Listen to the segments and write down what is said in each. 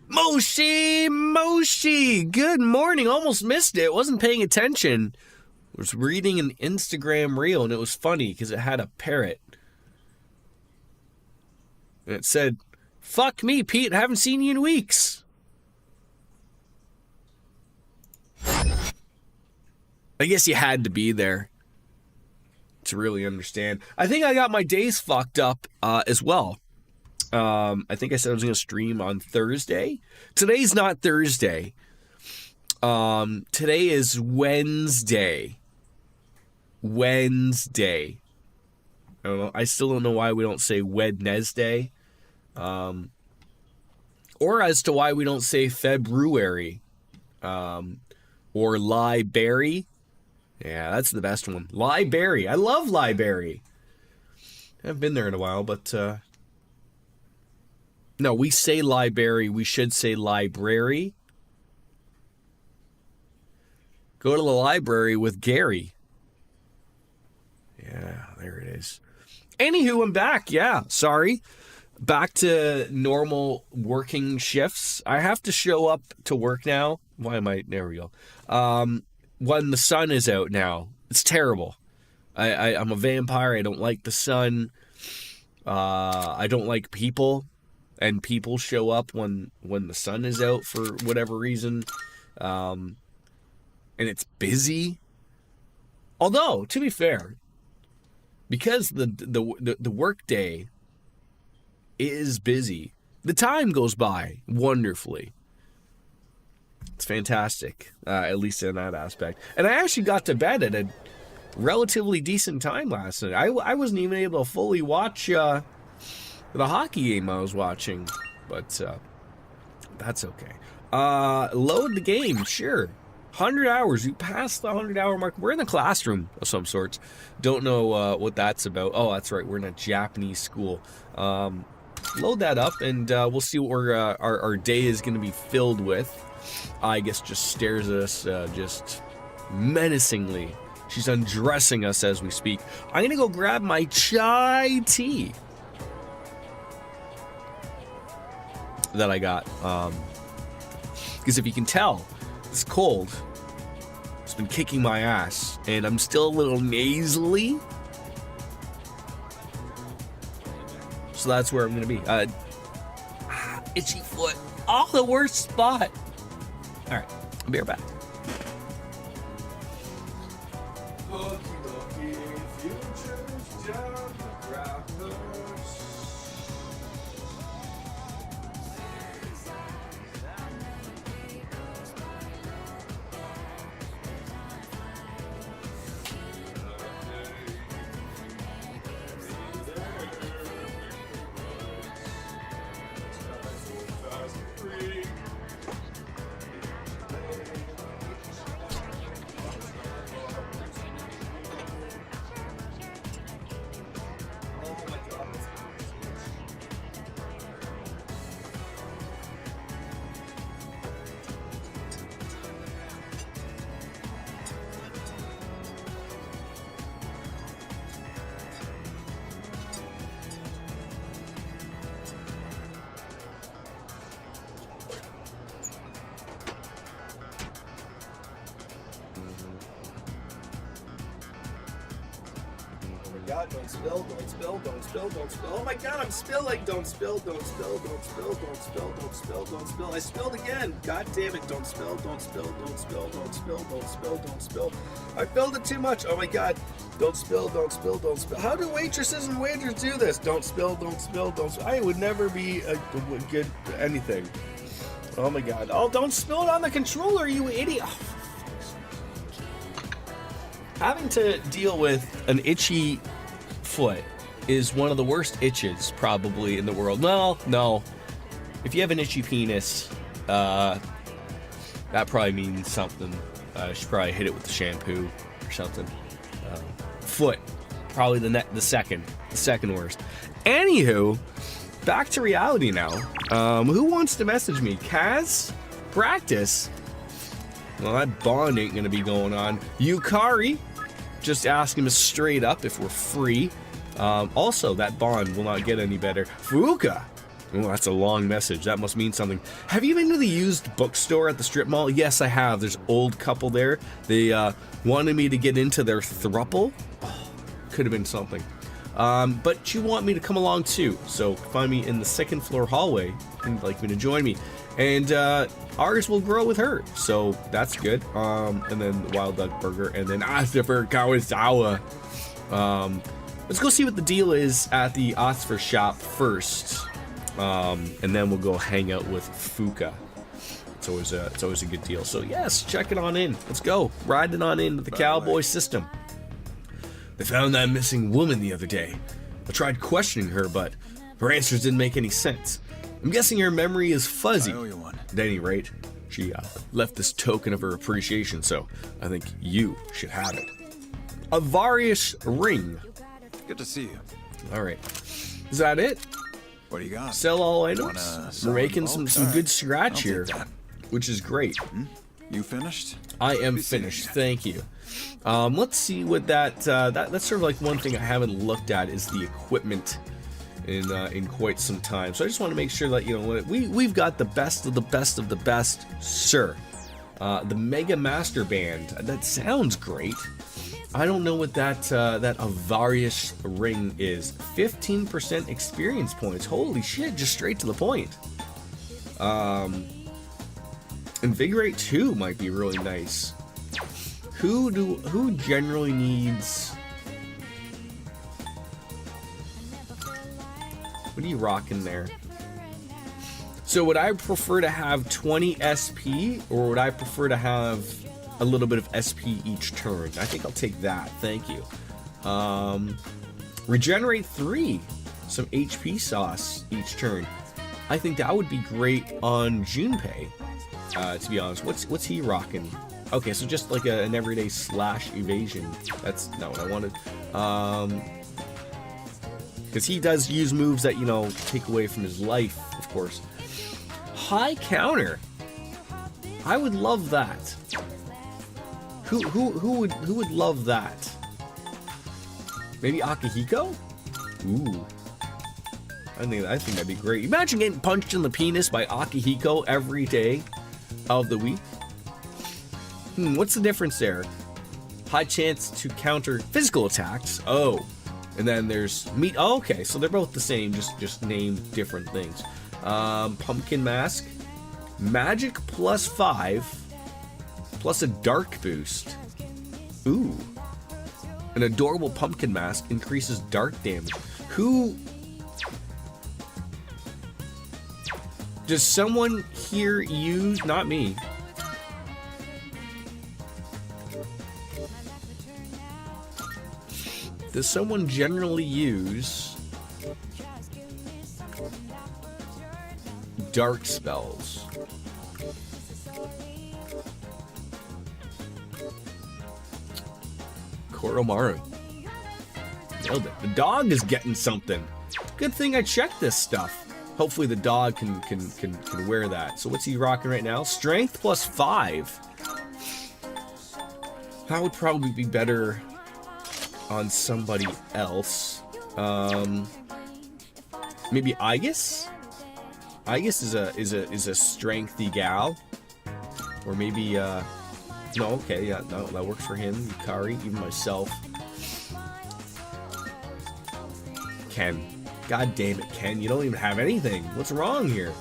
Moshi, good morning. Almost missed it. Wasn't paying attention. Was reading an Instagram reel, and it was funny because it had a parrot. And it said, "Fuck me, Pete. I haven't seen you in weeks." I guess you had to be there to really understand. I think I got my days fucked up as well. I think I said I was going to stream on Thursday. Today's not Thursday. Today is Wednesday. I don't know. I still don't know why we don't say Wednesday. Or as to why we don't say February. Or Library. Yeah, that's the best one. Library. I love Library. I haven't been there in a while, but no, we say library. We should say library. Go to the library with Gary. Yeah, there it is. Anywho, I'm back. Yeah, sorry. Back to normal working shifts. I have to show up to work now. Why am I? There we go. When the sun is out now. It's terrible. I'm a vampire. I don't like the sun. I don't like people. And people show up when the sun is out for whatever reason. And it's busy. Although, to be fair, because the work day is busy, the time goes by wonderfully. It's fantastic, at least in that aspect. And I actually got to bed at a relatively decent time last night. I wasn't even able to fully watch the hockey game I was watching, but that's okay. Load the game, sure. 100 hours. You passed the 100-hour mark. We're in the classroom of some sorts. Don't know what that's about. Oh, that's right. We're in a Japanese school. Load that up, and we'll see what our day is going to be filled with. I guess just stares at us just menacingly. She's undressing us as we speak. I'm going to go grab my chai tea that I got. Because if you can tell, it's cold. It's been kicking my ass, and I'm still a little nasally. So that's where I'm going to be. Itchy foot. Oh, the worst spot. All right, I'll be right back. God, don't spill. Oh my God, I'm spilling. Don't spill. I spilled again. God damn it, don't spill. I filled it too much. Oh my God, don't spill. How do waitresses and waiters do this? Don't spill. I would never be a good anything. Oh my God. Oh, don't spill it on the controller, you idiot. Oh. Having to deal with an itchy foot is one of the worst itches probably in the world. No. If you have an itchy penis, that probably means something. I should probably hit it with the shampoo or something. Foot, probably the second worst. Anywho, back to reality now. Who wants to message me? Kaz? Practice? Well, that bond ain't gonna be going on. Yukari, just asking us straight up if we're free. Also, that bond will not get any better. Fuka, Oh, that's a long message. That must mean something. Have you been to the used bookstore at the strip mall? Yes, I have. There's an old couple there. They wanted me to get into their throuple. Oh, could have been something. But you want me to come along too. So find me in the second floor hallway if you'd like me to join me. And ours will grow with her. So that's good. And then the Wild Duck Burger. And then Asifer Kawasawa. Let's go see what the deal is at the Asifer shop first. And then we'll go hang out with Fuka. It's always a good deal. So yes, check it on in. Let's go. Riding on in with the cowboy system. They found that missing woman the other day. I tried questioning her, but her answers didn't make any sense. I'm guessing her memory is fuzzy. I owe you one. At any rate, she left this token of her appreciation, so I think you should have it. A Various ring. Good to see you. All right. Is that it? What do you got? Sell all items. Wanna We're making some good scratch I'll here, take that. which is great. You finished? I am Be seeing finished. you. Thank you. Let's see what that's sort of like one thing I haven't looked at is the equipment in quite some time. So I just want to make sure that, you know, we've got the best of the best of the best, sir. The Mega Master Band. That sounds great. I don't know what that Avarius ring is. 15% experience points. Holy shit, just straight to the point. Invigorate 2 might be really nice. Who generally needs... What are you rocking there? So would I prefer to have 20 SP, or would I prefer to have a little bit of SP each turn? I think I'll take that, thank you. Regenerate 3, some HP sauce each turn. I think that would be great on Junpei, to be honest. What's he rocking? Okay, so just like an everyday slash evasion. That's not what I wanted. Because he does use moves that, you know, take away from his life, of course. High counter. I would love that. Who would love that? Maybe Akihiko? Ooh. I think that'd be great. Imagine getting punched in the penis by Akihiko every day of the week. What's the difference there? High chance to counter physical attacks. Oh. And then there's meat. Oh, okay, so they're both the same, just name different things. Pumpkin Mask. Magic +5. Plus a dark boost. Ooh. An adorable pumpkin mask increases dark damage. Who... Does someone here use... Not me. Does someone generally use dark spells? Koromaru. Nailed it. The dog is getting something. Good thing I checked this stuff. Hopefully the dog can wear that. So what's he rocking right now? Strength +5. That would probably be better on somebody else. Maybe Aegis? Aegis is a strengthy gal. Or maybe no, okay, yeah, no, that works for him. Yukari, even myself. Ken. God damn it, Ken, you don't even have anything. What's wrong here?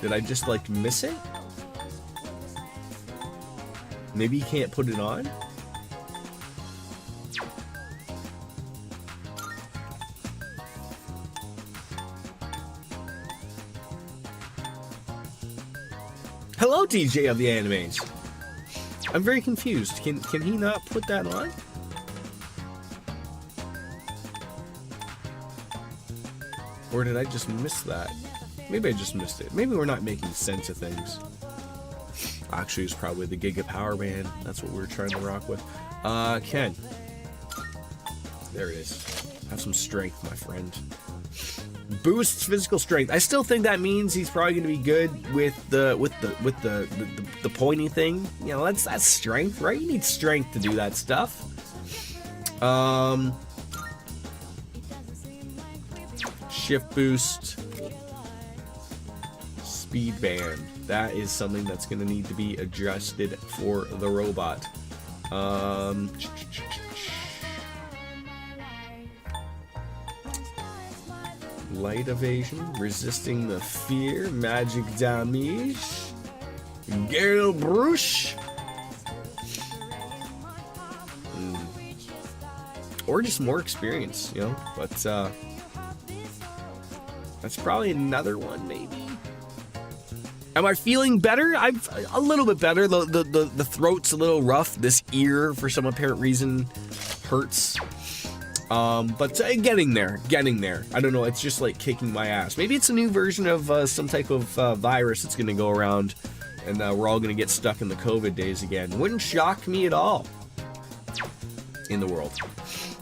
Did I just like miss it? Maybe you can't put it on? Hello, DJ of the Animes. I'm very confused. Can he not put that on? Or did I just miss that? Maybe I just missed it. Maybe we're not making sense of things. Actually, it's probably the Giga Power Band. That's what we're trying to rock with. Ken. There it is. Have some strength, my friend. Boosts physical strength. I still think that means he's probably going to be good with the pointy thing. You know, that's strength, right? You need strength to do that stuff. shift boost, speed band. That is something that's going to need to be adjusted for the robot. Light evasion, resisting the fear, magic damage, Gale Brush, or just more experience, you know. But that's probably another one, maybe. Am I feeling better? I'm a little bit better. The throat's a little rough. This ear, for some apparent reason, hurts. But getting there. I don't know, it's just like kicking my ass. Maybe it's a new version of some type of virus that's going to go around, and we're all going to get stuck in the COVID days again. Wouldn't shock me at all in the world.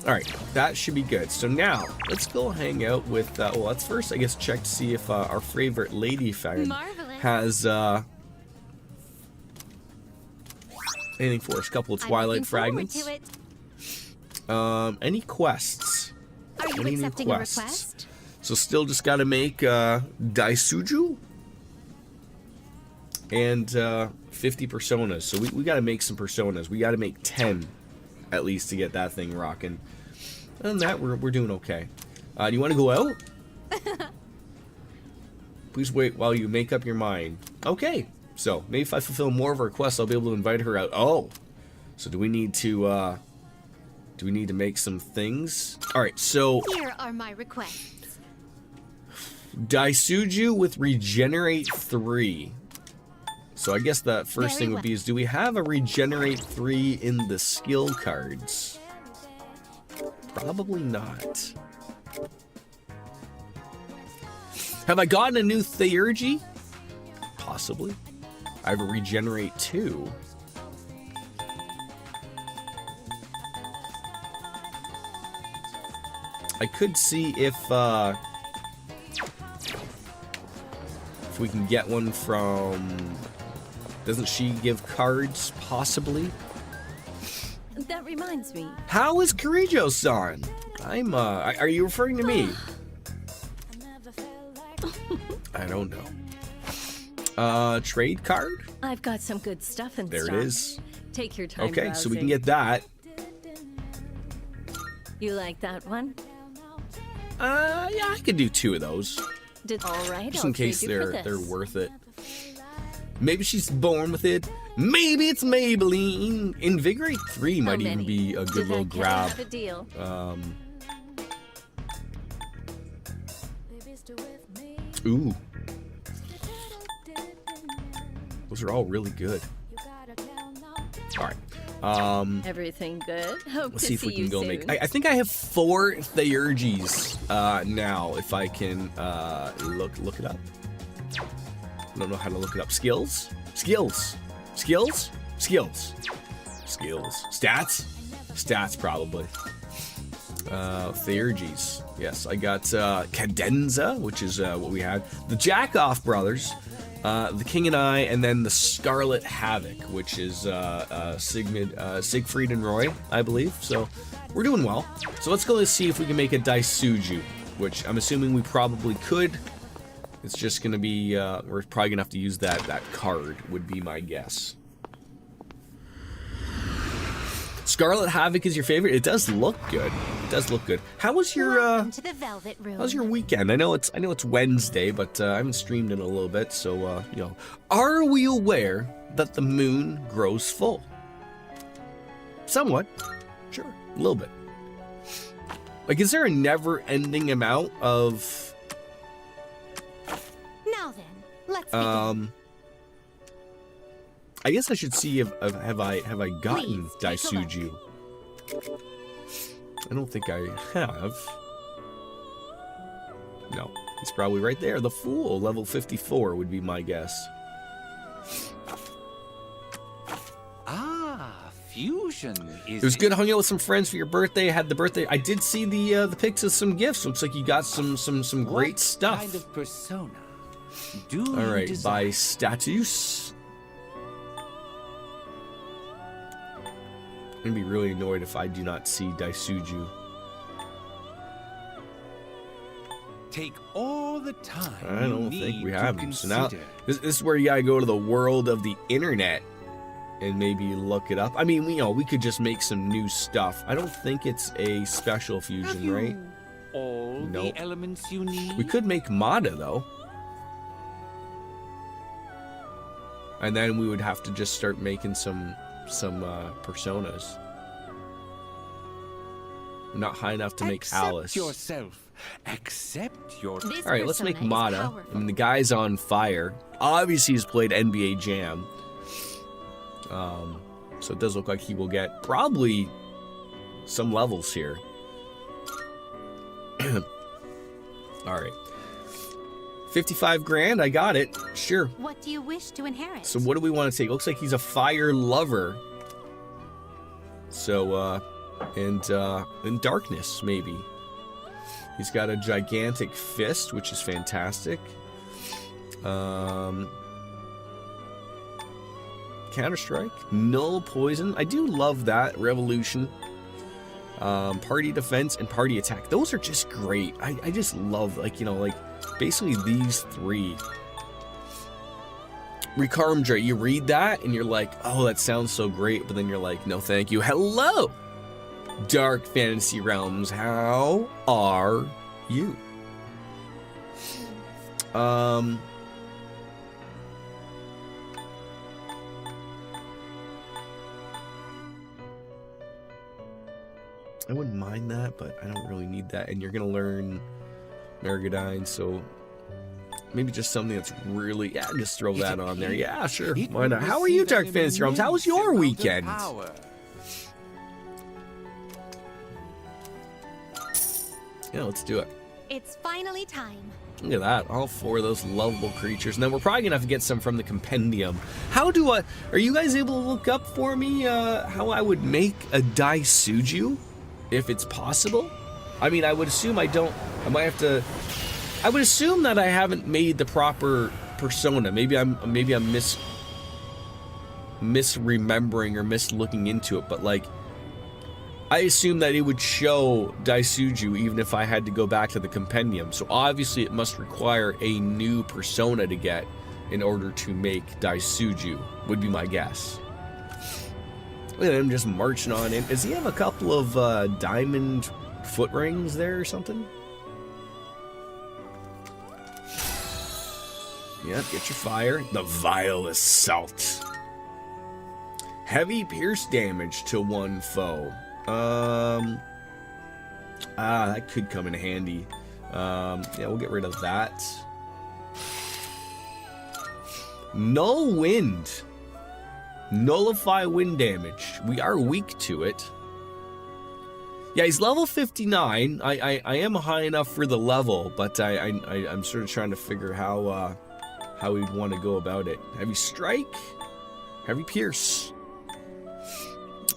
All right, that should be good. So now, let's go hang out with, well, let's first, I guess, check to see if our favorite lady fan has anything for us. A couple of Twilight fragments. Any quests? Are you Any new accepting quests? a request? So still just got to make Daisuju and 50 personas. So we got to make some personas. We got to make 10 at least to get that thing rocking. Other than that, we're doing okay. Do you want to go out? Please wait while you make up your mind. Okay. So maybe if I fulfill more of her requests, I'll be able to invite her out. Oh. So do we need to make some things? All right, so Here are my requests. Daisuju with Regenerate 3. So I guess the first thing would be is, do we have a Regenerate 3 in the skill cards? Probably not. Have I gotten a new Theurgy? Possibly. I have a Regenerate 2. I could see if we can get one from... Doesn't she give cards, possibly? That reminds me. How is Kirijo-san? Are you referring to me? I don't know. Trade card? I've got some good stuff in There stock. it is. Take your time. Okay, so we can browsing. get that. You like that one? Yeah, I could do 2 of those. All right. Just I'll in case trade you for they're this. worth it. Maybe she's born with it. Maybe it's Maybelline. Invigorate 3 How might even many? be a good Did little that cat grab. have a deal? Ooh. Those are all really good. Alright. Everything good? Hope Let's to see if we can you go soon. make... I think I have 4 Theurgies now, if I can look it up. I don't know how to look it up. Skills? Skills. Skills? Skills. Skills. Stats? Stats, probably. Theurgies. Yes, I got Cadenza, which is what we had. The Jackoff Brothers, the King and I, and then the Scarlet Havoc, which is Siegfried and Roy, I believe. So we're doing well. So let's go see if we can make a Daisuju, which I'm assuming we probably could. It's just going to be, we're probably going to have to use that card, would be my guess. Scarlet Havoc is your favorite? It does look good. It does look good. How was your, Welcome to the Velvet Room. how's your weekend? I know it's Wednesday, but I haven't streamed in a little bit, so, you know. Are we aware that the moon grows full? Somewhat. Sure. A little bit. Like, is there a never-ending amount of... Now then, let's begin. I guess I should see if have I gotten Please, take a look. Daisuju. I don't think I have. No, it's probably right there. The Fool, level 54 would be my guess. Fusion is... It was good hanging out with some friends for your birthday. I had the birthday. I did see the pics of some gifts. Looks like you got some great stuff. What kind of persona do All you right, desire? by status. I'm gonna be really annoyed if I do not see Daisuju. Take all the time I don't you think need we to have them. So now, consider. this is where you gotta go to the world of the internet and maybe look it up. I mean, we could just make some new stuff. I don't think it's a special Have fusion, you right? all Nope. the elements you need? We could make Mada, though. And then we would have to just start making some personas. Not high enough to make Accept Alice. yourself. Accept your. This All right, let's make persona is Mada. I powerful. mean, the guy's on fire. Obviously, he's played NBA Jam. So it does look like he will get probably some levels here. All right. 55 grand, I got it. Sure. What do you wish to inherit? So what do we want to take? Looks like he's a fire lover. So, in darkness, maybe. He's got a gigantic fist, which is fantastic. Counter-Strike. Null poison. I do love that. Revolution. Party defense and party attack. Those are just great. I just love, basically these three. Recarmdra, you read that and you're like, oh, that sounds so great, but then you're like, no thank you. Hello, Dark Fantasy Realms, how are you? I wouldn't mind that, but I don't really need that. And you're gonna learn Margadine, so maybe just something that's really, just throw that on there. Yeah, sure. Why not? How are you, Dark Fantasy Realms? How was your weekend? Yeah, let's do it. It's finally time. Look at that. All four of those lovable creatures. And then we're probably going to have to get some from the compendium. Are you guys able to look up for me how I would make a Daisuju? If it's possible? I mean, I would assume I would assume that I haven't made the proper persona. Maybe I'm misremembering or mislooking into it, but I assume that it would show Daisuju even if I had to go back to the compendium. So obviously it must require a new persona to get in order to make Daisuju, would be my guess. Look at him just marching on in. Does he have a couple of diamond foot rings there or something? Yep, get your fire. The vile assault. Heavy pierce damage to one foe. That could come in handy. Yeah, we'll get rid of that. Null wind. Nullify wind damage. We are weak to it. Yeah, he's level 59. I am high enough for the level, but I'm sort of trying to figure how we'd want to go about it. Heavy strike. Heavy pierce.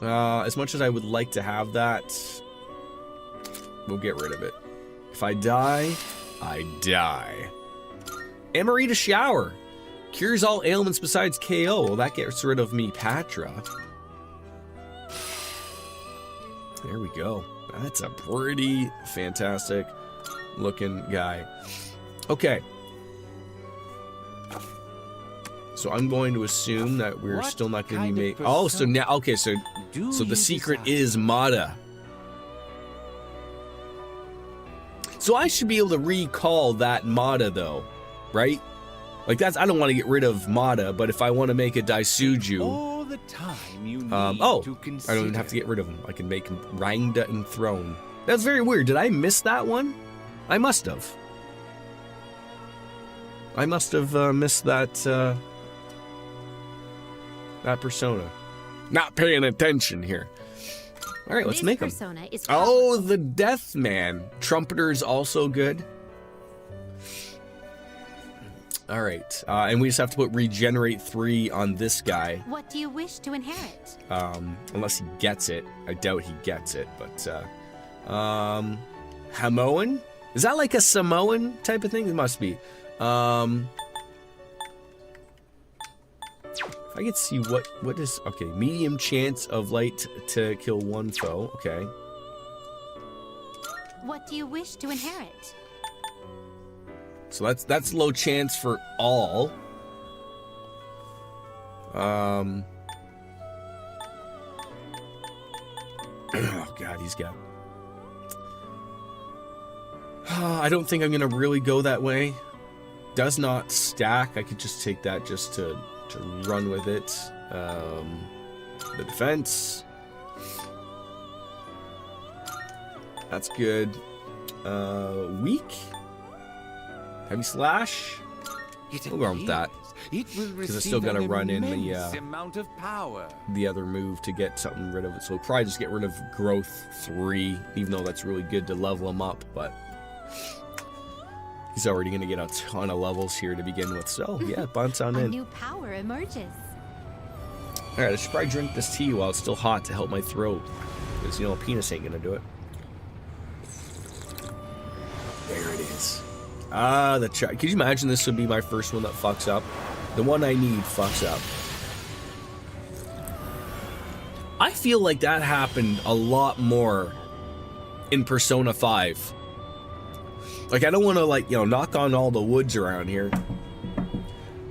As much as I would like to have that, we'll get rid of it. If I die, I die. Amarita Shower. Cures all ailments besides KO. Well, that gets rid of me, Patra. There we go. That's a pretty fantastic looking guy. Okay. So I'm going to assume that we're still not going to be made. Oh, so now, okay, so the secret is Mada. So I should be able to recall that Mada though, right? I don't want to get rid of Mada, but if I want to make a Daisuju, all the time you need I to consider. don't even have to get rid of him. I can make him Rangda and Throne. That's very weird. Did I miss that one? I must have. I must have missed that that persona. Not paying attention here. All right, let's make him. Persona is Oh, the Death Man. Trumpeter is also good. All right, and we just have to put regenerate 3 on this guy. What do you wish to inherit? Unless he gets it. I doubt he gets it, but Hamoan? Is that like a Samoan type of thing? It must be. If I could see what is okay, medium chance of light to kill one foe. Okay. What do you wish to inherit? So that's low chance for all. Oh god, he's got. I don't think I'm gonna really go that way. Does not stack. I could just take that just to run with it. The defense. That's good. Weak. Heavy slash. We'll go with that. Because I still got to run in the other move to get something rid of it. So we'll probably just get rid of growth 3, even though that's really good to level him up. But he's already going to get a ton of levels here to begin with. So yeah, bounce on in. A new power emerges. All right, I should probably drink this tea while it's still hot to help my throat. Because, you know, a penis ain't going to do it. There it is. Ah, the could you imagine this would be my first one that fucks up? The one I need fucks up. I feel like that happened a lot more in Persona 5. Like, I don't want to, like, you know, knock on all the woods around here.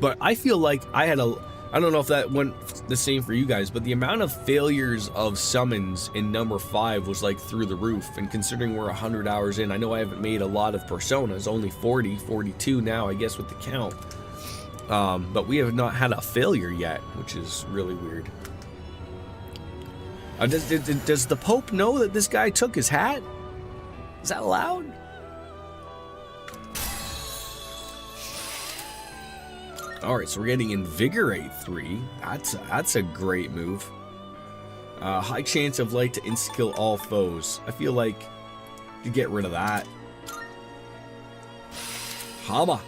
But I feel like I had I don't know if that went the same for you guys, but the amount of failures of summons in number 5 was like through the roof. And considering we're 100 hours in, I know I haven't made a lot of Personas, only 40, 42 now, I guess, with the count. But we have not had a failure yet, which is really weird. Does the Pope know that this guy took his hat? Is that allowed? All right, so we're getting Invigorate 3. That's a great move. High chance of light to insta-kill all foes. I feel like to get rid of that. Hama.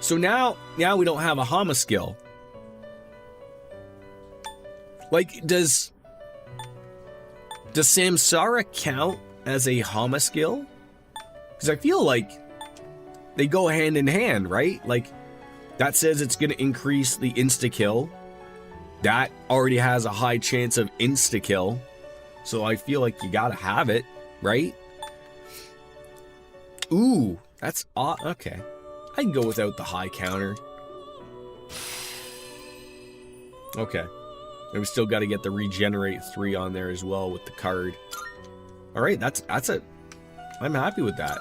So now we don't have a Hama skill. Like, does Samsara count as a Hama skill? Because I feel like they go hand in hand, right? Like, that says it's going to increase the insta-kill. That already has a high chance of insta-kill. So I feel like you got to have it, right? Ooh, that's odd. Okay. I can go without the high counter. Okay. And we still got to get the Regenerate 3 on there as well with the card. All right, I'm happy with that.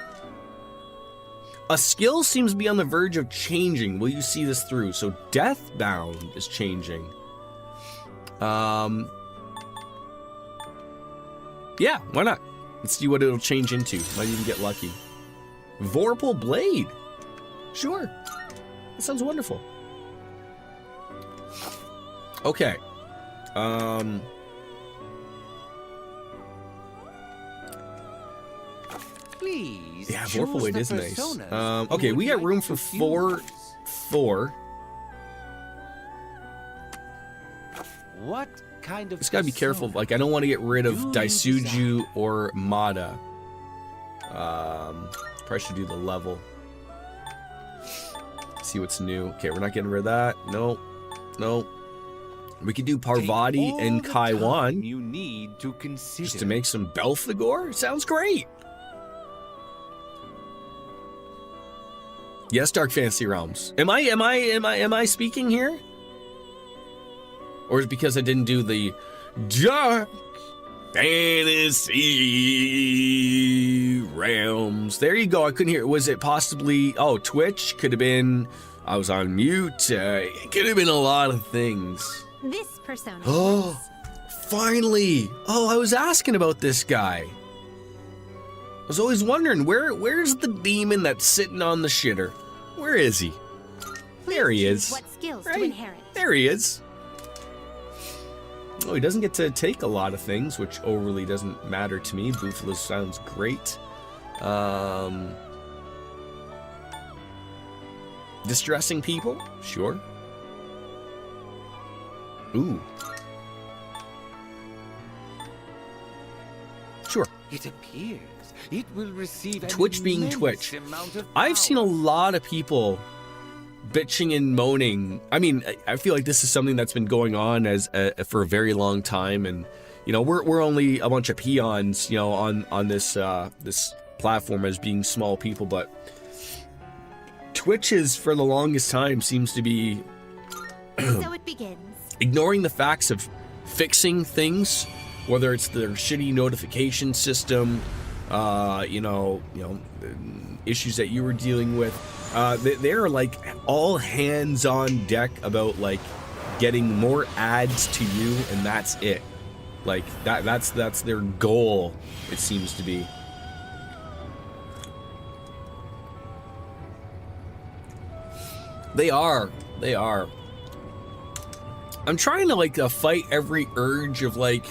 A skill seems to be on the verge of changing. Will you see this through? So Deathbound is changing. Yeah, why not? Let's see what it'll change into. Might even get lucky. Vorpal Blade. Sure. That sounds wonderful. Okay. Please. Yeah, Vorpal Blade is nice. Okay, we got room for four. What kind of Just gotta be careful. Like, I don't want to get rid of Daisuju or Mada. Probably should do the level. See what's new. Okay, we're not getting rid of that. Nope. We could do Parvati and Kaiwan. You need to consider. Just to make some Belphegor? Sounds great. Yes, Dark Fantasy Realms. Am I speaking here? Or is it because I didn't do the Dark Fantasy Realms? There you go. I couldn't hear. Was it possibly? Oh, Twitch could have been. I was on mute. It could have been a lot of things. This persona. Oh, finally! Oh, I was asking about this guy. I was always wondering where's the demon that's sitting on the shitter? Where is he? There he is. What skills Right? to inherit? There he is. Oh, he doesn't get to take a lot of things, which overly doesn't matter to me. Bufalo sounds great. Distressing people? Sure. Ooh. Sure. It appears it will receive Twitch being Twitch. I've seen a lot of people bitching and moaning. I mean, I feel like this is something that's been going on for a very long time, and you know, we're only a bunch of peons, you know, on this this platform as being small people, but Twitch is, for the longest time, seems to be So it begins. ignoring the facts of fixing things, whether it's their shitty notification system, issues that you were dealing with. They're like all hands on deck about like getting more ads to you, and that's it. Like that's their goal, it seems to be. They are. I'm trying to like fight every urge of like,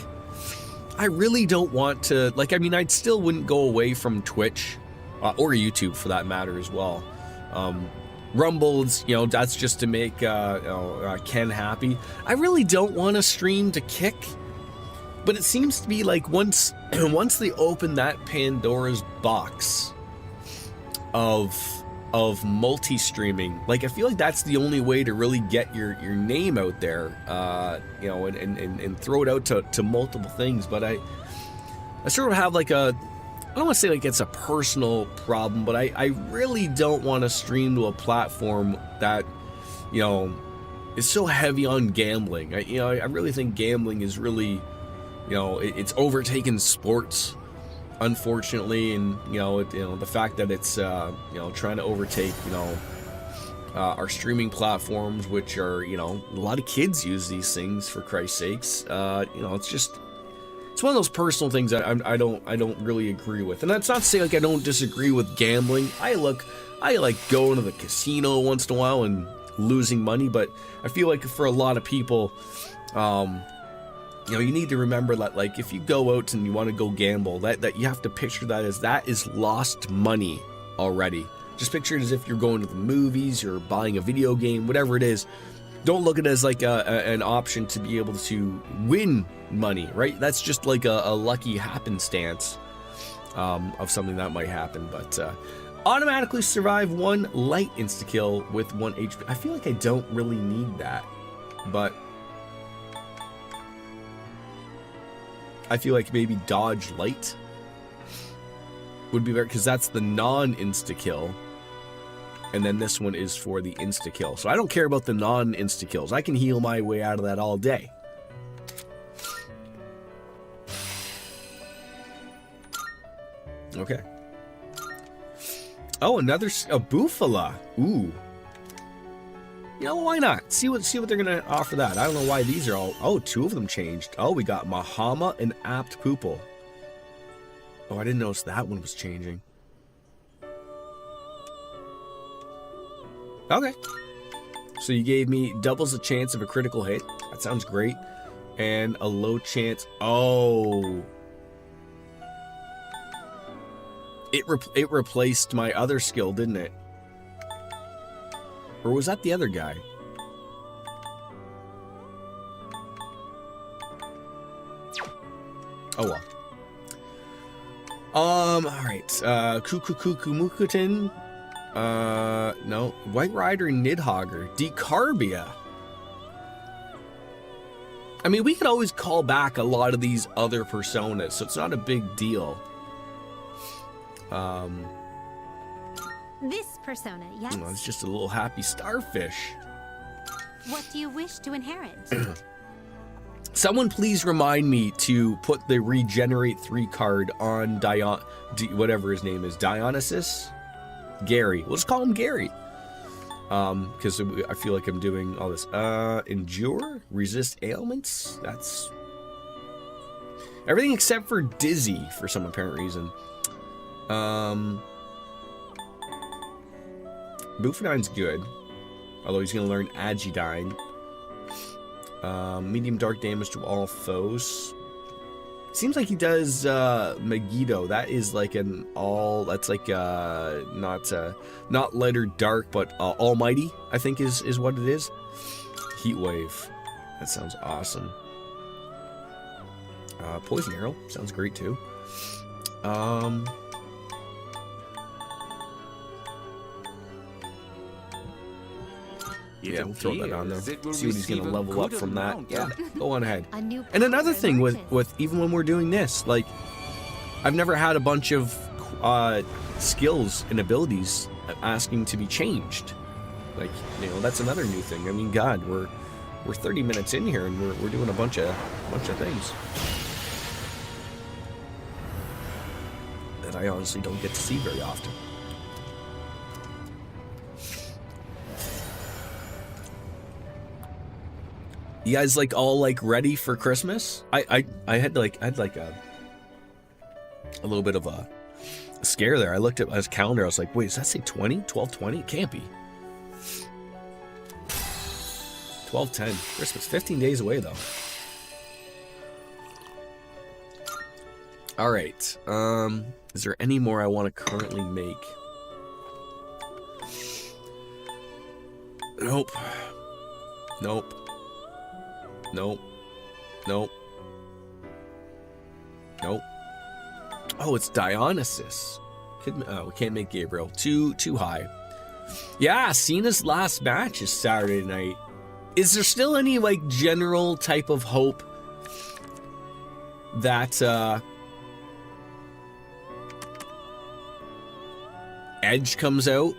I really don't want to, like, I mean, I still wouldn't go away from Twitch or YouTube for that matter as well. Rumbles, that's just to make Ken happy. I really don't want to stream to Kick, but it seems to be like once they open that Pandora's box of multi-streaming, like I feel like that's the only way to really get your name out there, and throw it out to multiple things. But I sort of have like I don't want to say like it's a personal problem, but I really don't want to stream to a platform that is so heavy on gambling. I really think gambling is really it's overtaken sports, unfortunately, and the fact that it's trying to overtake our streaming platforms, which are a lot of kids use these things, for Christ's sakes. It's one of those personal things that I don't really agree with. And that's not to say like I don't disagree with gambling. I like going to the casino once in a while and losing money, but I feel like for a lot of people, you need to remember that, like, if you go out and you want to go gamble, that you have to picture that is lost money already. Just picture it as if you're going to the movies, you're buying a video game, whatever it is. Don't look at it as like an option to be able to win money, right? That's just like a lucky happenstance of something that might happen. But automatically survive 1 light insta-kill with 1 HP. I feel like I don't really need that, but I feel like maybe dodge light would be better, because that's the non-insta-kill. And then this one is for the insta-kill. So I don't care about the non-insta-kills. I can heal my way out of that all day. Okay. Oh, a Bufala. Ooh. Why not? See what they're gonna offer that. I don't know why these are all. Oh, 2 of them changed. Oh, we got Mahama and Apt Pupil. Oh, I didn't notice that one was changing. Okay. So you gave me doubles the chance of a critical hit. That sounds great. And a low chance. Oh. It replaced my other skill, didn't it? Or was that the other guy? Oh well. Alright. Kukukukumukutin. No. White Rider Nidhogger. Decarbia. I mean, we could always call back a lot of these other personas, so it's not a big deal. This persona, yes? It's just a little happy starfish. What do you wish to inherit? Someone please remind me to put the Regenerate 3 card on whatever his name is. Dionysus? Gary. We'll just call him Gary. Because I feel like I'm doing all this. Endure? Resist ailments? That's everything except for Dizzy for some apparent reason. Bufadine's good, although he's going to learn Agidine. Medium dark damage to all foes. Seems like he does Megiddo. That is like that's like not light or dark, but almighty, I think is what it is. Heatwave. That sounds awesome. Poison Arrow sounds great too. Yeah, we'll throw that on there. See what he's going to level up from that. Yeah, go on ahead. And another thing with even when we're doing this, like, I've never had a bunch of skills and abilities asking to be changed. Like, you know, that's another new thing. I mean, God, we're 30 minutes in here and we're doing a bunch of things that I honestly don't get to see very often. You guys like all like ready for Christmas? I had like a little bit of a scare there. I looked at my calendar. I was like, wait, does that say 20? 12/20? It can't be. 12/10. Christmas. 15 days away though. All right. Is there any more I want to currently make? Nope. Nope. Nope. Nope. Nope. Oh, it's Dionysus. We can't make Gabriel. Too high. Yeah, Cena's last match is Saturday night. Is there still any like general type of hope that Edge comes out?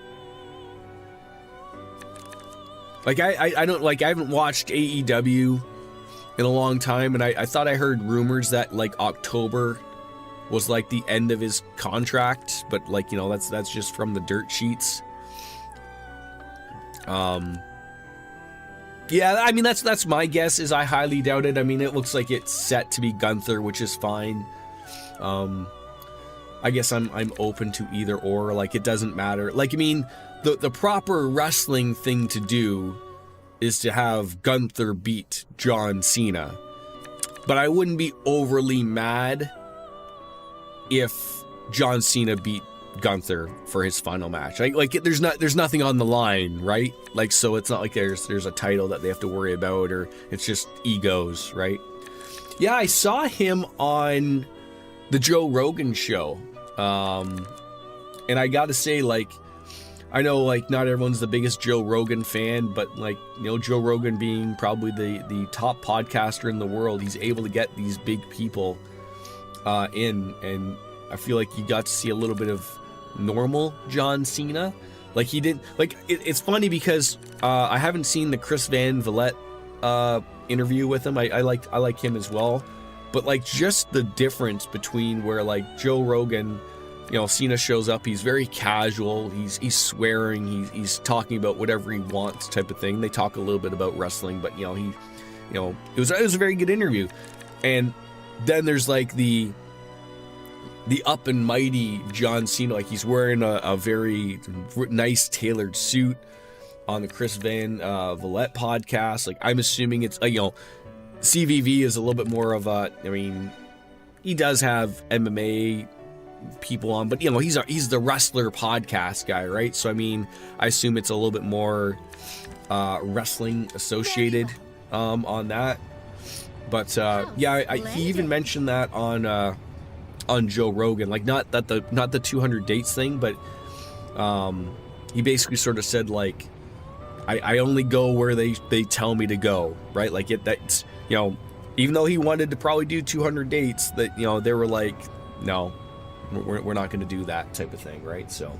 Like I don't like, I haven't watched AEW in a long time, and I thought I heard rumors that like October was like the end of his contract, but like, you know, that's just from the dirt sheets. Yeah, I mean that's my guess. Is I highly doubt it. I mean, it looks like it's set to be Gunther, which is fine. I guess I'm open to either or. Like, it doesn't matter. Like, I mean, the proper wrestling thing to do is to have Gunther beat John Cena. But I wouldn't be overly mad if John Cena beat Gunther for his final match. Like there's nothing on the line, right? Like, so it's not like there's a title that they have to worry about, or it's just egos, right? Yeah, I saw him on the Joe Rogan show. And I gotta say, like, I know like not everyone's the biggest Joe Rogan fan, but like, you know, Joe Rogan being probably the top podcaster in the world, he's able to get these big people in, and I feel like you got to see a little bit of normal John Cena. Like, he didn't like it's funny because I haven't seen the Chris Van Vliet interview with him. I like him as well, but like just the difference between where like Joe Rogan, you know, Cena shows up, he's very casual, he's swearing, he's talking about whatever he wants type of thing. They talk a little bit about wrestling, but you know, it was a very good interview. And then there's like the up and mighty John Cena, like he's wearing a very nice tailored suit on the Chris Van Vliet podcast. Like, I'm assuming it's, you know, CVV is a little bit more of a, I mean, he does have MMA people on, but you know, he's the wrestler podcast guy, right? So I mean, I assume it's a little bit more wrestling associated on that. But yeah, he even mentioned that on Joe Rogan, like not the 200 dates thing, but he basically sort of said like, I only go where they tell me to go, right? Like that's, you know, even though he wanted to probably do 200 dates, that, you know, they were like, no, we're not going to do that type of thing, right? So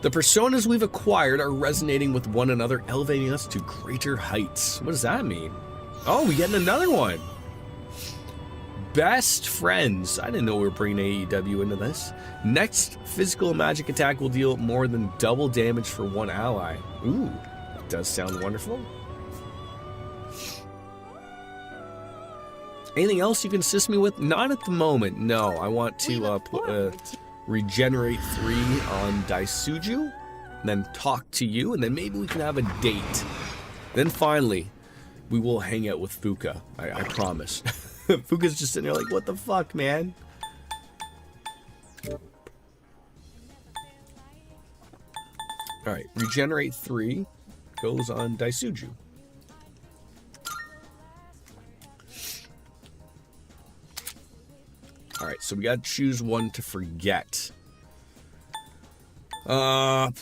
the personas we've acquired are resonating with one another, elevating us to greater heights. What does that mean? Oh, we getting another one. Best friends. I didn't know we were bringing AEW into this. Next physical magic attack will deal more than double damage for one ally. Ooh, that does sound wonderful. Anything else you can assist me with? Not at the moment. No, I want to regenerate 3 on Daisuju, then talk to you, and then maybe we can have a date. Then finally, we will hang out with Fuka. I promise. Fuka's just sitting there like, what the fuck, man? Alright, regenerate 3 goes on Daisuju. Alright, so we gotta choose one to forget. Oh,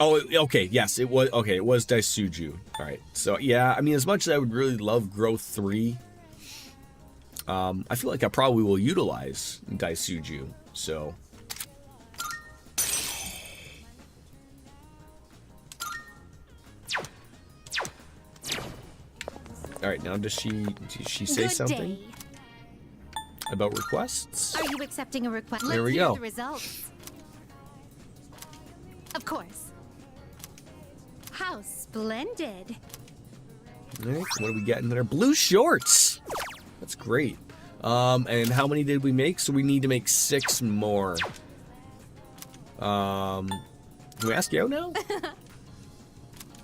okay, yes, it was Daisuju. Alright, so yeah, I mean, as much as I would really love Growth 3, I feel like I probably will utilize Daisuju. So. All right, now does she say Good something day. about requests? Are you accepting a request? There we Let's hear go. the results. Of course. How splendid. All right, what are we getting there? Blue shorts. That's great. And how many did we make? So we need to make 6 more. Can we ask you out now?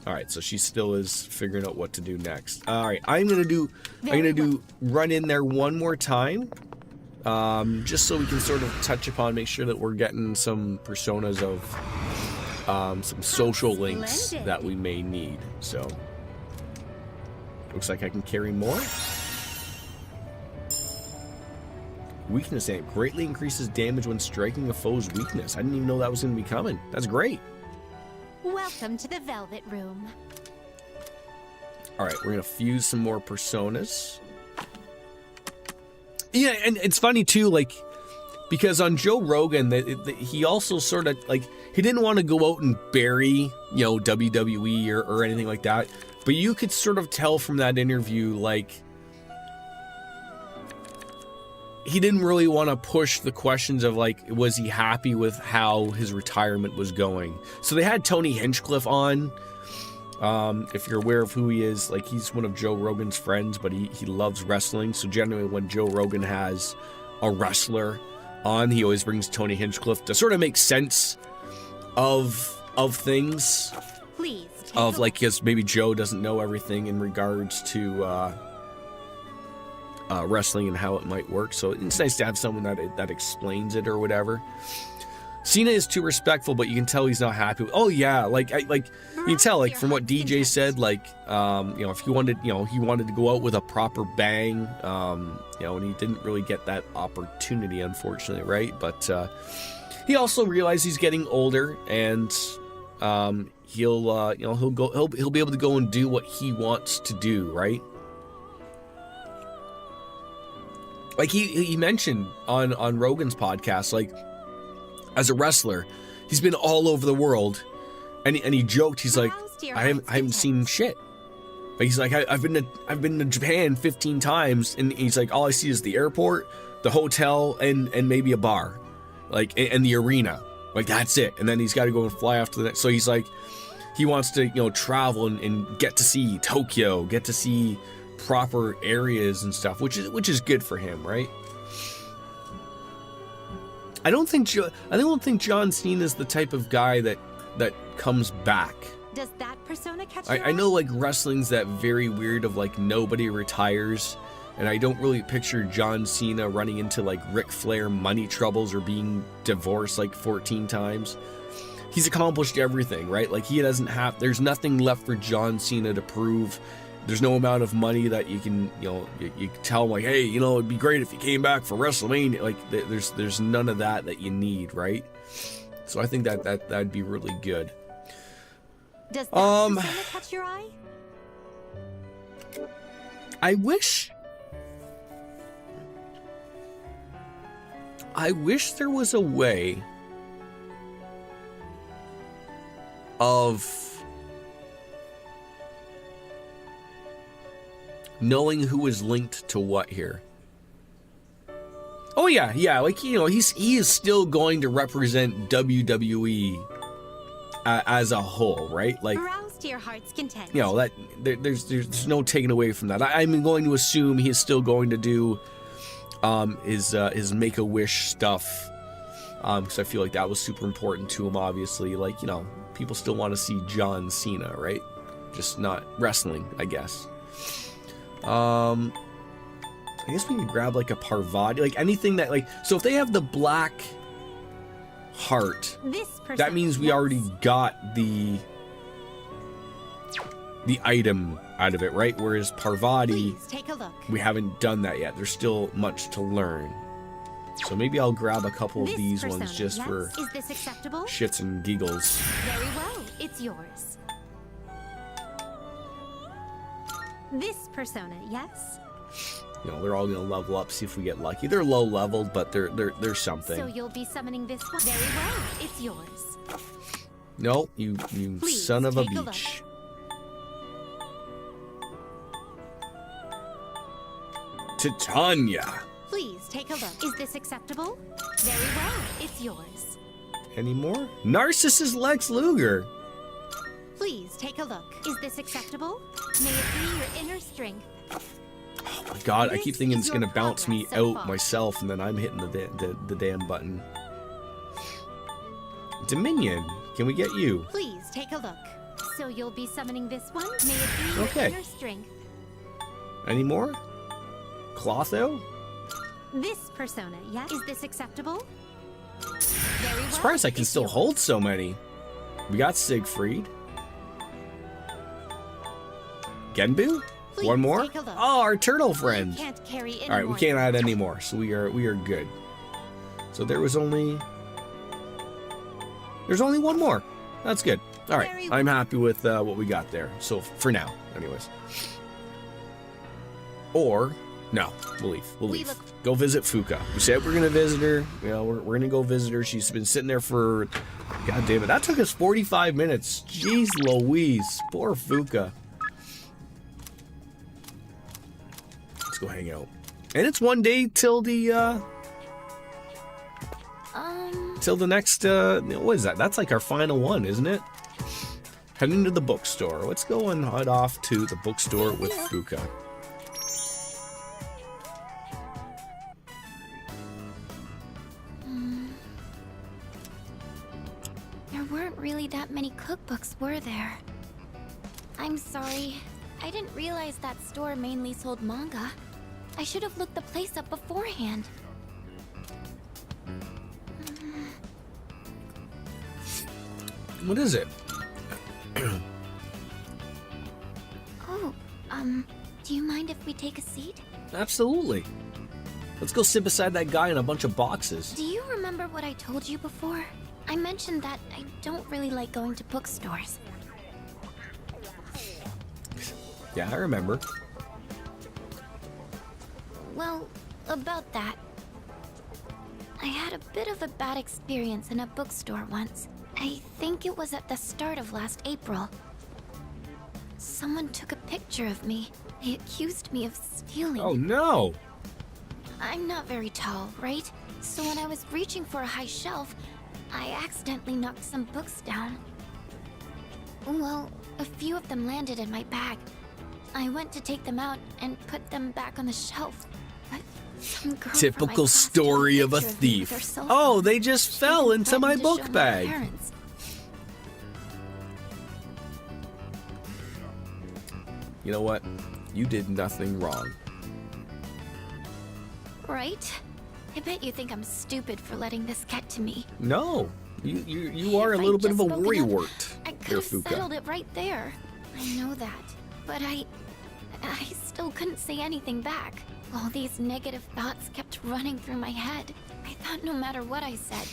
All right, so she still is figuring out what to do next. All right, I'm gonna run in there one more time, just so we can sort of touch upon, make sure that we're getting some personas of some social links that we may need. So looks like I can carry more. Weakness amp greatly increases damage when striking a foe's weakness. I didn't even know that was gonna be coming. That's great. Welcome to the Velvet Room. All right, we're gonna fuse some more personas. Yeah, and it's funny too, like, because on Joe Rogan, he also sort of like he didn't want to go out and bury, WWE or anything like that, but you could sort of tell from that interview, like, he didn't really want to push the questions of, like, was he happy with how his retirement was going? So they had Tony Hinchcliffe on. If you're aware of who he is, like, he's one of Joe Rogan's friends, but he loves wrestling. So generally when Joe Rogan has a wrestler on, he always brings Tony Hinchcliffe to sort of make sense of things. Please. Of, like, because maybe Joe doesn't know everything in regards to wrestling and how it might work, so it's nice to have someone that explains it or whatever. Cena is too respectful, but you can tell he's not happy. Oh yeah, like you can tell, like, from what DJ said, like, if he wanted, he wanted to go out with a proper bang, and he didn't really get that opportunity, unfortunately, right? But he also realized he's getting older, and he'll be able to go and do what he wants to do, right? Like he mentioned on Rogan's podcast, like, as a wrestler, he's been all over the world, and he joked, he's like, I haven't seen shit. Like, he's like, I've been to Japan 15 times, and he's like, all I see is the airport, the hotel, and maybe a bar, like, and the arena. Like, that's it. And then he's got to go and fly off to the next. So he's like, he wants to travel and get to see Tokyo, get to see proper areas and stuff, which is good for him, right? I don't think John Cena is the type of guy that comes back. Does that persona catch your I know, like, wrestling's that very weird of, like, nobody retires, and I don't really picture John Cena running into, like, Ric Flair money troubles or being divorced like 14 times. He's accomplished everything, right? Like, there's nothing left for John Cena to prove. There's no amount of money that you can, you can tell him, like, hey, it'd be great if you came back for WrestleMania. Like, there's none of that you need, right? So I think that'd be really good. Does that persona catch your eye? I wish there was a way of knowing who is linked to what here. Oh yeah, like, he is still going to represent WWE as a whole, right? Like, Arouse to your heart's content. that there's no taking away from that. I'm going to assume he is still going to do his Make-A-Wish stuff, because I feel like that was super important to him. Obviously, like, people still want to see John Cena, right? Just not wrestling, I guess. I guess we could grab, like, a Parvati, like, anything that, like, so if they have the black heart, that means we already got the item out of it, right? Whereas Parvati, Please take a look. we haven't done that yet. There's still much to learn. So maybe I'll grab a couple of these persona, ones just yes? for Is this acceptable? shits and giggles. Very well, it's yours. This persona, yes? you know, they're all gonna level up. See if we get lucky. They're low leveled, but they're something. So you'll be summoning this one. Very well. It's yours. No, you Please, son of a take a beach. Titania. Please take a look. Is this acceptable? Very well. It's yours. Any more? Narcissus Lex Luger. Please take a look. Is this acceptable? May it be your inner strength. Oh my god, I keep This thinking is it's gonna your bounce me progress so out far. myself, and then I'm hitting the damn button. Dominion, can we get you? Please take a look. So you'll be summoning this one? May it be your Okay. inner strength. Any more? Clotho? This persona, yes? Is this acceptable? Very well. Surprised I can It's still yours. hold so many. We got Siegfried. Genbu? Please One more? take a look. Oh, our turtle I friend. can't carry any All right, we more can't than add that. any more, so we are good. So there's only one more. That's good. All right, Very I'm happy with what we got there. So for now, anyways. Or no, we'll leave. We'll We leave. look- Go visit Fuka. We said we're gonna visit her. You know, we're gonna go visit her. She's been sitting there for, God damn it, that took us 45 minutes. Jeez Louise, poor Fuka. Let's go hang out. And it's one day till the next what is that? That's like our final one, isn't it? Heading to the bookstore. Let's go and head off to the bookstore with Fuka. There weren't really that many cookbooks, were there? I'm sorry. I didn't realize that store mainly sold manga. I should have looked the place up beforehand. What is it? Oh, do you mind if we take a seat? Absolutely. Let's go sit beside that guy in a bunch of boxes. Do you remember what I told you before? I mentioned that I don't really like going to bookstores. Yeah, I remember. Well, about that. I had a bit of a bad experience in a bookstore once. I think it was at the start of last April. Someone took a picture of me. They accused me of stealing. Oh no! I'm not very tall, right? So when I was reaching for a high shelf, I accidentally knocked some books down. Well, a few of them landed in my bag. I went to take them out and put them back on the shelf. But some girl from my Typical class took story of a picture me with her thief. cell Oh, phone. they just She fell even into my threatened to show book my bag. parents. You know what? You did nothing wrong. Right? I bet you think I'm stupid for letting this get to me. No, you are a If I'd little bit of just a spoken up, worrywart, I there, could have Fuka. settled it right there. I know that. But I still couldn't say anything back. All these negative thoughts kept running through my head. I thought no matter what I said,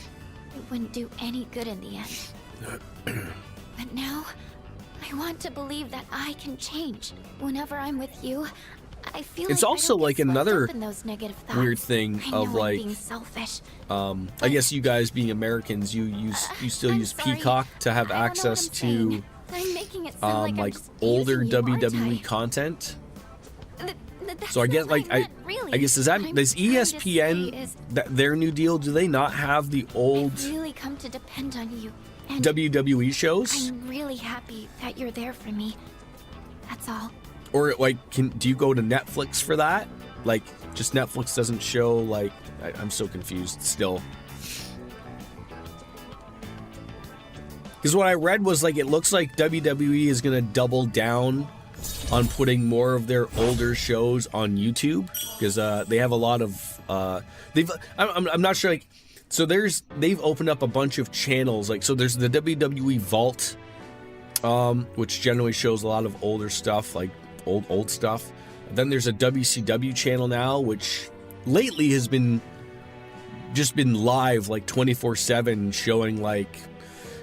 it wouldn't do any good in the end. But now, I want to believe that I can change. Whenever I'm with you, I feel It's like also I don't like get swept another up in those negative thoughts. weird thing I know of I'm like, being selfish. I guess you guys being Americans, you still I'm use sorry. Peacock to have I don't know what access I'm to saying. I'm making it sound like I'm like just older using you, aren't WWE I? content. That's So I not guess what like I meant, really. guess does What I'm does trying to say ESPN is their new deal? Do they not have the old I've really come to depend on you. And WWE shows? I'm really happy that you're there for me. That's all. Or like, do you go to Netflix for that? Like, just Netflix doesn't show like I'm so confused still. Because what I read was like it looks like WWE is gonna double down on putting more of their older shows on YouTube because they have a lot of I'm not sure like so they've opened up a bunch of channels like so there's the WWE Vault which generally shows a lot of older stuff like old stuff. Then there's a WCW channel now which lately has been live like 24/7 showing like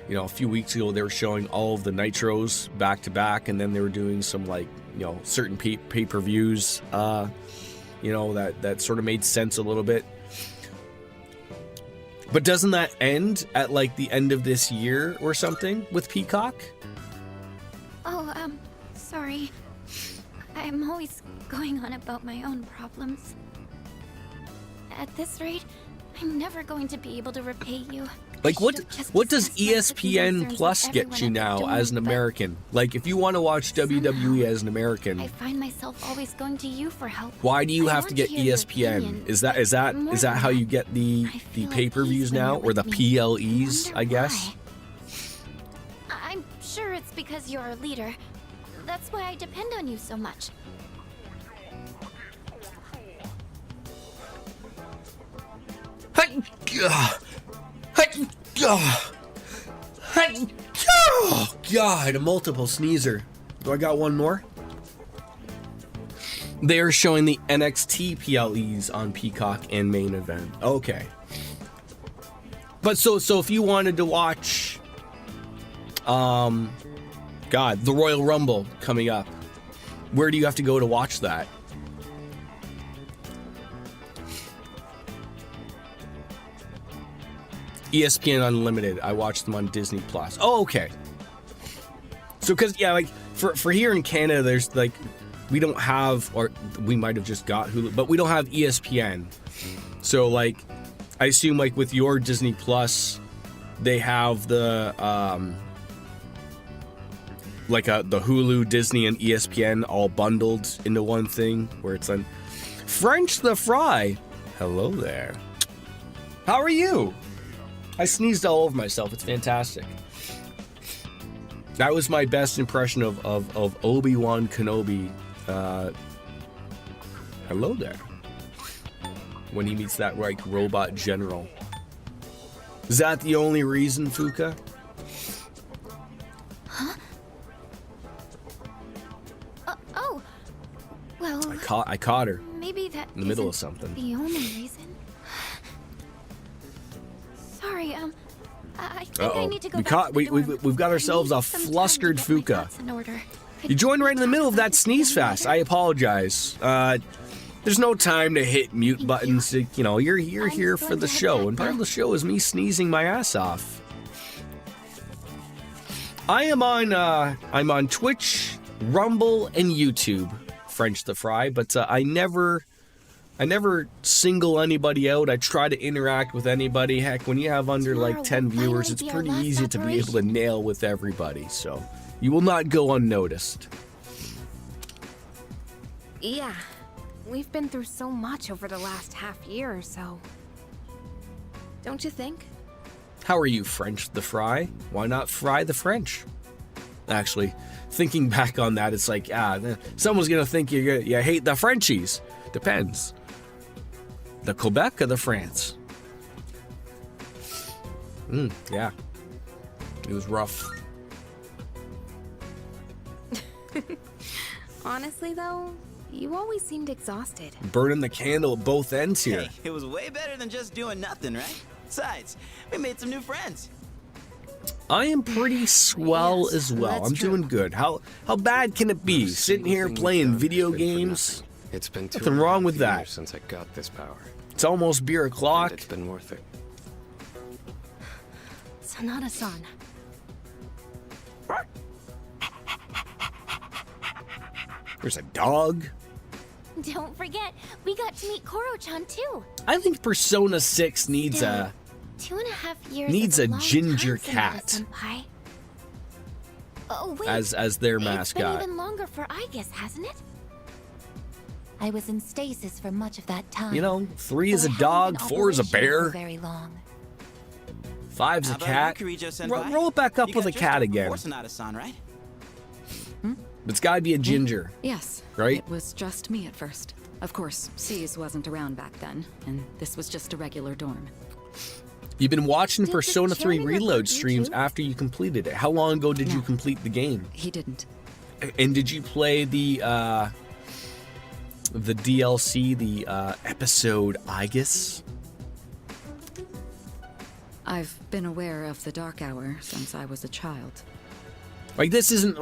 you know, a few weeks ago they were showing all of the Nitros back to back, and then they were doing some like, you know, certain pay-per-views. You know, that sort of made sense a little bit. But doesn't that end at like the end of this year or something with Peacock? Oh, sorry. I'm always going on about my own problems. At this rate, I'm never going to be able to repay you. Like, I what should've just does discussed my cooking ESPN concerns Plus with get everyone you at the now dorm, as an but American? Like, if you want to watch WWE as an American, I find myself always going to you for help. why do you I have to want get hear your ESPN? opinion, Is but more that than how you that, get the I feel at pay-per-views peace when now, you're or the with me. PLEs? Wonder I guess. why. I'm sure it's because you're a leader. That's why I depend on you so much. Oh, God, a multiple sneezer. Do I got one more? They are showing the NXT PLEs on Peacock and Main Event. Okay. But so if you wanted to watch, the Royal Rumble coming up, where do you have to go to watch that? ESPN Unlimited. I watched them on Disney Plus. Oh, okay. So, because, yeah, like, for here in Canada, there's, like, we don't have, or we might have just got Hulu, but we don't have ESPN. So, like, I assume, like, with your Disney Plus, they have the, the Hulu, Disney, and ESPN all bundled into one thing, where it's on French the Fry. Hello there. How are you? I sneezed all over myself. It's fantastic. That was my best impression of Obi-Wan Kenobi. Hello there. When he meets that, like, robot general. Is that the only reason, Fuka? Huh? Oh. Well, I caught her maybe that in the middle of isn't something. the only reason. Sorry, I think I need to go back to the dorm. We've got ourselves I a need some time to flustered get my Fuka. thoughts in order. You joined right in the middle of that sneeze fest. I apologize. There's no time to hit mute buttons. You know, you're here for the show, and part of the show is me sneezing my ass off. I'm on Twitch, Rumble, and YouTube, French the Fry, but I never single anybody out. I try to interact with anybody. Heck, when you have under like 10 viewers, it's pretty easy to be able to nail with everybody. So you will not go unnoticed. Yeah, we've been through so much over the last half year or so. Don't you think? How are you, French the Fry? Why not fry the French? Actually, thinking back on that, it's like, someone's gonna think you hate the Frenchies. Depends. The Quebec or the France? Yeah. It was rough. Honestly, though, you always seemed exhausted. Burning the candle at both ends here. Hey, it was way better than just doing nothing, right? Besides, we made some new friends. I am pretty swell as well. I'm doing good. How bad can it be? Sitting here playing video games? It's been Nothing wrong with that. years since I got this power. It's almost beer And o'clock. it's been worth it. Sanada-san. There's a dog. Don't forget, we got to meet Koro-chan too. I think Persona 6 needs a 2.5 years needs is a long ginger time, cat. Senpai. Oh wait, as their it's been mascot. even longer for Aigis, hasn't it? I was in stasis for much of that time. You know, 3 is so a I haven't dog, been 4 is a operational bear, for very long. 5's a How about cat. you, Kirijo-senpai? Roll it back up You with got a dressed cat up again. before Sanada-san, right? It's gotta be a ginger, Yes. right? It was just me at first. Of course, C's wasn't around back then, and this was just a regular dorm. You've been watching Did the Persona 3 chairman reload report you streams too? after you completed it. How long ago did you No. complete the game? He didn't. And did you play the DLC, the episode Aigis? I've been aware of the Dark Hour since I was a child. Like this isn't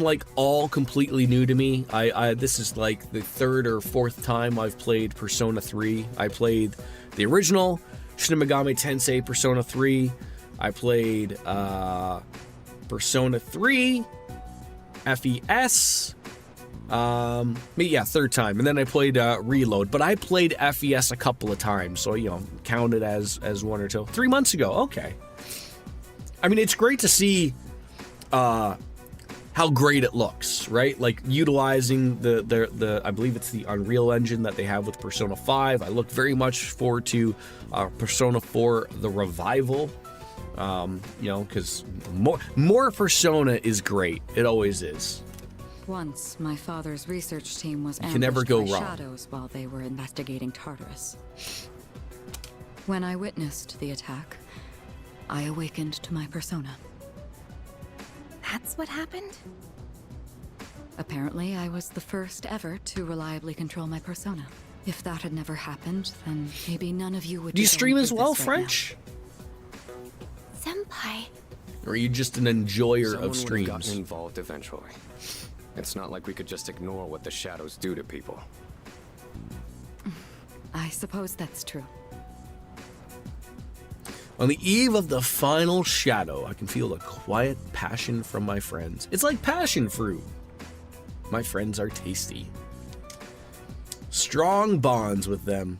like all completely new to me. This is like the third or fourth time I've played Persona 3. I played the original Shin Megami Tensei Persona 3. I played Persona 3 FES. Third time, and then I played Reload. But I played FES a couple of times, so count it as one or two. 3 months ago, okay. I mean, it's great to see how great it looks, right? Like utilizing the I believe it's the Unreal Engine that they have with Persona 5. I look very much forward to Persona 4 the revival. Because more Persona is great. It always is. Once, my father's research team was You can never ambushed go by wrong. shadows while they were investigating Tartarus. When I witnessed the attack, I awakened to my persona. That's what happened? Apparently, I was the first ever to reliably control my persona. If that had never happened, then maybe none of you would Do you be stream going as through well, this right now. French? Senpai, Or are you just an enjoyer Someone of would have streams? gotten involved eventually. It's not like we could just ignore what the shadows do to people. I suppose that's true. On the eve of the final shadow, I can feel a quiet passion from my friends. It's like passion fruit. My friends are tasty. Strong bonds with them.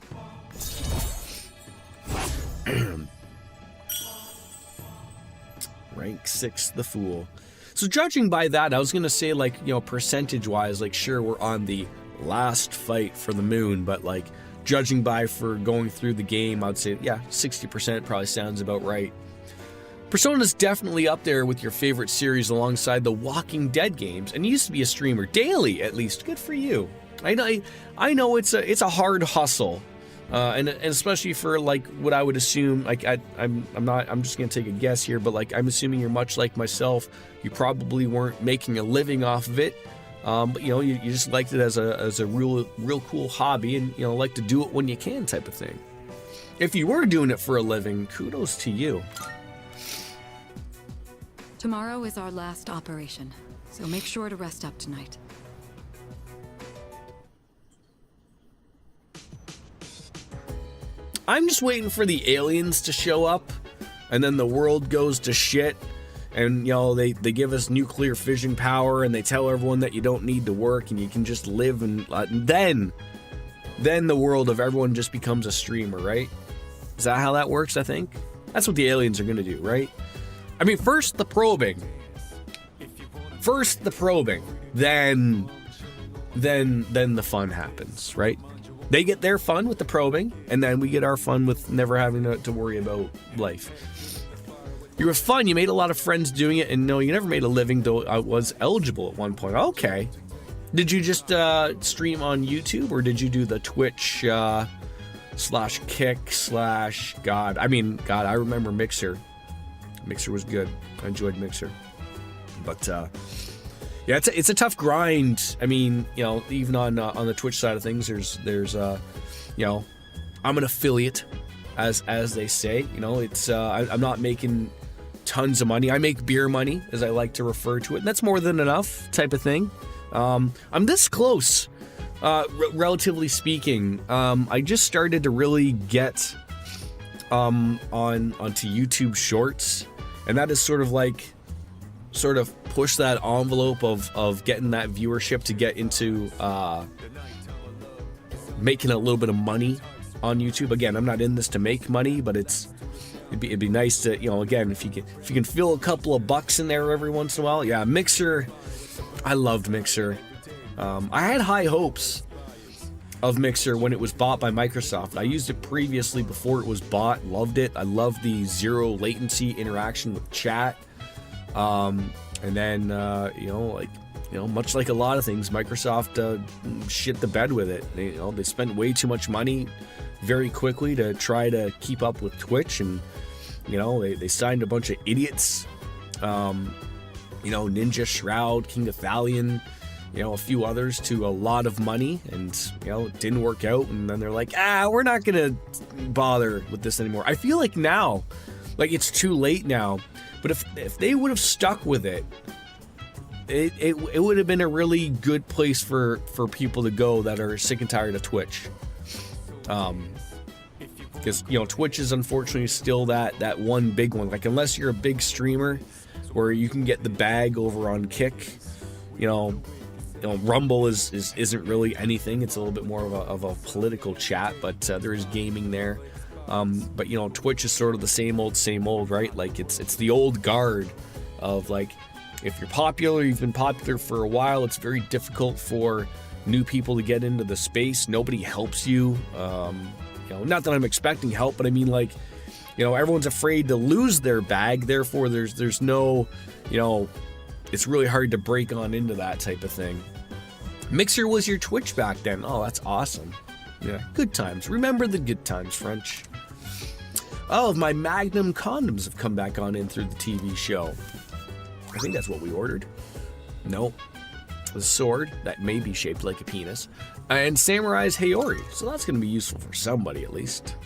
Rank 6, the Fool. So judging by that, I was going to say, percentage-wise, sure, we're on the last fight for the moon, but, judging by for going through the game, I'd say, 60% probably sounds about right. Persona's definitely up there with your favorite series alongside the Walking Dead games, and you used to be a streamer daily, at least. Good for you. I know it's a hard hustle. And especially for what I would assume, I'm just gonna take a guess here, but I'm assuming you're much like myself. You probably weren't making a living off of it, but you just liked it as a real cool hobby, and like to do it when you can, type of thing. If you were doing it for a living, kudos to you. Tomorrow is our last operation, so make sure to rest up tonight. I'm just waiting for the aliens to show up, and then the world goes to shit, and they give us nuclear fission power, and they tell everyone that you don't need to work and you can just live, and then the world of everyone just becomes a streamer, right? Is that how that works? I think that's what the aliens are gonna do, right? I mean, first the probing, then the fun happens, right? They get their fun with the probing, and then we get our fun with never having to worry about life. You were fun. You made a lot of friends doing it, and no, you never made a living, though I was eligible at one point. Okay. Did you just stream on YouTube, or did you do the Twitch /Kick/ God? I remember Mixer. Mixer was good. I enjoyed Mixer. But yeah, it's a tough grind. I mean, even on the Twitch side of things, there's I'm an affiliate, as they say. It's I'm not making tons of money. I make beer money, as I like to refer to it, and that's more than enough, type of thing. I'm this close, relatively speaking. I just started to really get onto YouTube Shorts, and that is sort of push that envelope of getting that viewership to get into making a little bit of money on YouTube. Again, I'm not in this to make money, but it'd be nice to, again, if you can feel a couple of bucks in there every once in a while. Yeah, Mixer. I loved Mixer. I had high hopes of Mixer when it was bought by Microsoft. I used it previously before it was bought. Loved it. I loved the zero latency interaction with chat. And then, much like a lot of things, Microsoft shit the bed with it. They spent way too much money very quickly to try to keep up with Twitch, and they signed a bunch of idiots. Ninja Shroud, King of Thalion, a few others to a lot of money, and it didn't work out. And then they're like, we're not gonna bother with this anymore. I feel like now, it's too late now. But if they would have stuck with it it would have been a really good place for people to go that are sick and tired of Twitch. Because, you know, Twitch is unfortunately still that one big one. Like, unless you're a big streamer where you can get the bag over on Kick, you know, Rumble isn't really anything. It's a little bit more of a political chat, but there is gaming there. But, you know, Twitch is sort of the same old, right? Like, it's the old guard of, like, if you're popular, you've been popular for a while, it's very difficult for new people to get into the space. Nobody helps you. You know, not that I'm expecting help, but I mean, like, you know, everyone's afraid to lose their bag. Therefore, there's no, you know, it's really hard to break on into that type of thing. Mixer was your Twitch back then. Oh, that's awesome. Yeah, good times. Remember the good times, French. Oh, my Magnum condoms have come back on in through the TV show. I think that's what we ordered. Nope. A sword that may be shaped like a penis. And Samurai's Hayori. So that's going to be useful for somebody at least.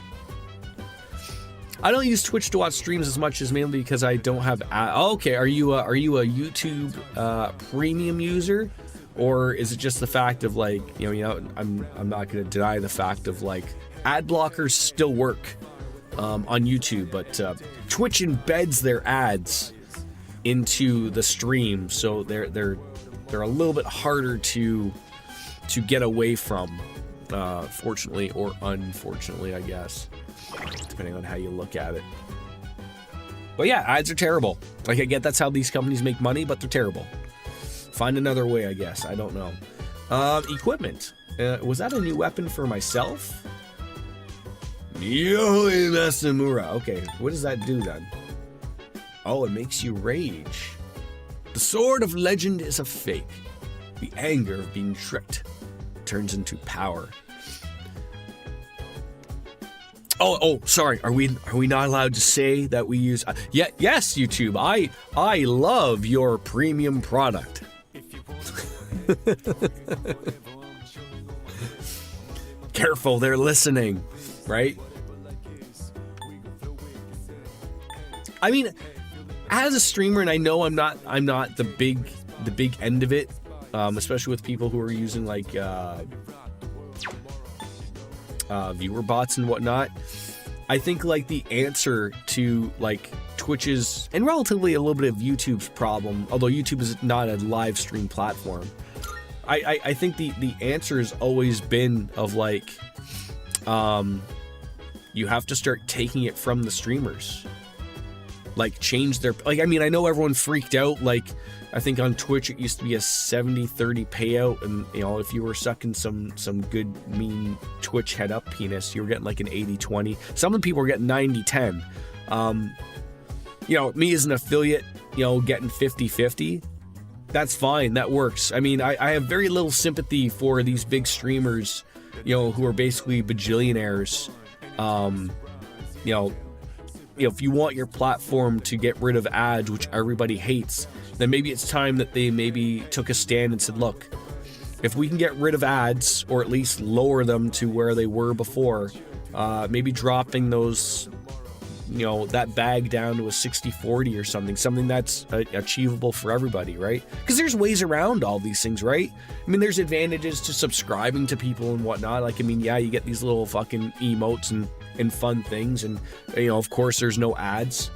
I don't use Twitch to watch streams as much as mainly because I don't have... okay, are you a YouTube premium user? Or is it just the fact of, like, you know, I'm not going to deny the fact of, like, ad blockers still work on YouTube, but Twitch embeds their ads into the stream, so they're a little bit harder to get away from, fortunately or unfortunately, I guess, depending on how you look at it. But yeah, ads are terrible. Like, I get that's how these companies make money, but they're terrible. Find another way, I guess. I don't know. Equipment. Was that a new weapon for myself? Yoi Masamura. Okay, what does that do then? Oh, it makes you rage. The sword of legend is a fake. The anger of being tricked turns into power. Oh, sorry. Are we not allowed to say that we use? Yes, YouTube. I love your premium product. Careful, they're listening, right? I mean, as a streamer, and I know I'm not the big end of it, especially with people who are using like viewer bots and whatnot. I think like the answer to like Twitch's and relatively a little bit of YouTube's problem, although YouTube is not a live stream platform, I think the answer has always been of like you have to start taking it from the streamers. Like change their, like, I mean, I know everyone freaked out, like I think on Twitch it used to be a 70-30 payout, and you know, if you were sucking some good mean Twitch head up penis, you were getting like an 80-20. Some of the people were getting 90-10. You know, me as an affiliate, you know, getting 50-50, that's fine, that works. I mean, I have very little sympathy for these big streamers, you know, who are basically bajillionaires. You know, if you want your platform to get rid of ads, which everybody hates, then maybe it's time that they maybe took a stand and said, look, if we can get rid of ads, or at least lower them to where they were before, maybe dropping those, you know, that bag down to a 60-40 or something that's achievable for everybody, right? Because there's ways around all these things, right? I mean, there's advantages to subscribing to people and whatnot. Like, I mean, yeah, you get these little fucking emotes and fun things, and you know, of course there's no ads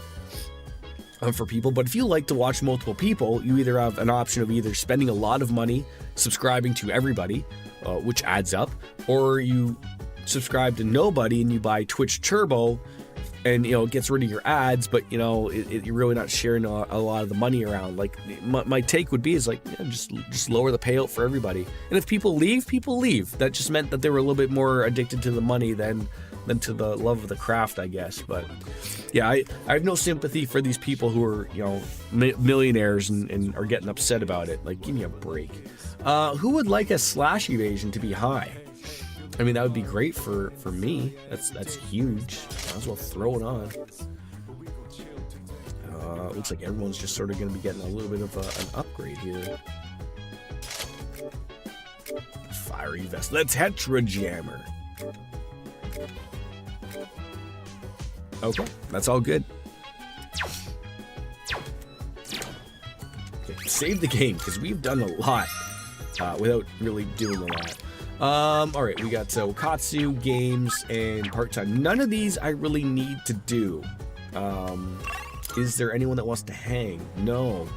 for people. But if you like to watch multiple people, you either have an option of either spending a lot of money subscribing to everybody, which adds up, or you subscribe to nobody and you buy Twitch Turbo, and you know, it gets rid of your ads, but you know, you're really not sharing a lot of the money around. Like, my take would be is like, yeah, just lower the payout for everybody, and if people leave, that just meant that they were a little bit more addicted to the money than to the love of the craft, I guess. But yeah, I have no sympathy for these people who are, you know, millionaires and are getting upset about it. Like, give me a break. Who would like a slash evasion to be high? I mean, that would be great for me. That's huge. Might as well throw it on. Looks like everyone's just sort of going to be getting a little bit of an upgrade here. Fiery vest. Let's Hetra Jammer. Okay, that's all good. Okay, save the game because we've done a lot without really doing a lot. All right, we got Okatsu, games, and part-time. None of these I really need to do. Is there anyone that wants to hang? No.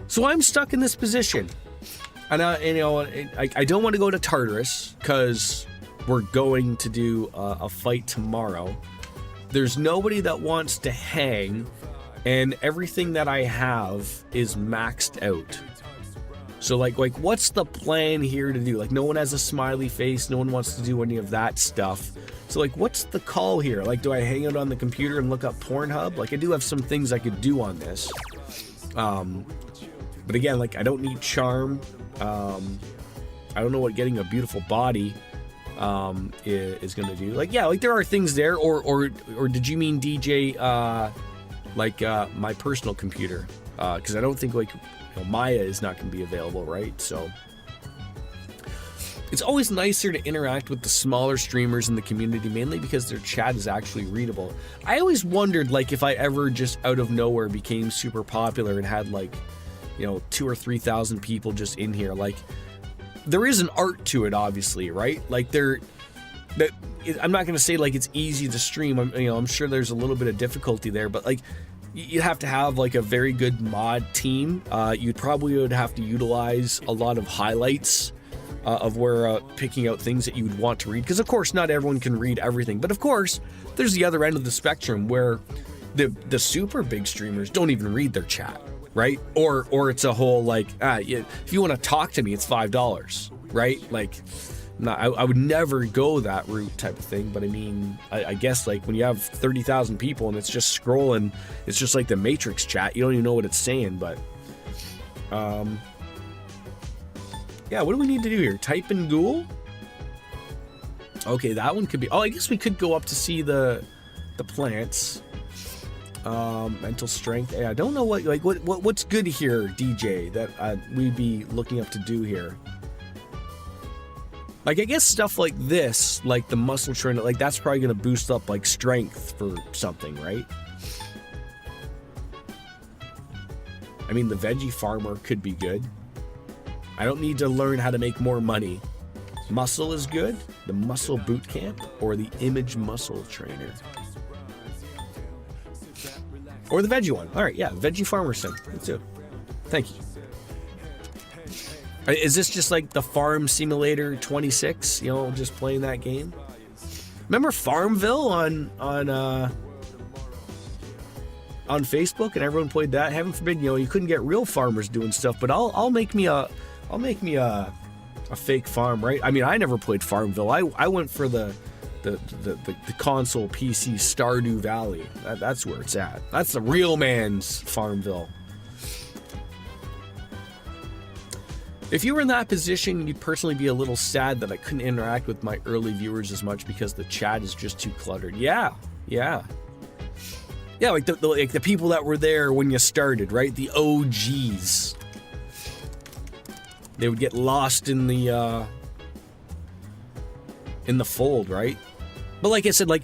So I'm stuck in this position. And I don't want to go to Tartarus because we're going to do a fight tomorrow. There's nobody that wants to hang, and everything that I have is maxed out. So like what's the plan here to do? Like, no one has a smiley face, no one wants to do any of that stuff. So like, what's the call here? Like, do I hang out on the computer and look up Pornhub? Like, I do have some things I could do on this. But again, like, I don't need charm. I don't know what getting a beautiful body is gonna do. Like, yeah, like there are things there. Or did you mean DJ my personal computer? Because I don't think like Maya is not going to be available, right? So it's always nicer to interact with the smaller streamers in the community, mainly because their chat is actually readable. I always wondered, like, if I ever just out of nowhere became super popular and had like, 2,000 or 3,000 people just in here. Like, there is an art to it, obviously, right? Like, I'm not going to say like it's easy to stream. I'm sure there's a little bit of difficulty there, but like, you'd have to have like a very good mod team. You probably would have to utilize a lot of highlights of where picking out things that you would want to read, because of course not everyone can read everything. But of course there's the other end of the spectrum where the super big streamers don't even read their chat, right? Or it's a whole like, if you want to talk to me, it's $5, right? Like, I would never go that route type of thing. But I mean, I guess like when you have 30,000 people and it's just scrolling, it's just like the Matrix chat. You don't even know what it's saying. But yeah, what do we need to do here? Type in Ghoul? Okay, that one could be. Oh, I guess we could go up to see the plants. Mental strength. Yeah, I don't know what's good here, DJ, that we'd be looking up to do here. Like, I guess stuff like this, like the muscle trainer, like that's probably going to boost up like strength for something, right? I mean, the veggie farmer could be good. I don't need to learn how to make more money. Muscle is good. The muscle boot camp or the image muscle trainer. Or the veggie one. All right, yeah, veggie farmer sim. Let's do it. Thank you. Is this just like the Farm Simulator 26? Just playing that game? Remember Farmville on Facebook, and everyone played that. Heaven forbid, you couldn't get real farmers doing stuff. But I'll make me a fake farm, right? I mean, I never played Farmville. I went for the console PC Stardew Valley. That's where it's at. That's the real man's Farmville. If you were in that position, you'd personally be a little sad that I couldn't interact with my early viewers as much because the chat is just too cluttered. Yeah, like the people that were there when you started, right? The OGs. They would get lost in the fold, right? But like I said, like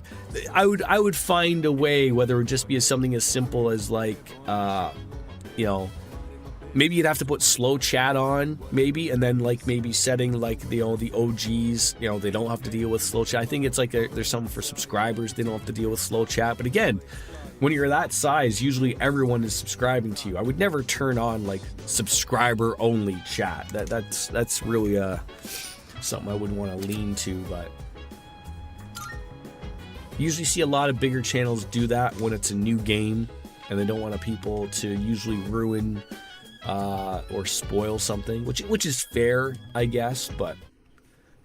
I would find a way, whether it would just be something as simple as like maybe you'd have to put slow chat on, maybe, and then like maybe setting like the OGs, they don't have to deal with slow chat. I think it's like there's something for subscribers, they don't have to deal with slow chat. But again, when you're that size, usually everyone is subscribing to you. I would never turn on like subscriber only chat. That's really something I wouldn't want to lean to. But you usually see a lot of bigger channels do that when it's a new game and they don't want people to usually ruin or spoil something, which is fair, I guess, but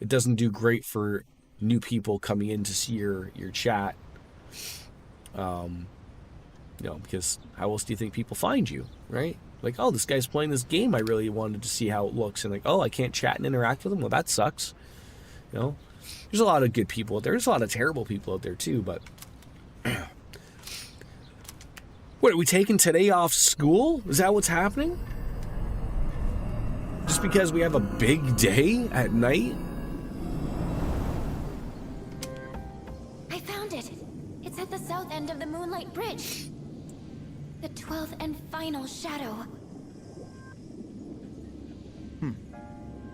it doesn't do great for new people coming in to see your chat. Because how else do you think people find you, right? Like, oh, this guy's playing this game, I really wanted to see how it looks, and like, oh, I can't chat and interact with him. Well, that sucks. There's a lot of good people out there. There's a lot of terrible people out there too, but what, are we taking today off school? Is that what's happening? Just because we have a big day at night? I found it. It's at the south end of the Moonlight Bridge. The 12th and final shadow.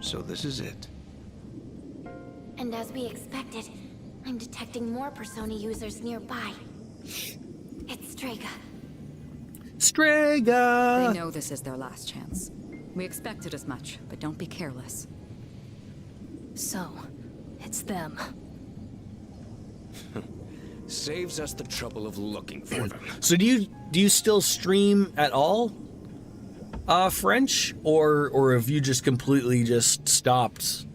So this is it. And as we expected, I'm detecting more Persona users nearby. It's Strega. Strega! They know this is their last chance. We expected as much, but don't be careless. So, it's them. Saves us the trouble of looking for them. So do you still stream at all, French, or have you just completely just stopped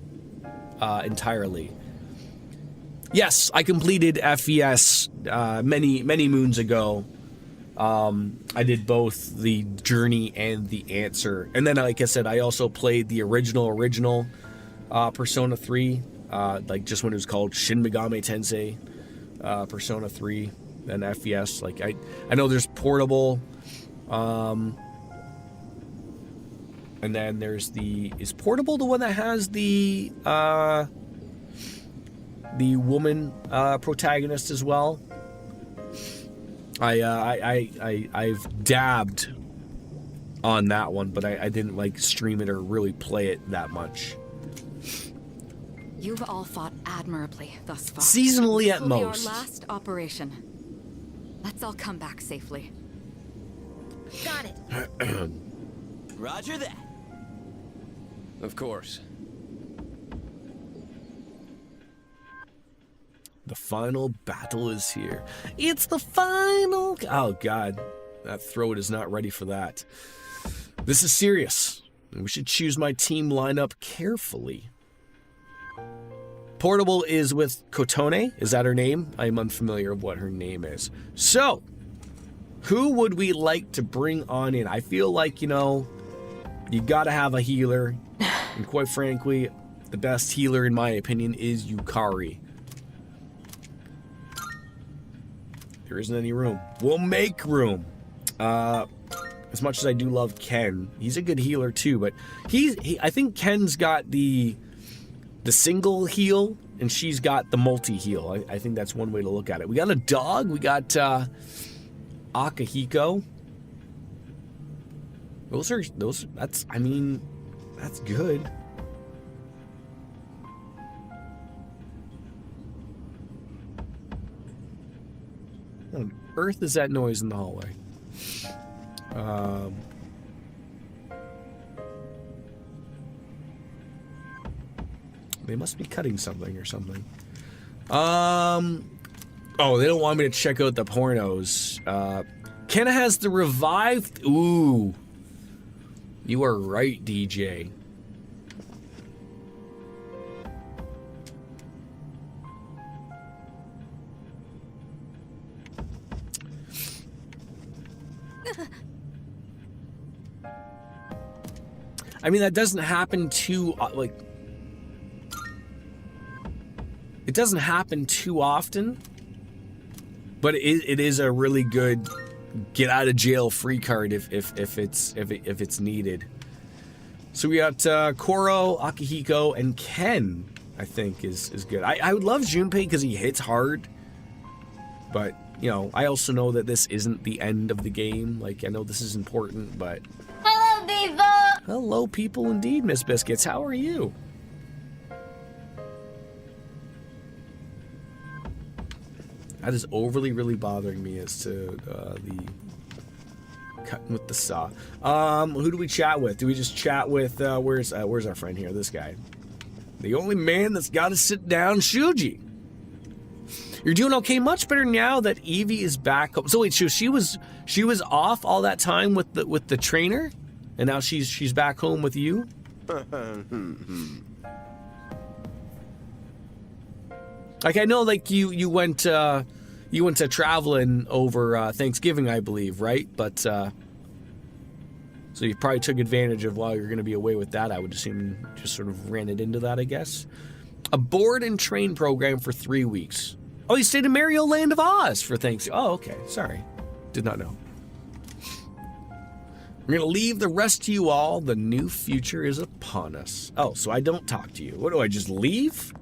entirely? Yes, I completed FES many moons ago. I did both the journey and the answer, and then, like I said, I also played the original Persona 3, like just when it was called Shin Megami Tensei. Persona 3 and FES. Like I know there's Portable, and then there's is Portable the one that has the woman protagonist as well? I've dabbed on that one, but I didn't like stream it or really play it that much. You've all fought admirably thus far. Seasonally at This will be most. our last operation. Let's all come back safely. Got it. Roger that. Of course. The final battle is here. It's the final... Oh, God. That throat is not ready for that. This is serious. We should choose my team lineup carefully. Portable is with Kotone. Is that her name? I'm unfamiliar with what her name is. So, who would we like to bring on in? I feel like, you gotta have a healer. And quite frankly, the best healer, in my opinion, is Yukari. There isn't any room. We'll make room. As much as I do love Ken, he's a good healer too, but I think Ken's got the single heal, and she's got the multi-heal. I think that's one way to look at it. We got a dog. We got Akihiko. That's good. What on earth is that noise in the hallway? They must be cutting something or something. Oh, they don't want me to check out the pornos. Kenna has the revived. Ooh. You are right, DJ. I mean, that doesn't happen too, it doesn't happen too often, but it is a really good get out of jail free card if it's needed. So we got Koro, Akihiko, and Ken. I think is good. I would love Junpei because he hits hard, but I also know that this isn't the end of the game. Like, I know this is important, but Hello, Beaver! hello, people, indeed, Miss Biscuits. How are you? That is overly really bothering me as to the cutting with the saw. Who do we chat with? Do we just chat with where's our friend here? This guy, the only man that's got to sit down, Shuji. You're doing okay, much better now that Evie is back home. So wait, so she was off all that time with the trainer, and now she's back home with you. Like, I know, like you went to traveling over Thanksgiving, I believe, right? But so you probably took advantage of while you're going to be away with that. I would assume just sort of ran it into that, I guess. A board and train program for 3 weeks. Oh, you stayed in Mario Land of Oz for Thanksgiving. Oh, okay. Sorry. Did not know. We're going to leave the rest to you all. The new future is upon us. Oh, so I don't talk to you. What do I just leave?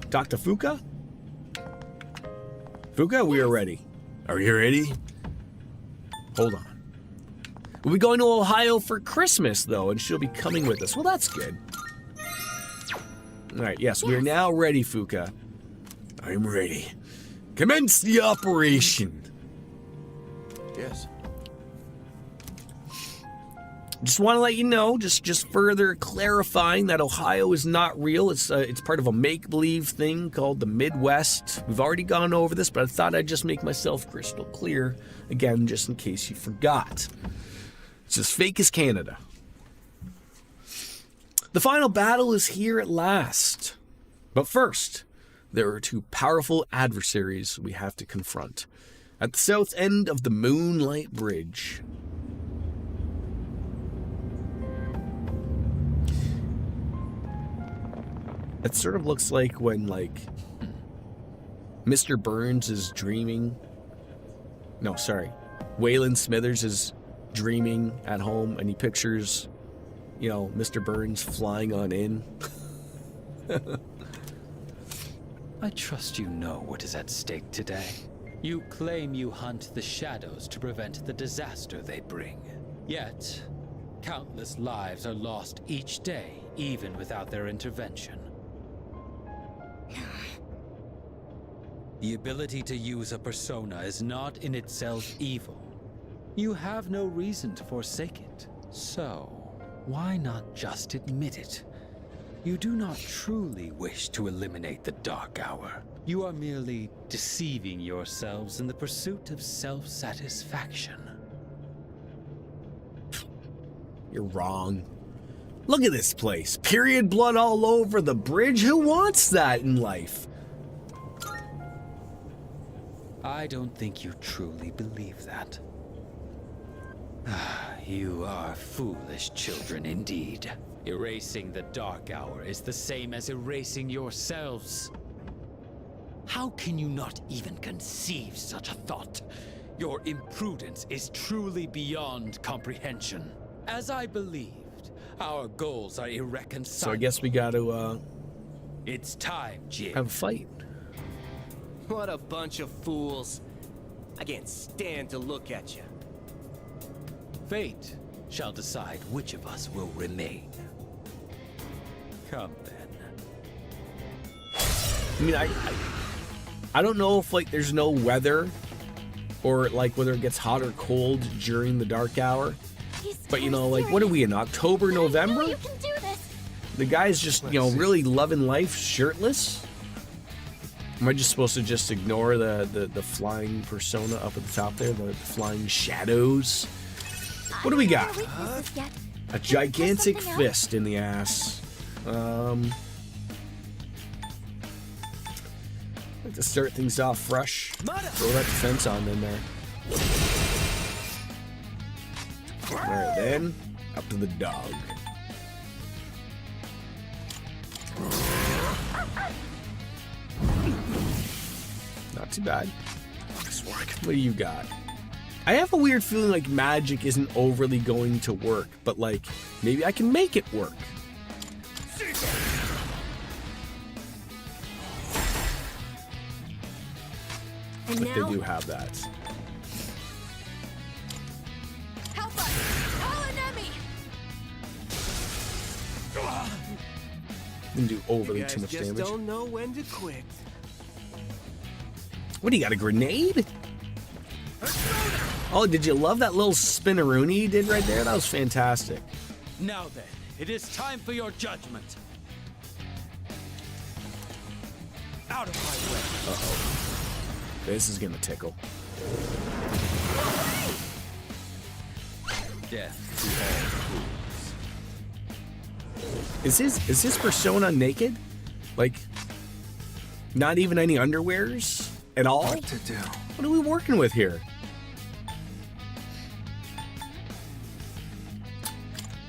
Talk to Fuka? Fuka, we are ready. Are you ready? Hold on. We'll be going to Ohio for Christmas, though, and she'll be coming with us. Well, that's good. All right, yes, we are now ready, Fuka. I'm ready. Commence the operation. Yes. Just want to let you know, just further clarifying that Ohio is not real. It's part of a make-believe thing called the Midwest. We've already gone over this, but I thought I'd just make myself crystal clear again, just in case you forgot. It's as fake as Canada. The final battle is here at last. But first, there are two powerful adversaries we have to confront at the south end of the Moonlight Bridge. It sort of looks like when, Mr. Burns is dreaming. No, sorry. Waylon Smithers is dreaming at home and he pictures, Mr. Burns flying on in. I trust you know what is at stake today. You claim you hunt the shadows to prevent the disaster they bring. Yet, countless lives are lost each day, even without their intervention. The ability to use a persona is not in itself evil. You have no reason to forsake it. So, why not just admit it? You do not truly wish to eliminate the Dark Hour. You are merely deceiving yourselves in the pursuit of self-satisfaction. You're wrong. Look at this place. Period blood all over the bridge. Who wants that in life? I don't think you truly believe that. You are foolish children indeed. Erasing the Dark Hour is the same as erasing yourselves. How can you not even conceive such a thought? Your imprudence is truly beyond comprehension. As I believed, our goals are irreconcilable. So I guess we gotta, It's time, Jim. have a fight. What a bunch of fools. I can't stand to look at you. Fate shall decide which of us will remain. Come then. I mean, I don't know if, there's no weather or, whether it gets hot or cold during the dark hour. But, what are we in, October, November? You can do this. The guy's just, really loving life shirtless. Am I just supposed to just ignore the flying persona up at the top there? The flying shadows? What do we got? A gigantic fist in the ass. Like to start things off fresh. Throw that defense on in there. Alright, then up to the dog. Not too bad. What do you got? I have a weird feeling like magic isn't overly going to work, but maybe I can make it work. And But now, they do have that. help us! Call an enemy! Didn't do overly You guys too much just damage. don't know when to quit. What do you got, a grenade? Oh, did you love that little spinneroonie he did right there? That was fantastic. Now then, it is time for your judgment. Out of my way. Uh-oh. This is gonna tickle. Death to all fools. Is his persona naked? Not even any underwears at all? What to do? What are we working with here?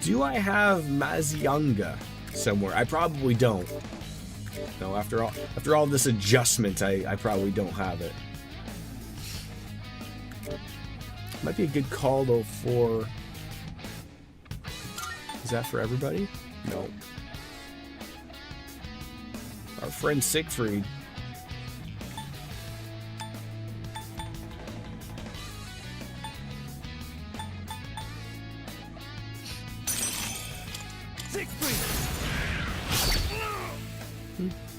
Do I have Mazianga somewhere? I probably don't. No, after all this adjustment, I probably don't have it. Might be a good call though for. Is that for everybody? No. Our friend Siegfried.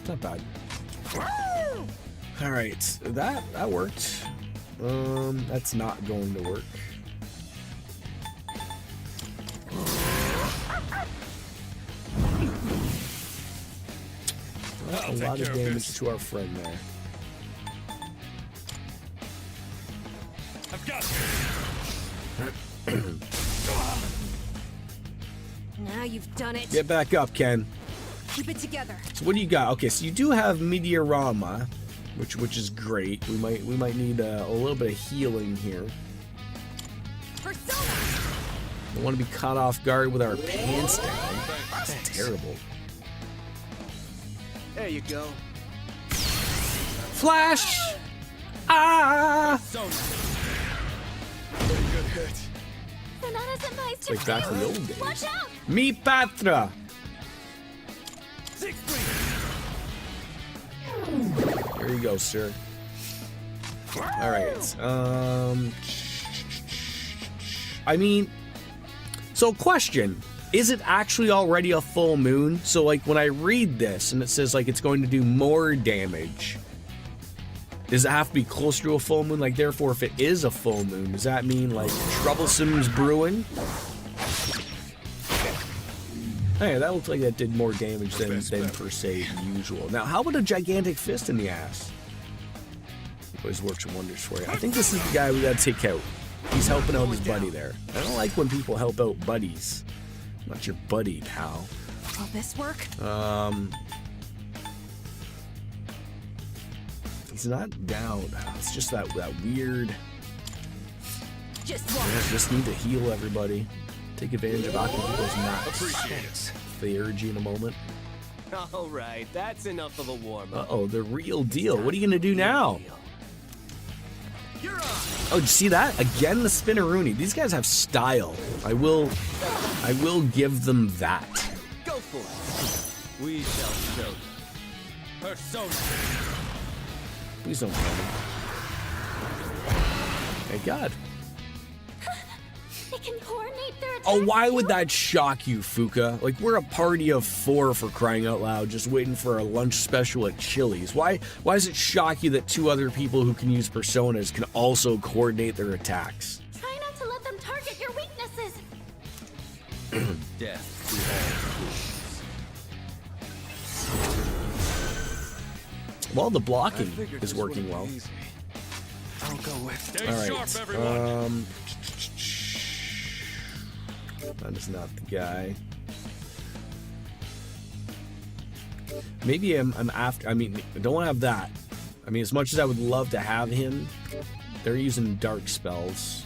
Not bad. All right, that worked. That's not going to work. A lot of damage to our friend there. I've got Now you've done it. Get back up, Ken. Keep it together. So what do you got? Okay, so you do have Meteorama, which is great. We might need a little bit of healing here. Persona. Don't want to be caught off guard with our pants down. That's terrible. There you go. Flash! Ah! Good hit. Sonata Senpai's It's like back in the old days. Watch out! Mi Patra! There you go, sir. All right. I mean, so question. Is it actually already a full moon? So like when I read this and it says like it's going to do more damage, does it have to be closer to a full moon? Like therefore if it is a full moon, does that mean like troublesome's brewing? Hey, that looks like that did more damage than per se usual. Now how about a gigantic fist in the ass? Always works wonders for you. I think this is the guy we gotta take out. He's helping out his buddy there. I don't like when people help out buddies. Not your buddy, pal. Will this work? He's not down. It's just that weird. Just Just need to heal everybody. Take advantage of Akihito's max. Appreciate it. Theurgy in a moment. All right, that's enough of a warm-up. Uh-oh, the real deal. What are you gonna do now? You're on. Oh, did you see that? Again, the Spinneroonie. These guys have style. I will give them that. Go for it. We shall show them. Persona. Please don't kill me. Thank God. They can coordinate their attacks. Oh, why would that shock you, Fuka? Like, we're a party of 4 for crying out loud, just waiting for a lunch special at Chili's. Why does it shock you that 2 other people who can use personas can also coordinate their attacks? Try not to let them target your weaknesses. Death to all. Well, the blocking is working well. I'll go with. All right. That is not the guy. Maybe I'm after. I mean, I don't want to have that. I mean, as much as I would love to have him, they're using dark spells.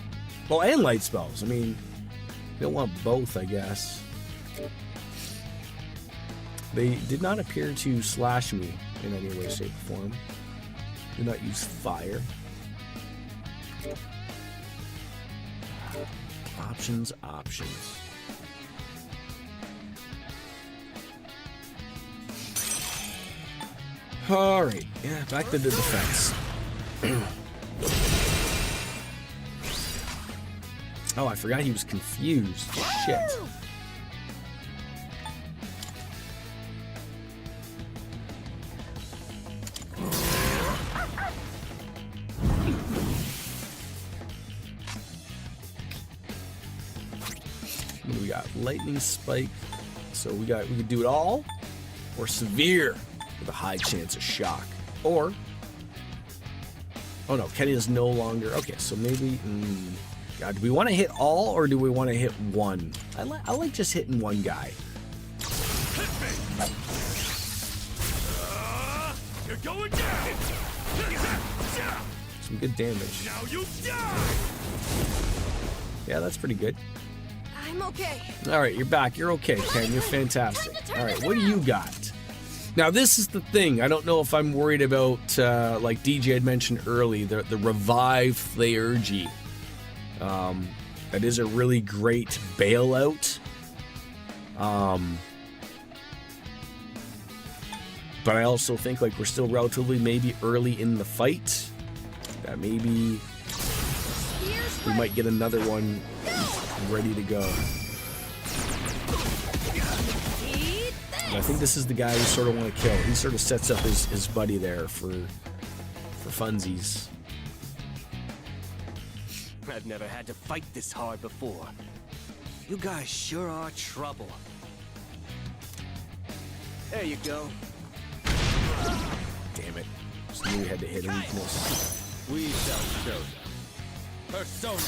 Well, and light spells. I mean, they don't want both, I guess. They did not appear to slash me in any way, shape, or form. Do not use fire. Options. All right, yeah, back to the defense. Oh, I forgot he was confused. Shit. What do we got? Lightning spike. So we could do it all, or severe with a high chance of shock, or oh no, Kenny is no longer okay. So maybe God, do we want to hit all or do we want to hit one? I like just hitting one guy. You're going down. Some good damage. Now you die. Yeah, that's pretty good. I'm okay. All right, you're back. You're okay, Ken. You're fantastic. All right, what do you got? Now, this is the thing. I don't know if I'm worried about, like DJ had mentioned early, the Revive Theurgy. That is a really great bailout. But I also think like we're still relatively maybe early in the fight. That maybe we might get another one ready to go. And I think this is the guy we sort of want to kill. He sort of sets up his buddy there for funsies. I've never had to fight this hard before. You guys sure are trouble. There you go. Damn it. Just knew we had to hit a weakness. We shall show them. Persona.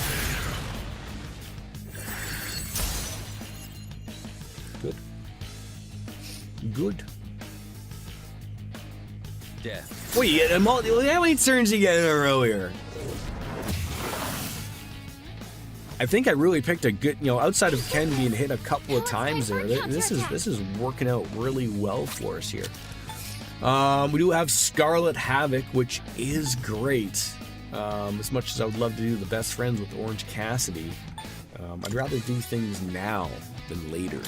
Good. Good. Death. Wait, how many turns you get in a row here? I think I really picked a good, outside of Ken being hit a couple of times there. This is working out really well for us here. We do have Scarlet Havoc, which is great. As much as I would love to do the best friends with Orange Cassidy, I'd rather do things now than later.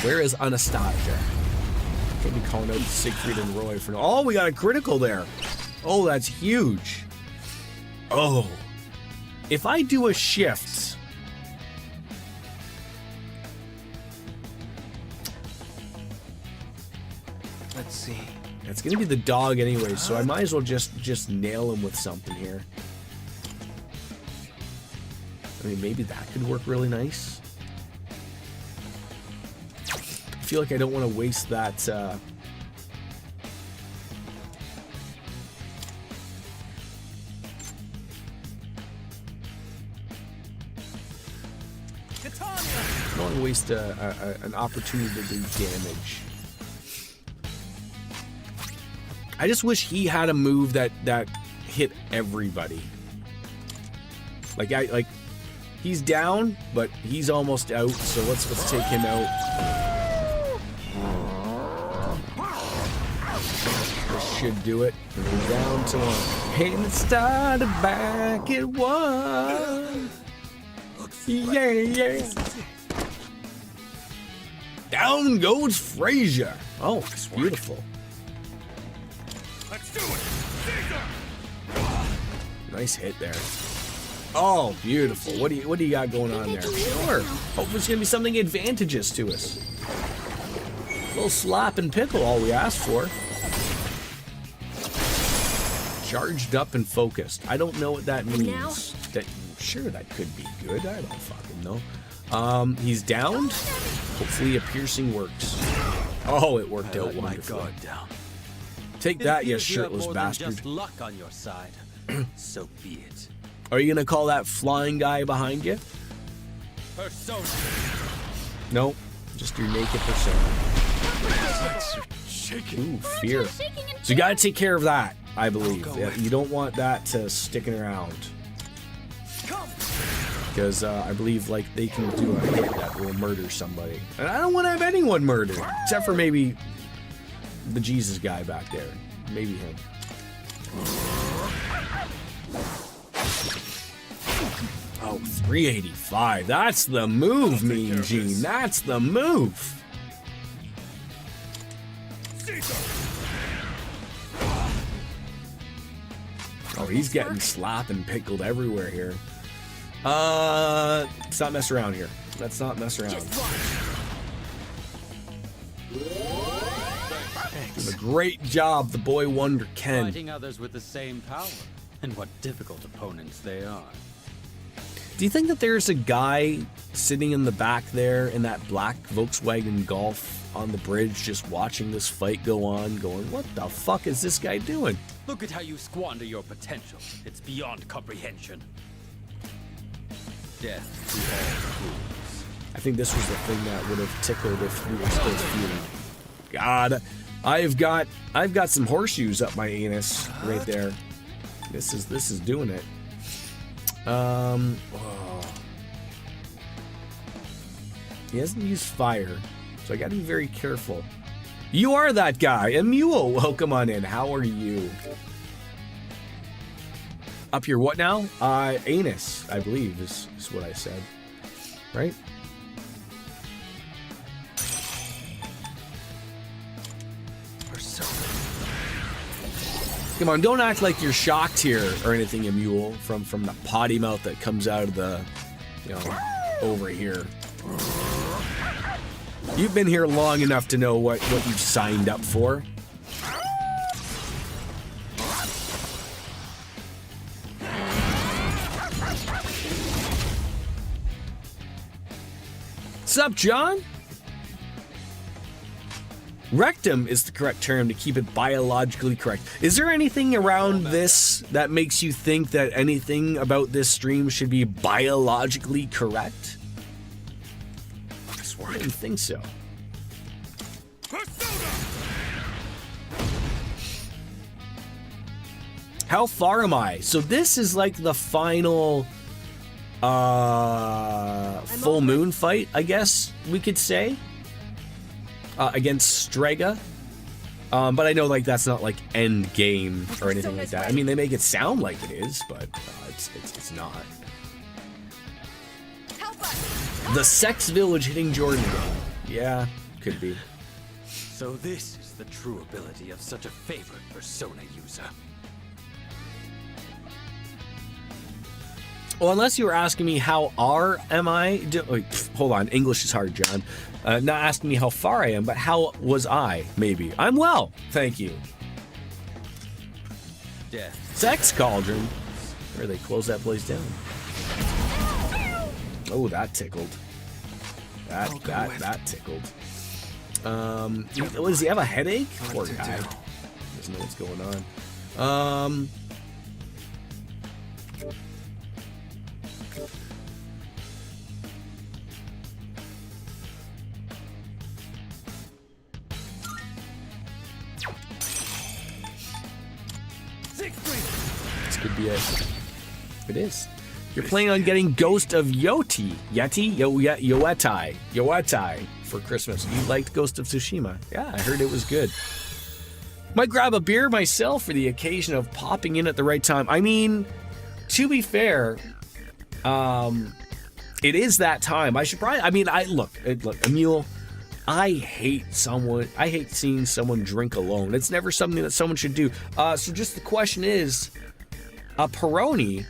Where is Anastasia? Can't be calling out Siegfried and Roy for no. Oh, we got a critical there. Oh, that's huge. Oh, if I do a shift, Let's see. it's gonna be the dog anyway, so I might as well just nail him with something here. I mean, maybe that could work really nice. I feel like I don't want to waste that. I don't want to waste an opportunity to do damage. I just wish he had a move that hit everybody. Like he's down, but he's almost out. So let's take him out. This should do it. We're down to one. And it started back at one. Yeah. Down goes Frazier. Oh, it's beautiful. Let's do it. Nice hit there. Oh, beautiful. What do you got going on there? Sure. Hope it's gonna be something advantageous to us. A little slap and pickle, all we asked for. Charged up and focused. I don't know what that means. Sure, that could be good. I don't fucking know. He's downed. Hopefully a piercing works. Oh, it worked out wonderfully. Guard down. Take that, you shirtless more bastard. Than just luck on your side. So be it. Are you gonna call that flying guy behind you? Persona. No, just your naked persona. Ooh, fear. So you gotta take care of that, I believe. Yeah, you don't want that sticking around. Because I believe they can do a hit that will murder somebody. And I don't want to have anyone murdered. Except for maybe the Jesus guy back there. Maybe him. Oh, 385. That's the move, Mean Gene. That's the move. Oh, he's getting slapped and pickled everywhere here. Let's not mess around here. Let's not mess around. Did a great job, the boy wonder Ken. Fighting others with the same power, and what difficult opponents they are. Do you think that there's a guy sitting in the back there in that black Volkswagen Golf on the bridge just watching this fight go on, going, what the fuck is this guy doing? Look at how you squander your potential. It's beyond comprehension. Death to all fools. I think this was the thing that would have tickled if we were still feuding. God, I've got some horseshoes up my anus right there. This is doing it. Oh. He hasn't used fire, so I gotta be very careful. You are that guy, Emuo. Welcome on in. How are you? Up your what now? Anus, I believe, is what I said. Right? Come on, don't act like you're shocked here or anything, Emule, from the potty mouth that comes out of the, over here. You've been here long enough to know what you've signed up for. Sup, John? Rectum is the correct term to keep it biologically correct. Is there anything around this that makes you think that anything about this stream should be biologically correct? I didn't think so. How far am I? So this is like the final full moon fight, I guess we could say, against Strega. But I know like that's not like end game or anything like that. I mean, they make it sound like it is, but it's not. The Sex Village hitting Jordan again. Yeah, could be. So this is the true ability of such a favored persona user. Well, unless you were asking me how am I? Wait, hold on, English is hard, John. Not asking me how far I am, but how was I? Maybe I'm well, thank you. Death. Sex Cauldron. Where they close that place down. Oh, that tickled. That tickled. Does he have a headache? Poor guy. Doesn't know what's going on. This could be it. It is. You're planning on getting Ghost of Yoetai for Christmas. You liked Ghost of Tsushima. Yeah, I heard it was good. Might grab a beer myself for the occasion of popping in at the right time. I mean, to be fair, it is that time. I should probably, I mean, look, Emil, I hate seeing someone drink alone. It's never something that someone should do. So just the question is, a Peroni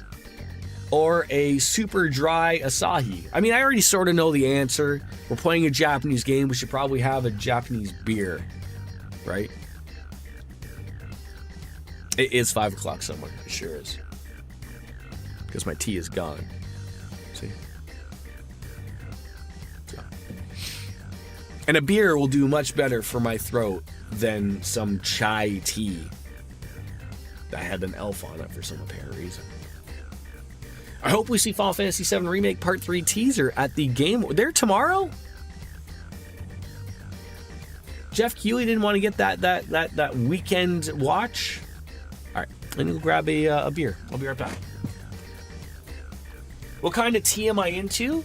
or a super dry Asahi? I mean, I already sort of know the answer. We're playing a Japanese game. We should probably have a Japanese beer, right? It is 5 o'clock somewhere. It sure is. Because my tea is gone. See? So. And a beer will do much better for my throat than some chai tea that had an elf on it for some apparent reason. I hope we see Final Fantasy VII Remake Part 3 teaser at the game. They're tomorrow? Jeff Keighley didn't want to get that weekend watch? Alright, let me go grab a beer. I'll be right back. What kind of tea am I into?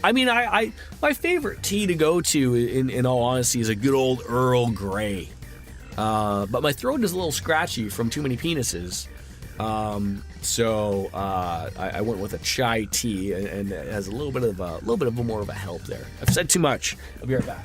I mean, I my favorite tea to go to, in all honesty, is a good old Earl Grey. But my throat is a little scratchy from too many penises. So I went with a chai tea, and it has a little bit of more of a help there. I've said too much. I'll be right back.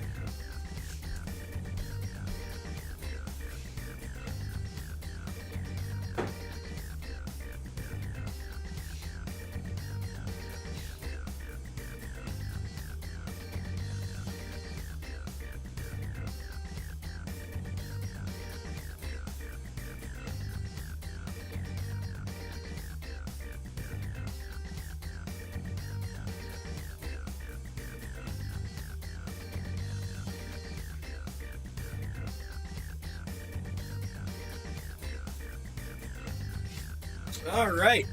All right,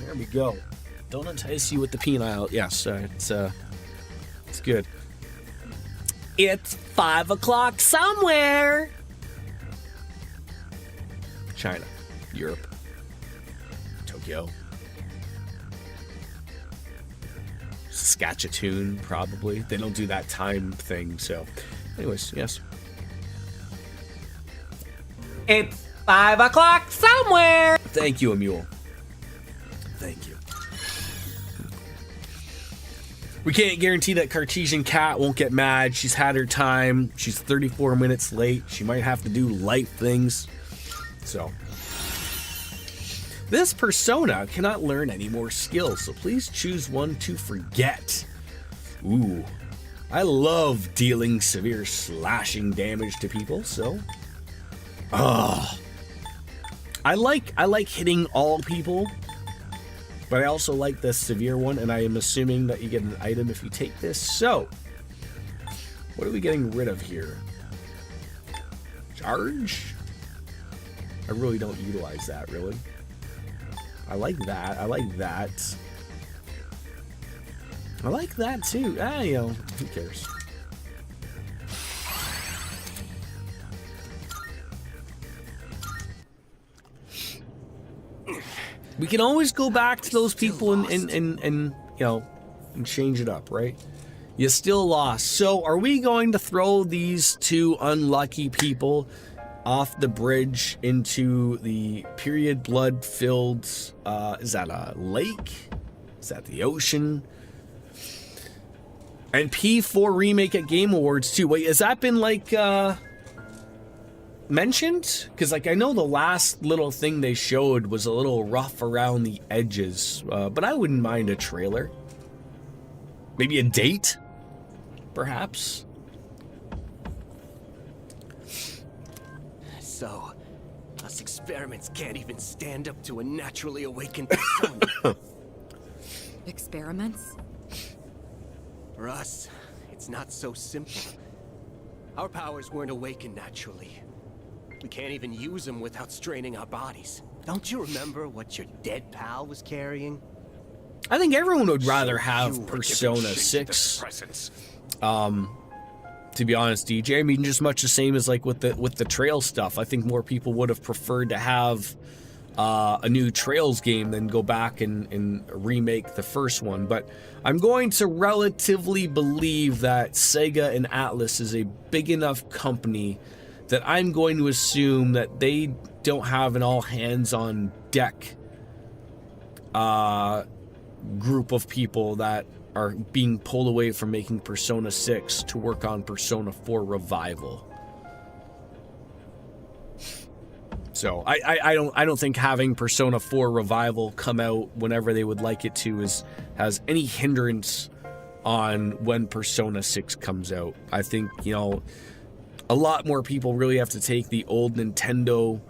there we go. Don't entice you with the penile. Yes, it's good. It's 5 o'clock somewhere. China, Europe, Tokyo, Saskatchewan, probably. They don't do that time thing, so. Anyways, yes. It's 5 o'clock somewhere. Thank you, Emil. Thank you. We can't guarantee that Cartesian Cat won't get mad. She's had her time. She's 34 minutes late. She might have to do light things. So. This persona cannot learn any more skills, so please choose one to forget. Ooh. I love dealing severe slashing damage to people, so... I like hitting all people, but I also like the severe one, and I am assuming that you get an item if you take this. So, what are we getting rid of here? Charge? I really don't utilize that, really. I like that. I like that. I like that, too. You know, who cares? We can always go back to those people and you know, and change it up, right? You still lost. So are we going to throw these two unlucky people off the bridge into the period blood-filled, is that a lake? Is that the ocean? And P4 Remake at Game Awards too. Wait, has that been like, mentioned? Because like I know the last little thing they showed was a little rough around the edges, but I wouldn't mind a trailer. Maybe a date, perhaps. So, us experiments can't even stand up to a naturally awakened persona. Experiments? For us, it's not so simple. Our powers weren't awakened naturally. We can't even use them without straining our bodies. Don't you remember what your dead pal was carrying? I think everyone would rather have Persona 6. To be honest, DJ, I mean, just much the same as like with the Trail stuff. I think more people would have preferred to have a new Trails game than go back and remake the first one. But I'm going to relatively believe that Sega and Atlus is a big enough company that I'm going to assume that they don't have an all-hands-on-deck group of people that are being pulled away from making Persona 6 to work on Persona 4 Revival. So I don't think having Persona 4 Revival come out whenever they would like it to has any hindrance on when Persona 6 comes out. I think, you know, a lot more people really have to take the old Nintendo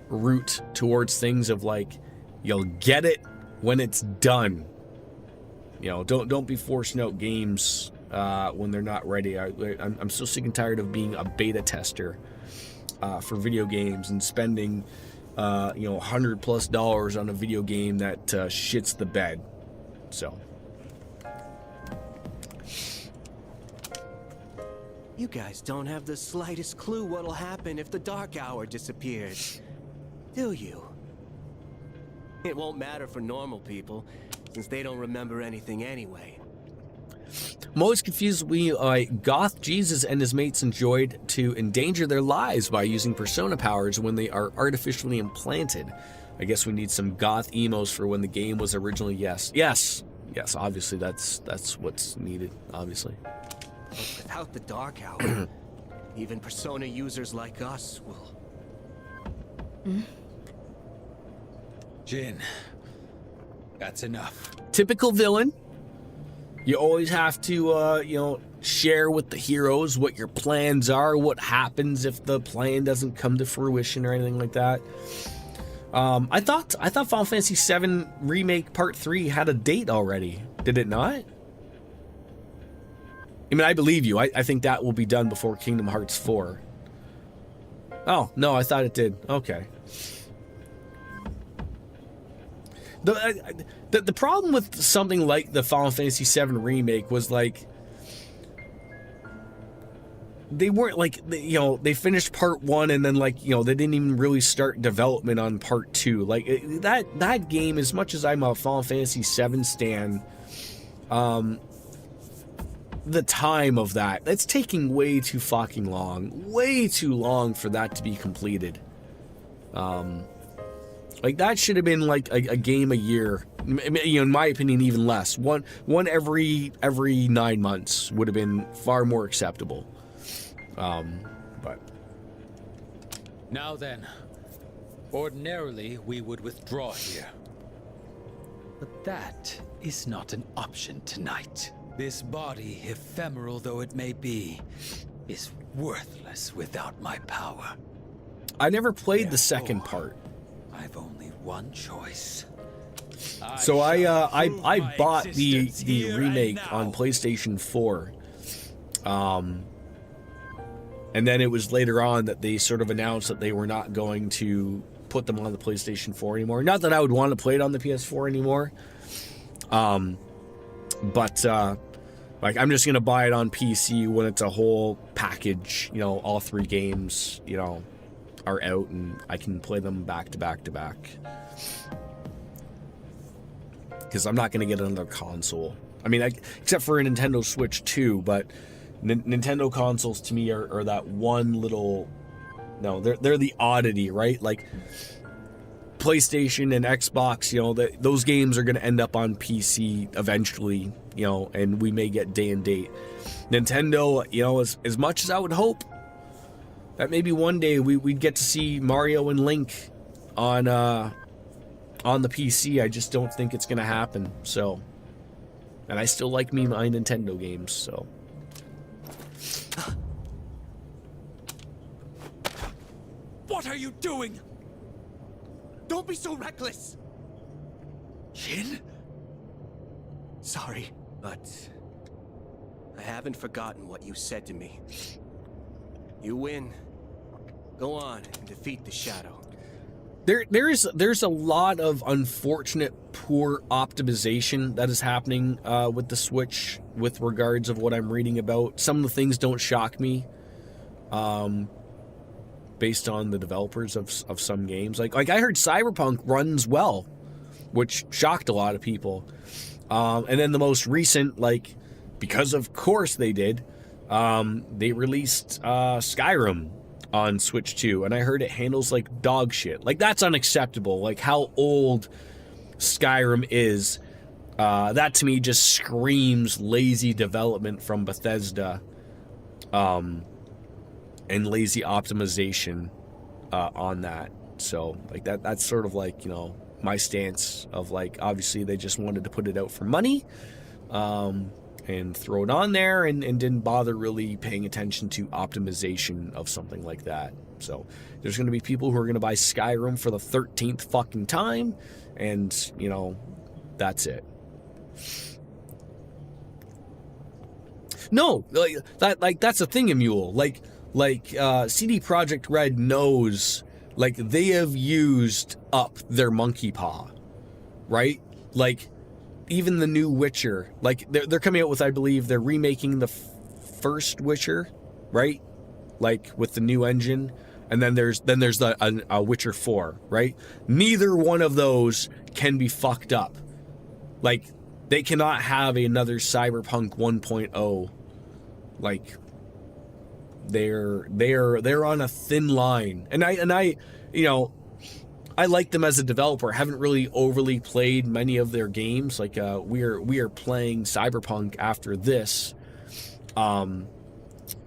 route towards things of like, you'll get it when it's done. You know, don't be forcing out games when they're not ready. I'm so sick and tired of being a beta tester for video games and spending you know, $100+ on a video game that shits the bed. So You guys don't have the slightest clue what'll happen if the Dark Hour disappears, do you? It won't matter for normal people, since they don't remember anything anyway. I'm always confused why Goth Jesus and his mates enjoyed to endanger their lives by using Persona powers when they are artificially implanted. I guess we need some Goth emos for when the game was originally. Yes, obviously that's what's needed, obviously. But without the Dark Hour, even Persona users like us will... Jin, that's enough. Typical villain. You always have to, you know, share with the heroes what your plans are, what happens if the plan doesn't come to fruition or anything like that. I thought Final Fantasy VII Remake Part 3 had a date already. Did it not? I mean, I believe you. I think that will be done before Kingdom Hearts 4. Oh, no, I thought it did. Okay. The problem with something like the Final Fantasy VII Remake was like, they weren't like, you know, they finished part 1 and then like, you know, they didn't even really start development on part 2. Like that game, as much as I'm a Final Fantasy VII stan, the time of that's taking way too fucking long, way too long for that to be completed. Like that should have been like a game a year. You know, in my opinion, even less. One every 9 months would have been far more acceptable. But now then, ordinarily we would withdraw here, but that is not an option tonight. This body, ephemeral though it may be, is worthless without my power. I never played the second part. I've only one choice. So I bought the existence here remake and on now. PlayStation 4. And then it was later on that they sort of announced that they were not going to put them on the PlayStation 4 anymore. Not that I would want to play it on the PS4 anymore. But like I'm just gonna buy it on PC when it's a whole package, you know, all 3 games, you know, are out and I can play them back to back to back. Because I'm not gonna get another console. I mean, except for a Nintendo Switch 2, but Nintendo consoles to me are that one little. No, they're the oddity, right? Like PlayStation and Xbox, you know, those games are going to end up on PC eventually, you know, and we may get day and date. Nintendo, you know, as much as I would hope that maybe one day we'd get to see Mario and Link on the PC, I just don't think it's going to happen. So, and I still like my Nintendo games, so. What are you doing? Don't be so reckless! Jin? Sorry, but I haven't forgotten what you said to me. You win. Go on and defeat the Shadow. There's a lot of unfortunate poor optimization that is happening with the Switch with regards of what I'm reading about. Some of the things don't shock me, based on the developers of some games. Like I heard Cyberpunk runs well, which shocked a lot of people. And then the most recent, like because of course they did, they released Skyrim on Switch 2, and I heard it handles like dog shit. Like that's unacceptable. Like how old Skyrim is, that to me just screams lazy development from Bethesda, and lazy optimization on that. So like that's sort of like, you know, my stance of like, obviously they just wanted to put it out for money, and throw it on there and didn't bother really paying attention to optimization of something like that. So there's going to be people who are going to buy Skyrim for the 13th fucking time, and, you know, that's it. No, like that's a thing, Emule. Like CD Projekt Red knows, like, they have used up their monkey paw, right? Like, even the new Witcher, like they're coming out with, I believe they're remaking the first Witcher, right? Like with the new engine, and then there's a Witcher 4, right? Neither one of those can be fucked up. Like they cannot have another Cyberpunk 1.0. Like they're on a thin line, and I you know, I like them as a developer. I haven't really overly played many of their games. Like we are playing Cyberpunk after this, and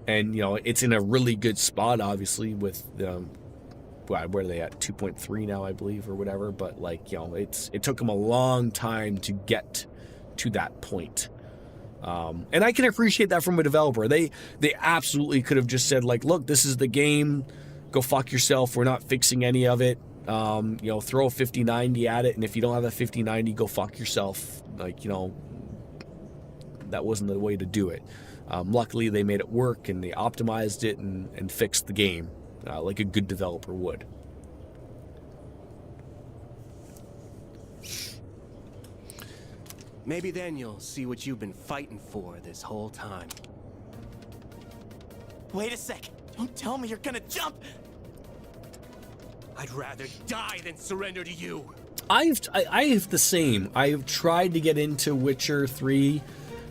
you know it's in a really good spot, obviously with where are they at, 2.3 now, I believe, or whatever. But like, you know, it took them a long time to get to that point. And I can appreciate that from a developer. They absolutely could have just said like, look, this is the game, go fuck yourself. We're not fixing any of it. You know, throw a 5090 at it, and if you don't have a 5090, go fuck yourself. Like, you know, that wasn't the way to do it. Luckily, they made it work, and they optimized it and fixed the game like a good developer would. Maybe then you'll see what you've been fighting for this whole time. Wait a sec. Don't tell me you're gonna jump. I'd rather die than surrender to you. I have the same. I've tried to get into Witcher 3.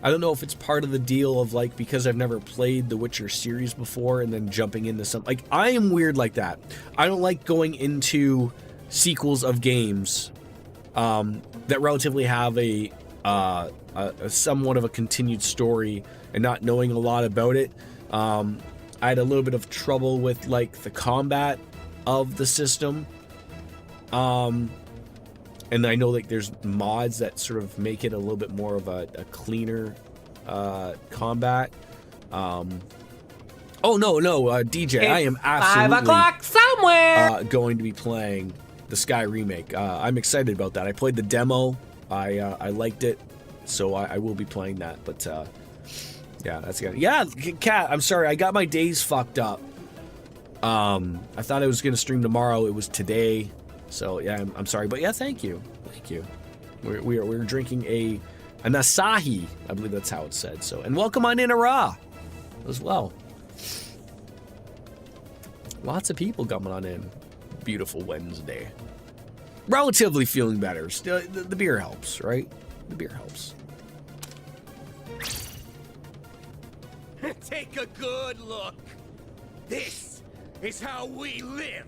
I don't know if it's part of the deal of like, because I've never played the Witcher series before and then jumping into something. Like, I am weird like that. I don't like going into sequels of games that relatively have a somewhat of a continued story and not knowing a lot about it. I had a little bit of trouble with like the combat of the system, and I know like there's mods that sort of make it a little bit more of a cleaner combat. Oh no, DJ, I am absolutely 5 o'clock somewhere. going to be playing the Sky remake. I'm excited about that. I played the demo. I liked it, so I will be playing that. But yeah, that's good. Yeah, Kat, I'm sorry, I got my days fucked up. I thought I was gonna stream tomorrow. It was today. So yeah, I'm sorry, but yeah, thank you. We're drinking an Asahi, I believe that's how it's said. So, and welcome on in Ra as well. Lots of people coming on in. Beautiful Wednesday. Relatively feeling better. Still, the beer helps, right? The beer helps. Take a good look. This is how we live.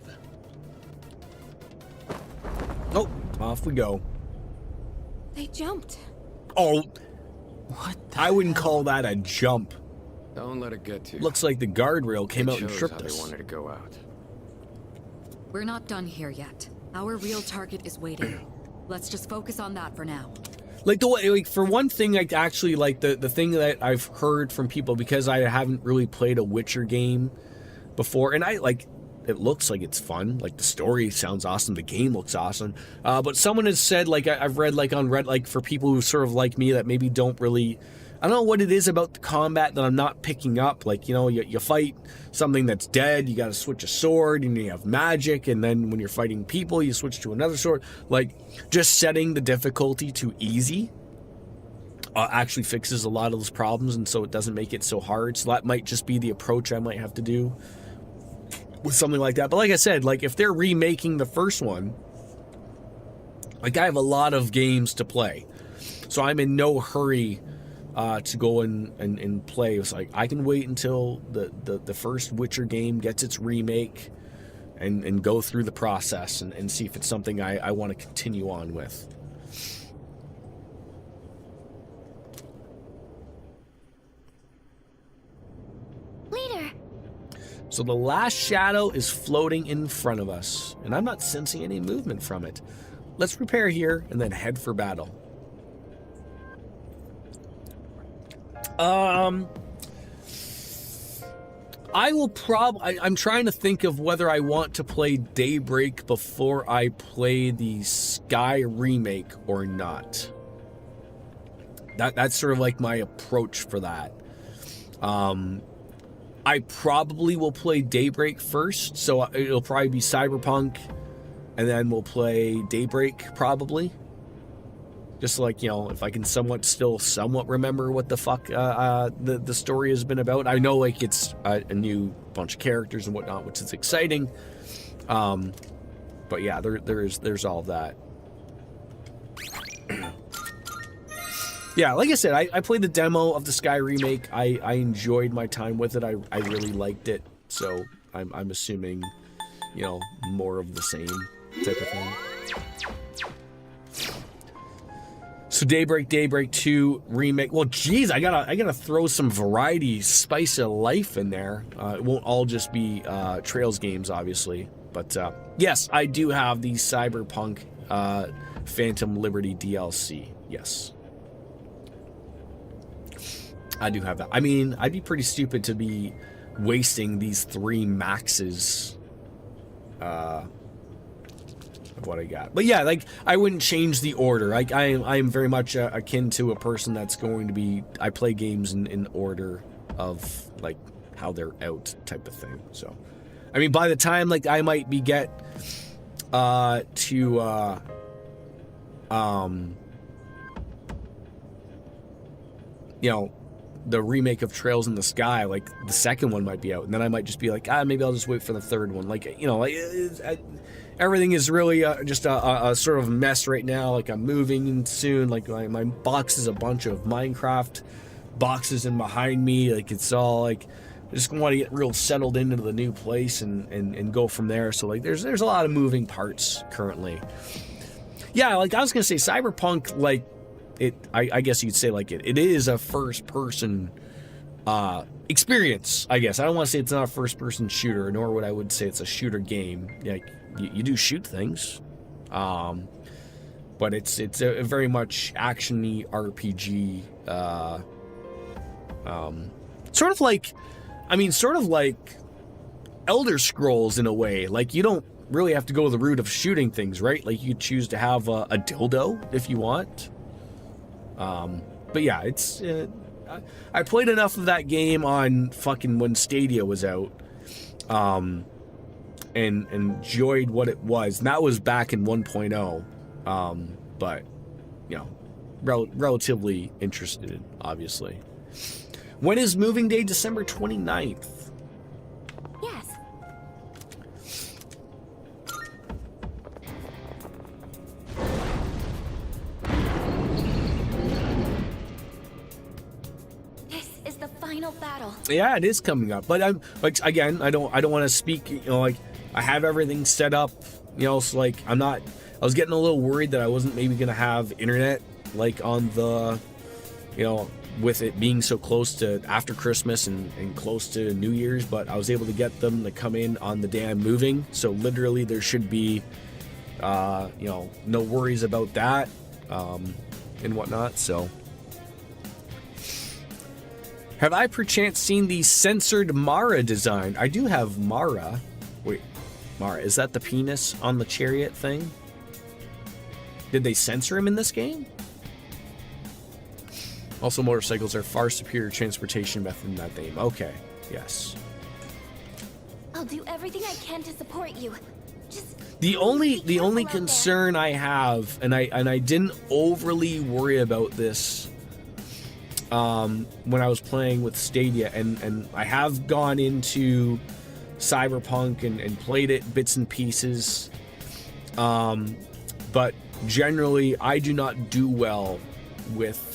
Oh, off we go. They jumped. Oh, what? I wouldn't call that a jump. Don't let it get to you. Looks like the guardrail came It out and shows tripped how they us. wanted to go out. We're not done here yet. Our real target is waiting. Let's just focus on that for now. Like the way, like for one thing, like actually, like the thing that I've heard from people, because I haven't really played a Witcher game before, and I like, it looks like it's fun. Like the story sounds awesome, the game looks awesome. But someone has said, like I've read like on Reddit, like for people who sort of like me that maybe don't really, I don't know what it is about the combat that I'm not picking up. Like, you know, you fight something that's dead, you got to switch a sword, and you have magic, and then when you're fighting people, you switch to another sword. Like, just setting the difficulty to easy actually fixes a lot of those problems, and so it doesn't make it so hard. So that might just be the approach I might have to do with something like that. But like I said, like if they're remaking the first one, like I have a lot of games to play, so I'm in no hurry to go and play. It's like I can wait until the first Witcher game gets its remake and go through the process and see if it's something I want to continue on with. Leader! So the last shadow is floating in front of us, and I'm not sensing any movement from it. Let's prepare here and then head for battle. I will I'm trying to think of whether I want to play Daybreak before I play the Sky remake or not. That's sort of like my approach for that. I probably will play Daybreak first, so it'll probably be Cyberpunk, and then we'll play Daybreak probably. Just like, you know, if I can somewhat remember what the fuck the story has been about. I know, like, it's a new bunch of characters and whatnot, which is exciting. But yeah, there's all that. Yeah, like I said, I played the demo of the Sky remake. I enjoyed my time with it. I really liked it. So I'm assuming, you know, more of the same type of thing. So Daybreak 2 remake. Well, geez, I gotta throw some variety, spice of life in there. It won't all just be Trails games, obviously. But yes, I do have the Cyberpunk Phantom Liberty DLC. Yes, I do have that. I mean, I'd be pretty stupid to be wasting these 3 maxes of what I got. But yeah, like, I wouldn't change the order. Like, I am very much akin to a person that's going to be, I play games in order of, like, how they're out type of thing. So, I mean, by the time, like, I might be you know, the remake of Trails in the Sky, like, the second one might be out, and then I might just be like, maybe I'll just wait for the third one. Like, you know, like, everything is really just a sort of mess right now. Like, I'm moving soon. Like, my box is a bunch of Minecraft boxes in behind me. Like, it's all like, I just want to get real settled into the new place and go from there. So, like, there's a lot of moving parts currently. Yeah, like, I was gonna say Cyberpunk, like, I guess you'd say, like, it is a first-person experience, I guess. I don't want to say it's not a first-person shooter, nor would I would say it's a shooter game. Like, you do shoot things, but it's a very much action-y RPG Sort of like Elder Scrolls in a way. Like, you don't really have to go the route of shooting things, right? Like, you choose to have a dildo if you want. But yeah, it's I played enough of that game on fucking when Stadia was out, and enjoyed what it was. And that was back in 1.0, but you know, relatively interested, obviously. When is moving day? December 29th. Yes. This is the final battle. Yeah, it is coming up. But I'm like, again, I don't want to speak, you know, like I have everything set up, you know, so like I was getting a little worried that I wasn't maybe going to have internet like on the, you know, with it being so close to after Christmas and close to New Year's, but I was able to get them to come in on the day I'm moving. So literally there should be, you know, no worries about that, and whatnot. So have I perchance seen the censored Mara design? I do have Mara. Wait, Mara, is that the penis on the chariot thing? Did they censor him in this game? Also, motorcycles are far superior transportation method in that game. Okay, yes. I'll do everything I can to support you. Just the only concern I have, and I didn't overly worry about this when I was playing with Stadia, and I have gone into Cyberpunk and played it bits and pieces, but generally I do not do well with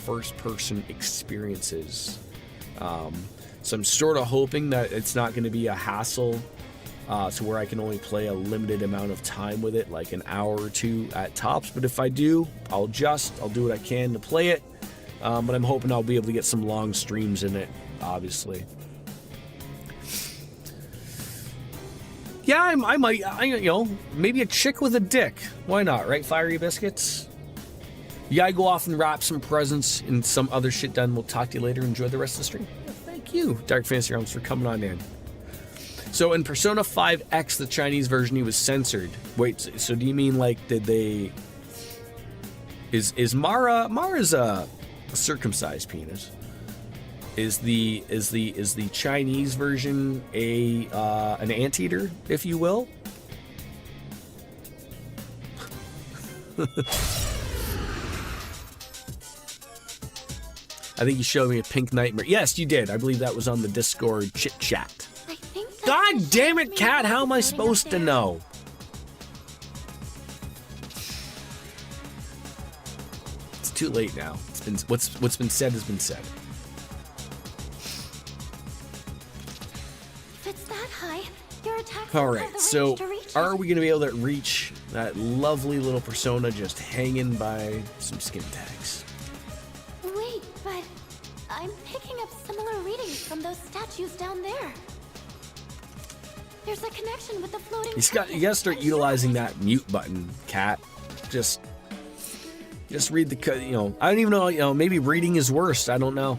first-person experiences, so I'm sort of hoping that it's not going to be a hassle to where I can only play a limited amount of time with it, like an hour or two at tops. But if I do, I'll do what I can to play it, but I'm hoping I'll be able to get some long streams in it, obviously. Yeah, I might, you know, maybe a chick with a dick. Why not, right, Fiery Biscuits? You gotta go off and wrap some presents and some other shit done. We'll talk to you later. Enjoy the rest of the stream. Well, thank you, Dark Fantasy Realms, for coming on in. So in Persona 5X, the Chinese version, he was censored. Wait, so do you mean like did they? Is Mara's a circumcised penis? Is the Chinese version an anteater, if you will? I think you showed me a pink nightmare. Yes, you did. I believe that was on the Discord chit chat. God damn it, Cat! How am I supposed to know? It's too late now. It's been what's been said has been said. if it's that high, your attack. All right. So, are we gonna be able to reach that lovely little Persona just hanging by some skin tags? Wait, but I'm picking up similar readings from those statues down there. There's a connection with the floating. You gotta start utilizing that mute button, Cat. Just read the, you know. I don't even know. You know, maybe reading is worse. I don't know.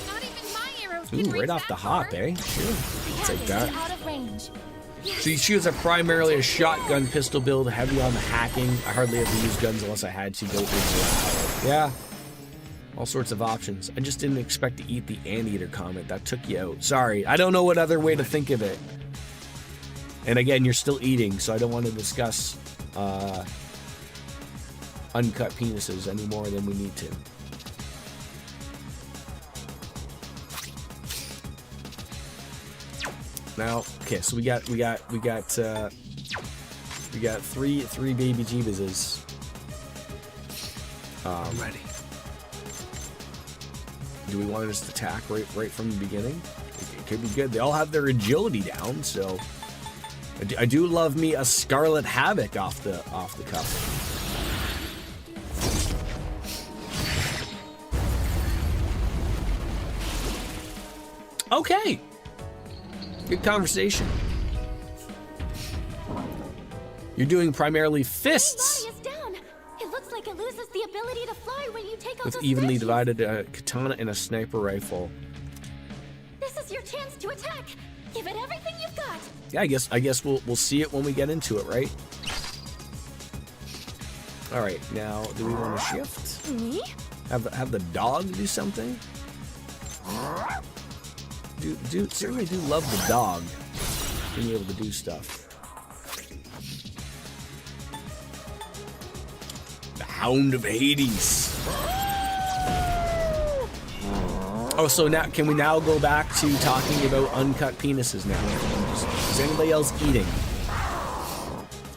Not even my arrows Ooh, can right reach off the that hop, far. eh? Sure. Take that. Out of range. So you choose a primarily a shotgun pistol build, heavy on the hacking. I hardly ever use guns unless I had to go into yeah. All sorts of options. I just didn't expect to eat the anteater comment. That took you out. Sorry. I don't know what other way to think of it. And again, you're still eating, so I don't want to discuss uncut penises any more than we need to. Now, okay, so we got three baby Jeebuses. Ready. Do we want to just attack right from the beginning? It could be good. They all have their agility down, so I do love me a Scarlet Havoc off the cuff. Okay. Good conversation. You're doing primarily fists. My body is down. It looks like it loses the ability to fly when when you take all with those evenly statues. divided katana and a sniper rifle. This is your chance to attack. Give it everything you've got. Yeah, I guess we'll see it when we get into it, right? All right, now do we want to shift? Me? Have the dog do something? Certainly do love the dog being able to do stuff. The Hound of Hades. Oh, so now can we now go back to talking about uncut penises now? Is anybody else eating?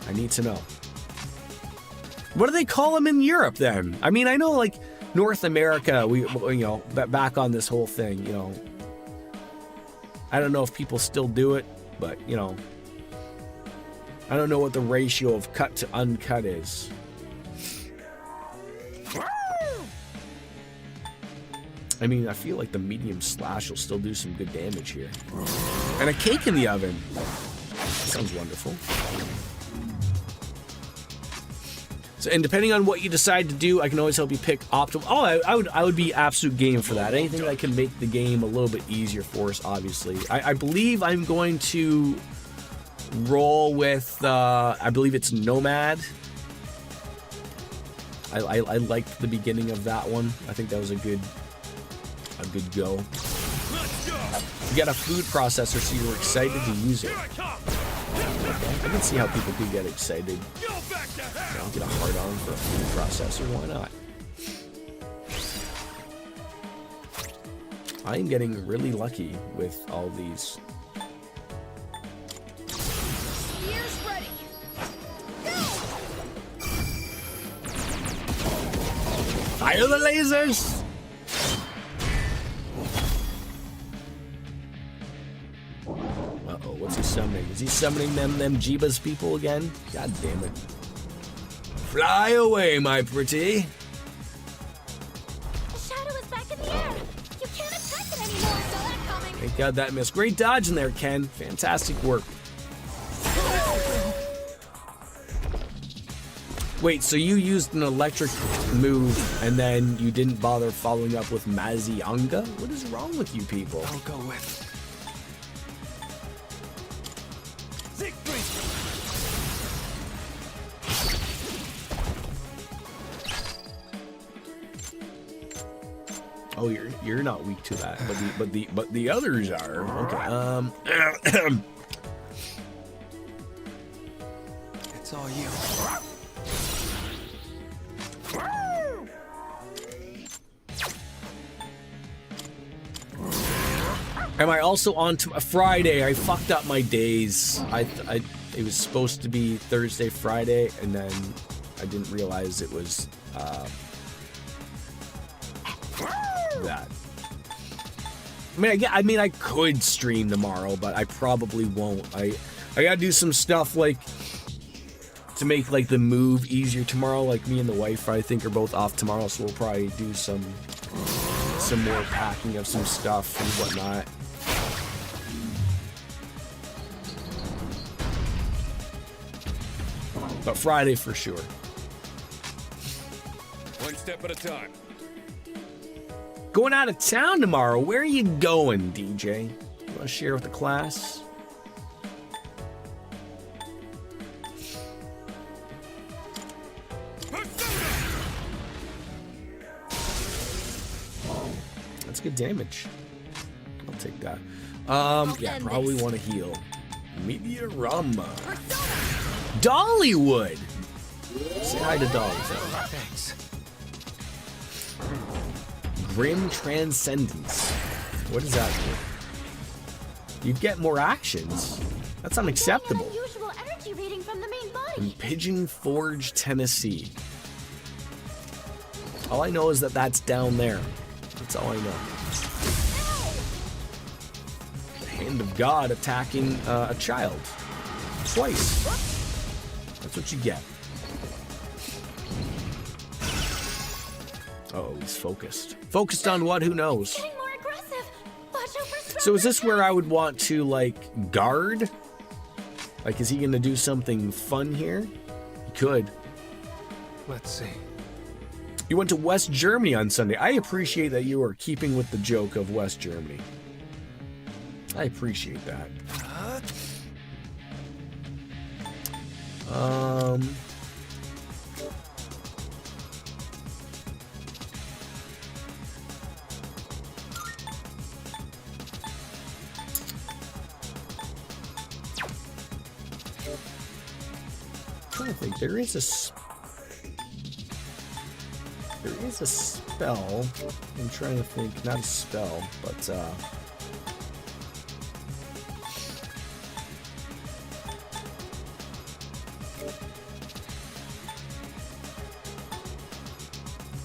I need to know. What do they call them in Europe then? I mean, I know like North America, we back on this whole thing, I don't know if people still do it, but I don't know what the ratio of cut to uncut is. I mean, I feel like the medium slash will still do some good damage here. And a cake in the oven. That sounds wonderful. So, and depending on what you decide to do, I can always help you pick optimal. Oh, I would be absolute game for that. Anything that can make the game a little bit easier for us, obviously. I believe I'm going to roll with, I believe it's Nomad. I liked the beginning of that one. I think that was a good go. You got a food processor, so you were excited to use it. Okay. I can see how people could get excited. I'll get a hard on for a food processor. Why not? I am getting really lucky with all these. Spears ready. Fire the lasers! Uh-oh, what's he summoning? Is he summoning them Jeebus people again? God damn it. Fly away, my pretty. The shadow is back in the air. You can't attack it anymore. Saw that coming. Thank God that missed. Great dodge in there, Ken. Fantastic work. Wait, so you used an electric move and then you didn't bother following up with Mazianga? What is wrong with you people? I'll go with Oh, you're not weak to that, but the others are. Okay. It's all you. Am I also on to Friday? I fucked up my days. It was supposed to be Thursday, Friday, and then I didn't realize it was that. I mean, I could stream tomorrow, but I probably won't. I gotta do some stuff like to make like the move easier tomorrow. Like me and the wife, I think, are both off tomorrow, so we'll probably do some more packing of some stuff and whatnot. But Friday for sure. One step at a time. Going out of town tomorrow. Where are you going, DJ? You want to share with the class? That's good damage. I'll take that. Yeah, probably want to heal. Meteorama. Dollywood. Say hi to Dolly. Thanks. Grim Transcendence. What is that for? You get more actions. That's unacceptable. Unusual energy reading from the main body. In Pigeon Forge, Tennessee. All I know is that that's down there. That's all I know. The hand of God attacking a child. Twice. That's what you get. Oh, he's focused. Focused on what? Who knows? Getting more aggressive. Watch out for So is this where I would want to, like, guard? Like, is he going to do something fun here? He could. Let's see. You went to West Germany on Sunday. I appreciate that you are keeping with the joke of West Germany. I appreciate that. I'm trying to think. There is a spell. I'm trying to think. Not a spell, but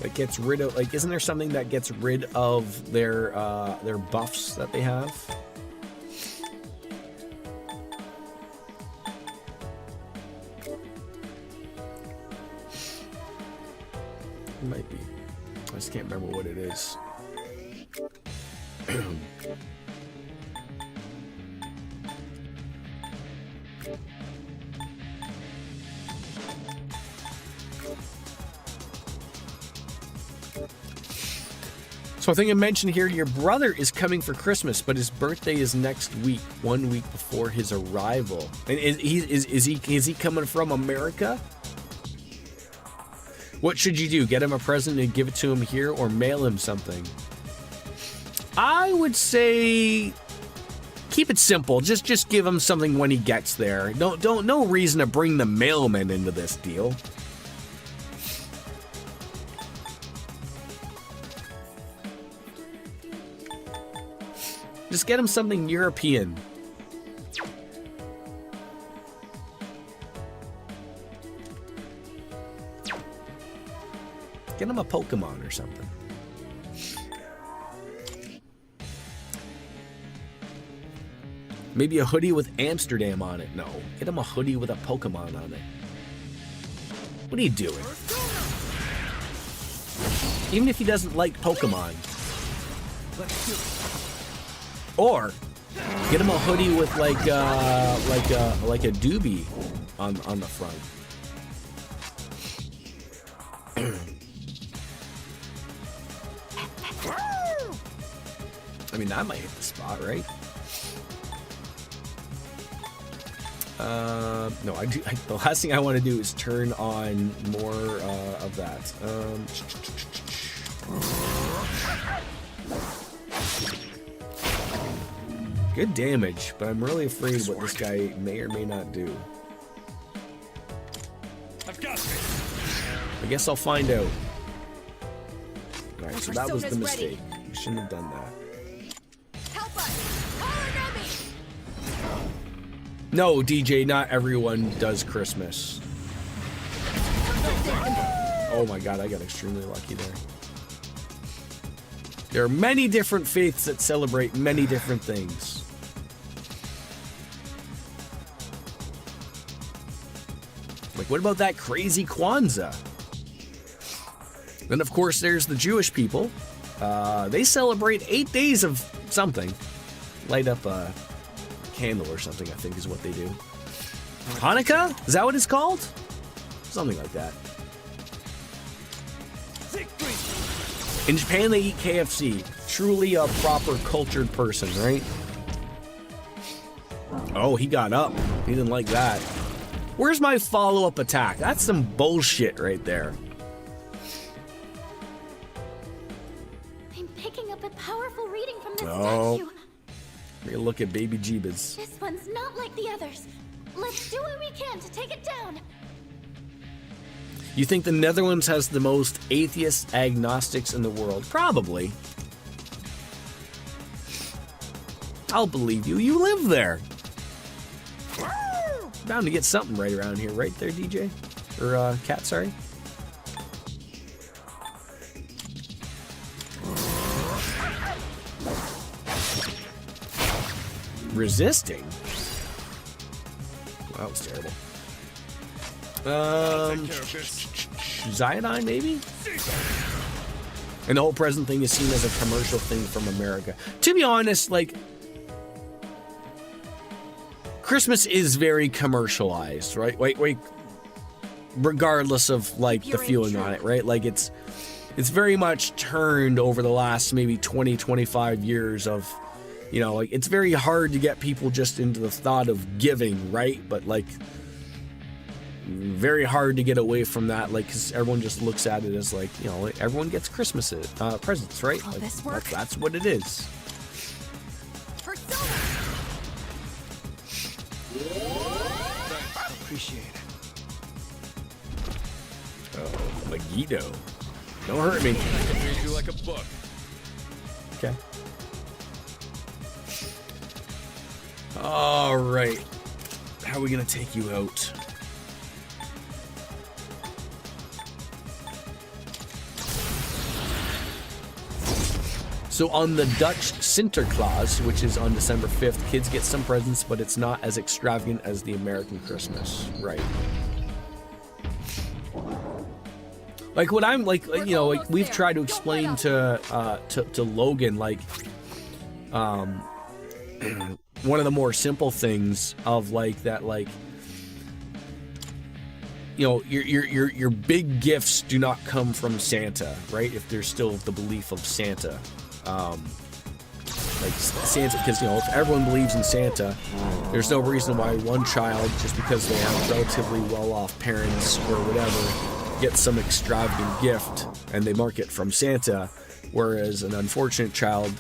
that gets rid of, like, isn't there something that gets rid of their buffs that they have? It might be. I just can't remember what it is. So I think I mentioned here your brother is coming for Christmas, but his birthday is next week, 1 week before his arrival. And is he coming from America? What should you do? Get him a present and give it to him here, or mail him something? I would say keep it simple. Just give him something when he gets there. No reason to bring the mailman into this deal. Just get him something European. Get him a Pokemon or something. Maybe a hoodie with Amsterdam on it. No, get him a hoodie with a Pokemon on it. What are you doing? Even if he doesn't like Pokemon. Or get him a hoodie with like a doobie on the front. I mean, that might hit the spot, right? No, the last thing I want to do is turn on more of that. Good damage, but I'm really afraid what this guy may or may not do. I guess I'll find out. Alright, so that was the mistake. We shouldn't have done that. No, DJ, not everyone does Christmas. Oh my god, I got extremely lucky there. There are many different faiths that celebrate many different things. Like, what about that crazy Kwanzaa? Then, of course, there's the Jewish people. They celebrate 8 days of something. Light up a candle or something, I think is what they do. Hanukkah? Is that what it's called? Something like that. In Japan, they eat KFC. Truly a proper cultured person, right? Oh, he got up. He didn't like that. Where's my follow-up attack? That's some bullshit right there. I'm picking up a powerful reading from this statue. Take a look at Baby Jeebas. This one's not like the others. Let's do what we can to take it down. You think the Netherlands has the most atheist agnostics in the world? Probably. I'll believe you. You live there. Bound to get something right around here, right there, DJ? Or, Cat, sorry. Resisting? Well, that was terrible. Zyodine, maybe? And the whole present thing is seen as a commercial thing from America. To be honest, like, Christmas is very commercialized, right? Wait. Regardless of, like, the feeling on it, right? Like, it's it's very much turned over the last maybe 20, 25 years of, you know, like, it's very hard to get people just into the thought of giving, right? But, like, very hard to get away from that, like, because everyone just looks at it as, like, you know, like, everyone gets Christmas presents, right? Will Like, this work? that's what it is. Persona! Appreciate it. Oh, Megiddo. Don't hurt me. I can read you like a book. Okay. All right. How are we gonna take you out? So on the Dutch Sinterklaas, which is on December 5th, kids get some presents, but it's not as extravagant as the American Christmas. Right. Like what I'm like, you know, like we've tried to explain to Logan, like, one of the more simple things of like that, like, you know, your big gifts do not come from Santa, right? If there's still the belief of Santa, like Santa, because, you know, if everyone believes in Santa, there's no reason why one child, just because they have relatively well-off parents or whatever, gets some extravagant gift and they mark it from Santa, whereas an unfortunate child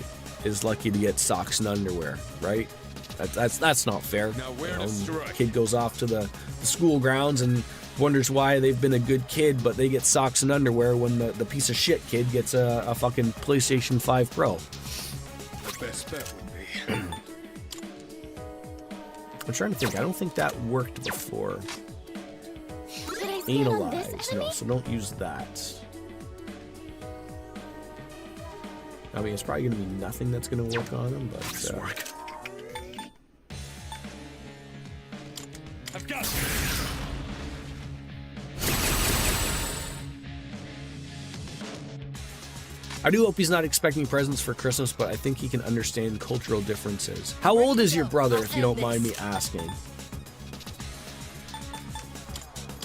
is lucky to get socks and underwear, right? That's not fair. Now where You know, to strike? kid goes off to the school grounds and wonders why they've been a good kid, but they get socks and underwear when the piece of shit kid gets a fucking PlayStation 5 Pro. The best bet would be. I'm trying to think. I don't think that worked before. Did I see it on this Analyze. enemy? No, so don't use that. I mean, it's probably going to be nothing that's going to work on him, but... I've got you. I do hope he's not expecting presents for Christmas, but I think he can understand cultural differences. How old is your brother, if you don't mind me asking?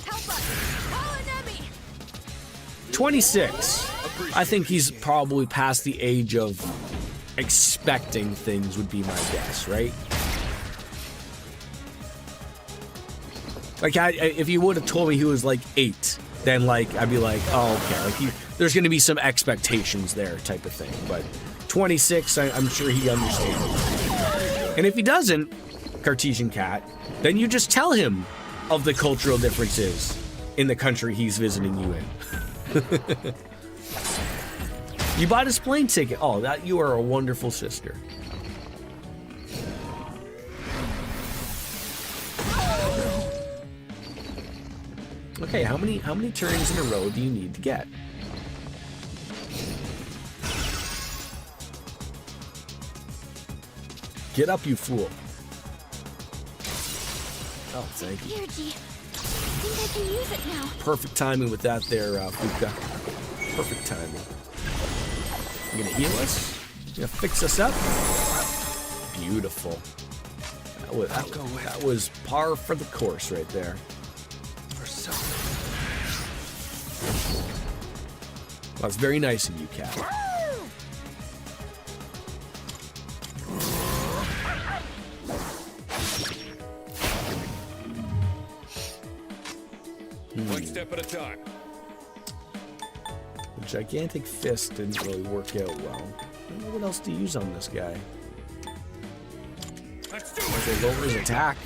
Help us! Call an enemy! 26. I think he's probably past the age of expecting things, would be my guess, right? Like, if you would have told me he was like 8, then like I'd be like, oh, okay, like there's going to be some expectations there, type of thing. But 26, I'm sure he understands. And if he doesn't, Cartesian Cat, then you just tell him of the cultural differences in the country he's visiting you in. You bought his plane ticket. Oh, that you are a wonderful sister. Okay, how many turns in a row do you need to get? Get up, you fool. Oh, thank you. Here, G. I think I can use it now. Perfect timing with that there, Fuka. Perfect timing. You gonna heal us? You gonna fix us up? Beautiful. That was par for the course right there. That's very nice of you, Cat. One step at a time. The gigantic fist didn't really work out well. I don't know what else to use on this guy. Let's do Like they lower his attack.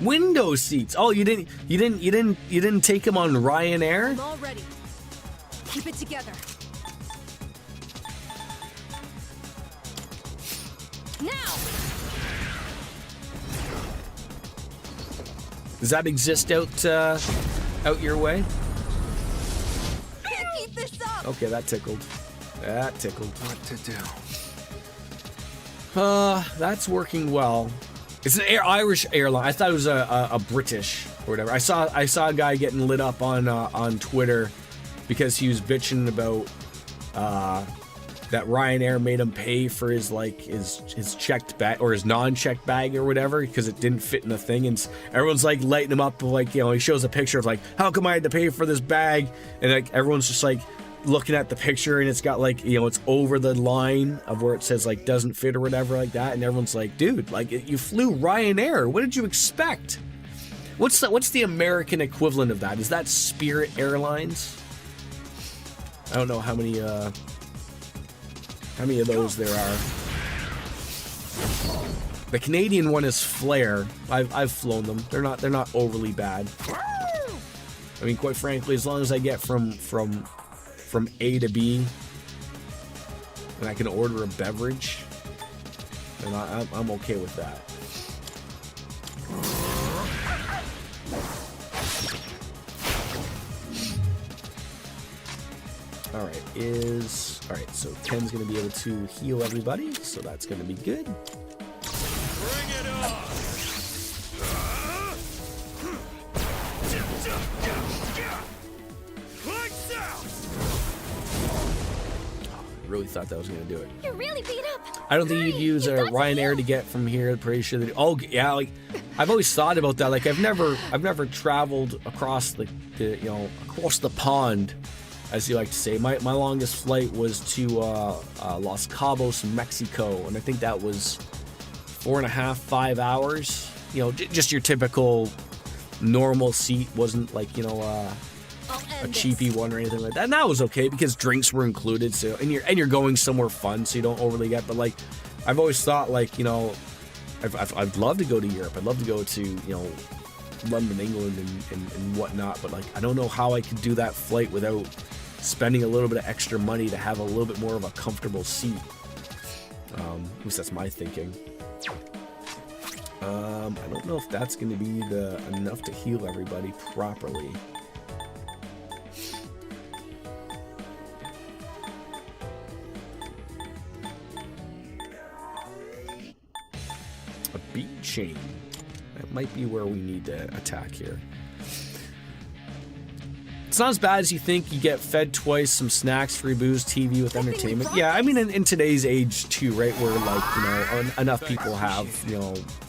Window seats. Oh, you didn't take him on Ryanair? I'm all ready. Keep it together. Now! Does that exist out your way? Can't keep this up! Okay, that tickled. That tickled. what to do. That's working well. It's an Irish airline. I thought it was a British or whatever. I saw a guy getting lit up on Twitter because he was bitching about that Ryanair made him pay for his his checked bag or his non-checked bag or whatever because it didn't fit in the thing, and everyone's like lighting him up, like, he shows a picture of like, how come I had to pay for this bag, and like everyone's just like looking at the picture, and it's got like, it's over the line of where it says like doesn't fit or whatever like that, and everyone's like, dude, like you flew Ryanair, what did you expect? What's the American equivalent of that? Is that Spirit Airlines? I don't know how many of those there are. The Canadian one is Flair. I've flown them. They're not overly bad. I mean, quite frankly, as long as I get from A to B, and I can order a beverage, then I'm okay with that. Alright, so Ken's gonna be able to heal everybody, so that's gonna be good. Bring it on! Lights out! I really thought that was gonna do it. You're really beat up. I don't think you'd use a Ryanair to get from here. Pretty sure that. Oh yeah, like I've always thought about that. Like I've never traveled across the across the pond, as you like to say. My longest flight was to Los Cabos, Mexico, and I think that was 4.5, 5 hours. Just your typical normal seat, wasn't like a cheapy one or anything like that. And that was okay because drinks were included. So and you're going somewhere fun, so you don't overly get. But like I've always thought, like I'd love to go to Europe. I'd love to go to London, England, and whatnot. But like I don't know how I could do that flight without spending a little bit of extra money to have a little bit more of a comfortable seat. At least that's my thinking. I don't know if that's going to be enough to heal everybody properly. A bead chain. That might be where we need to attack here. It's not as bad as you think. You get fed twice, some snacks, free booze, TV with entertainment. Yeah, I mean, in today's age too, right, where like, enough people have,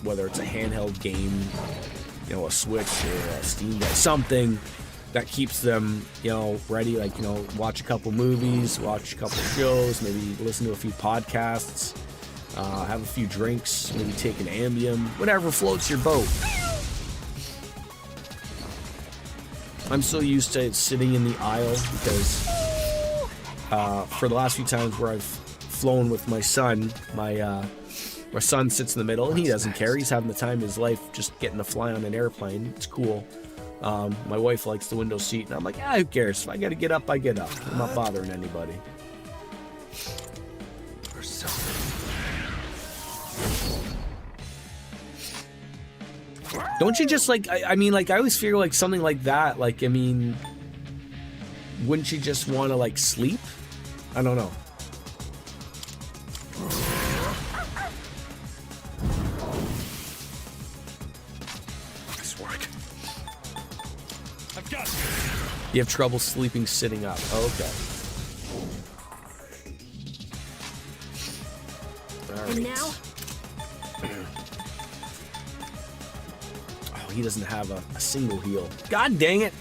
whether it's a handheld game, a Switch or a Steam Deck, something that keeps them, ready, like, watch a couple movies, watch a couple shows, maybe listen to a few podcasts, have a few drinks, maybe take an Ambien, whatever floats your boat. I'm so used to sitting in the aisle because for the last few times where I've flown with my son, my son sits in the middle and he doesn't care. He's having the time of his life just getting to fly on an airplane. It's cool. My wife likes the window seat and I'm like, who cares? If I gotta get up, I get up. I'm not bothering anybody. Don't you just like, I mean, like, I always feel like something like that, like, I mean, wouldn't you just want to, like, sleep? I don't know. Nice work. I've got it. You have trouble sleeping sitting up. Okay. All right. And now? He doesn't have a single heal. God dang it!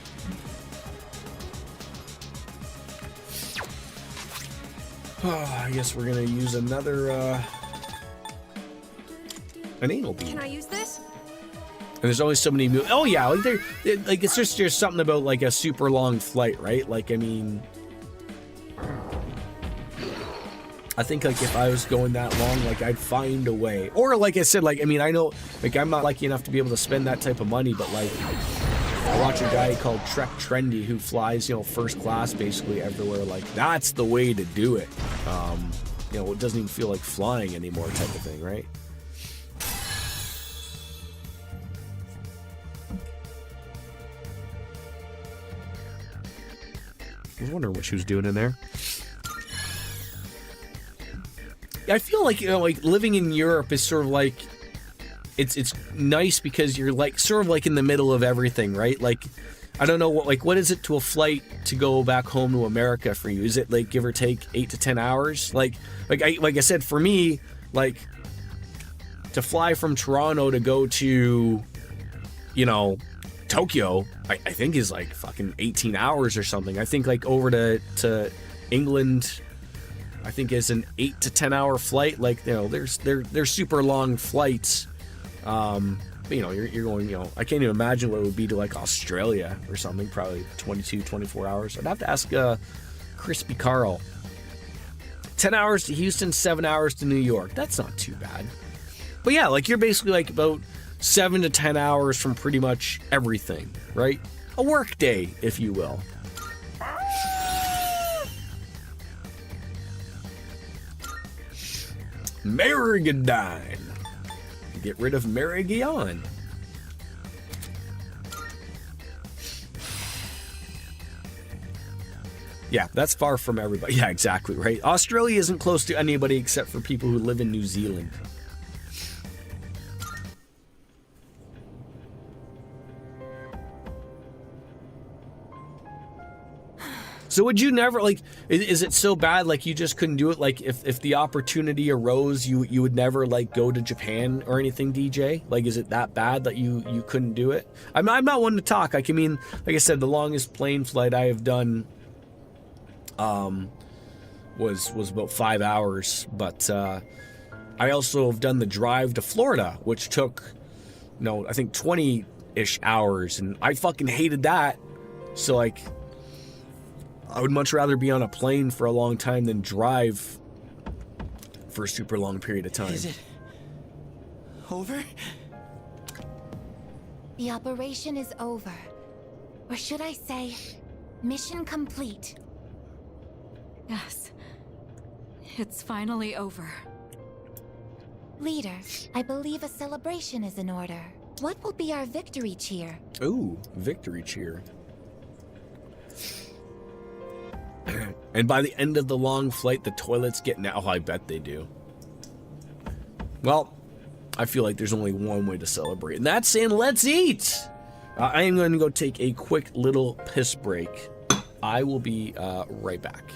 I guess we're gonna use another an anal beam. Can I use this? And there's only so many moves. Oh yeah, like it's just something about like a super long flight, right? Like I mean, I think like if I was going that long, like I'd find a way. Or like I said, like I mean, I know like I'm not lucky enough to be able to spend that type of money, but like I watch a guy called Trek Trendy who flies, first class basically everywhere. Like that's the way to do it. It doesn't even feel like flying anymore, type of thing, right? I was wondering what she was doing in there. I feel like like living in Europe is sort of like it's nice because you're like sort of like in the middle of everything, right? Like I don't know what is it to a flight to go back home to America for you? Is it like give or take 8 to 10 hours? Like I said, for me, like to fly from Toronto to go to, you know, Tokyo, I think is like fucking 18 hours or something. I think like over to England, I think is an 8 to 10 hour flight. Like, you know, they're super long flights. But, you know, you're going, you know, I can't even imagine what it would be to like Australia or something, probably 22, 24 hours. I'd have to ask Crispy Carl. 10 hours to Houston, 7 hours to New York. That's not too bad. But yeah, like you're basically like about 7 to 10 hours from pretty much everything, right? A work day, if you will. Marigadine. Get rid of Marigion. Yeah, that's far from everybody. Yeah, exactly, right? Australia isn't close to anybody except for people who live in New Zealand. So would you never, like, is it so bad, like, you just couldn't do it? Like, if the opportunity arose, you would never, like, go to Japan or anything, DJ? Like, is it that bad that you couldn't do it? I'm not one to talk. Like, I mean, like I said, the longest plane flight I have done was about 5 hours. But I also have done the drive to Florida, which took, I think 20-ish hours. And I fucking hated that. So, like, I would much rather be on a plane for a long time than drive for a super long period of time. Is it over? The operation is over. Or should I say, mission complete. Yes. It's finally over. Leader, I believe a celebration is in order. What will be our victory cheer? Ooh, victory cheer. And by the end of the long flight, the toilets get now. I bet they do. Well, I feel like there's only one way to celebrate, and that's saying let's eat. I am going to go take a quick little piss break. I will be right back.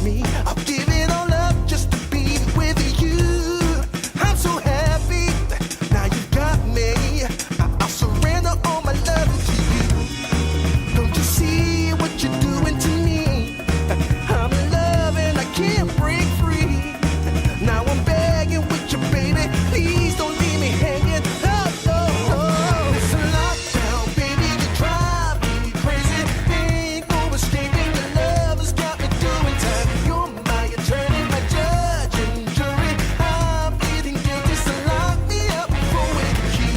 miss me. I'll give it all up just to be with you. I'm so happy, now you got me. I'll surrender all my love to you. Don't you see what you're doing to me? I'm in love and I can't break free. Now I'm begging with you, baby. Please don't leave me hanging. Oh, oh, oh. It's a lockdown, baby. You drive me crazy. Ain't no escaping. Your love has got me doing time. You're my attorney, my judge and jury. I'm feeling guilty, so lock me up for with the key.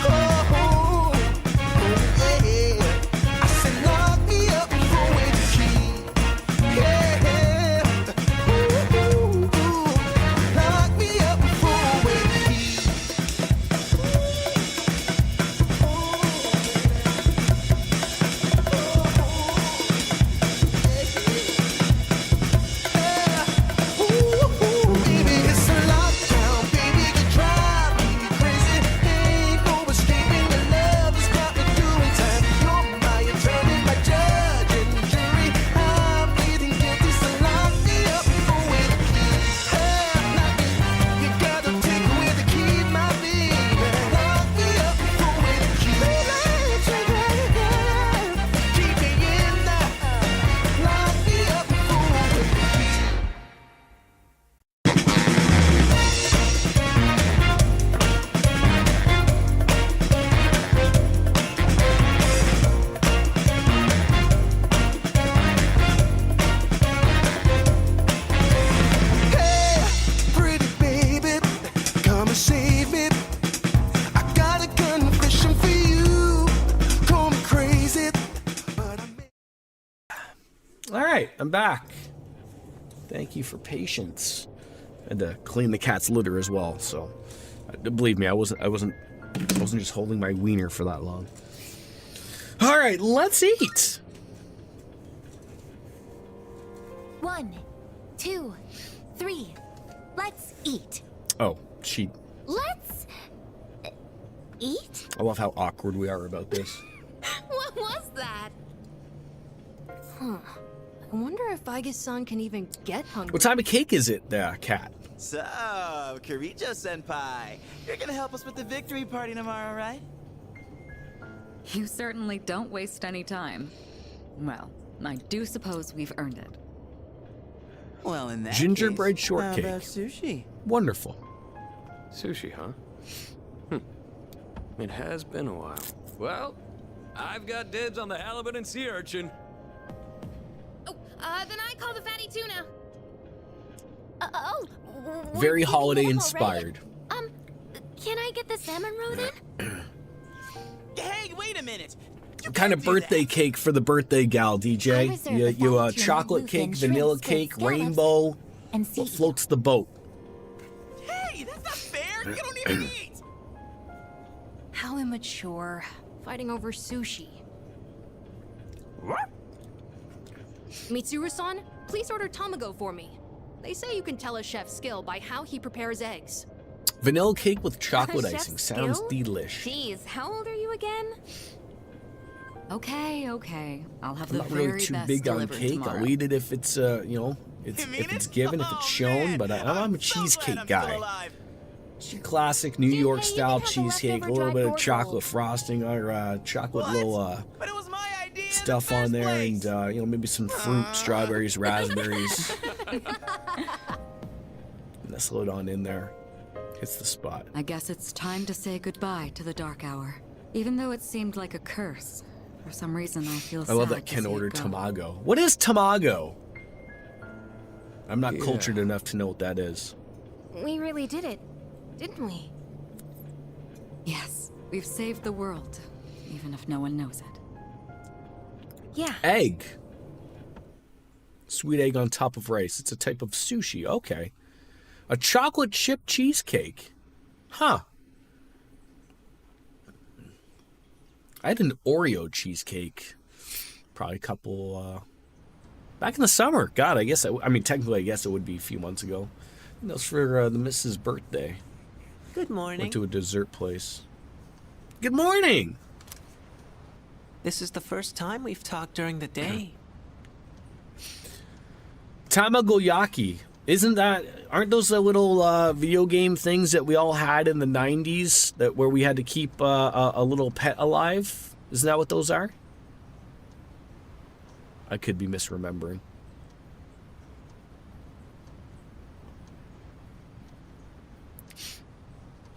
Oh, oh, oh, yeah. I said lock me up for with the key. Yeah. Ooh, ooh, ooh. Lock me up for with the key. Baby, it's a lockdown, baby. You drive me crazy. Ain't no escaping. Your love has got me doing time. You're my attorney, my judge and jury. I'm pleading guilty, so lock me up for with the key. You gotta take away the key, my baby. Lock me up for with the key. Keep me in there. Lock me up for with the key. Hey, pretty baby, come and save me. I got a confession for you. Call me crazy, but I'm All right, I'm back. Thank you for patience. Had to clean the cat's litter as well, so believe me, I wasn't just holding my wiener for that long. All right, let's eat. 1, 2, 3. Let's eat. Oh, she. Let's eat? I love how awkward we are about this. What was that? Huh. I wonder if Aige-san can even get hungry. What type of cake is it, cat? So, Kirijo Senpai, you're gonna help us with the victory party tomorrow, right? You certainly don't waste any time. Well, I do suppose we've earned it. Well, in that Gingerbread case, shortcake. How about sushi? Wonderful. Sushi, huh? It has been a while. Well, I've got dibs on the halibut and sea urchin. Then I call the fatty tuna. Very we're holiday getting them inspired. already. Can I get the salmon roe then? Hey, wait a minute. What kind of birthday cake for the birthday gal, I DJ? reserve You the fatty tuna, chocolate bluefin, cake, shrimp, vanilla squid, cake, scallops, rainbow. and sea What floats the boat? Hey, that's not fair. You don't even eat. How immature. Fighting over sushi. What? Mitsuru-san, please order tamago for me. They say you can tell a chef's skill by how he prepares eggs. Vanilla cake with chocolate Chef's icing. Sounds skill? delish. Jeez, how old are you again? Okay. I'll have I'm the not very really too best big on delivered cake. tomorrow. I'll eat it if it's, if it's given, if it's shown. But I'm a cheesecake guy. Classic New York style cheesecake, a little bit of chocolate frosting or chocolate little But it was my idea. in the stuff on first there, place. and maybe some fruit, strawberries, raspberries. Nestle it on in there. Hits the spot. I guess it's time to say goodbye to the dark hour. Even though it seemed like a curse, for some reason I feel sad I love that to Ken see it ordered go. tamago. What is tamago? I'm not Yeah. cultured enough to know what that is. We really did it, didn't we? Yes, we've saved the world, even if no one knows it. Yeah. Egg. Sweet egg on top of rice. It's a type of sushi. Okay. A chocolate chip cheesecake. Huh. I had an Oreo cheesecake. Probably a couple, back in the summer. God, I guess, technically, I guess it would be a few months ago. That was for the missus' birthday. Good morning. Went to a dessert place. Good morning! This is the first time we've talked during the day. Tamagoyaki. Aren't those the little video game things that we all had in the 90s where we had to keep a little pet alive? Isn't that what those are? I could be misremembering.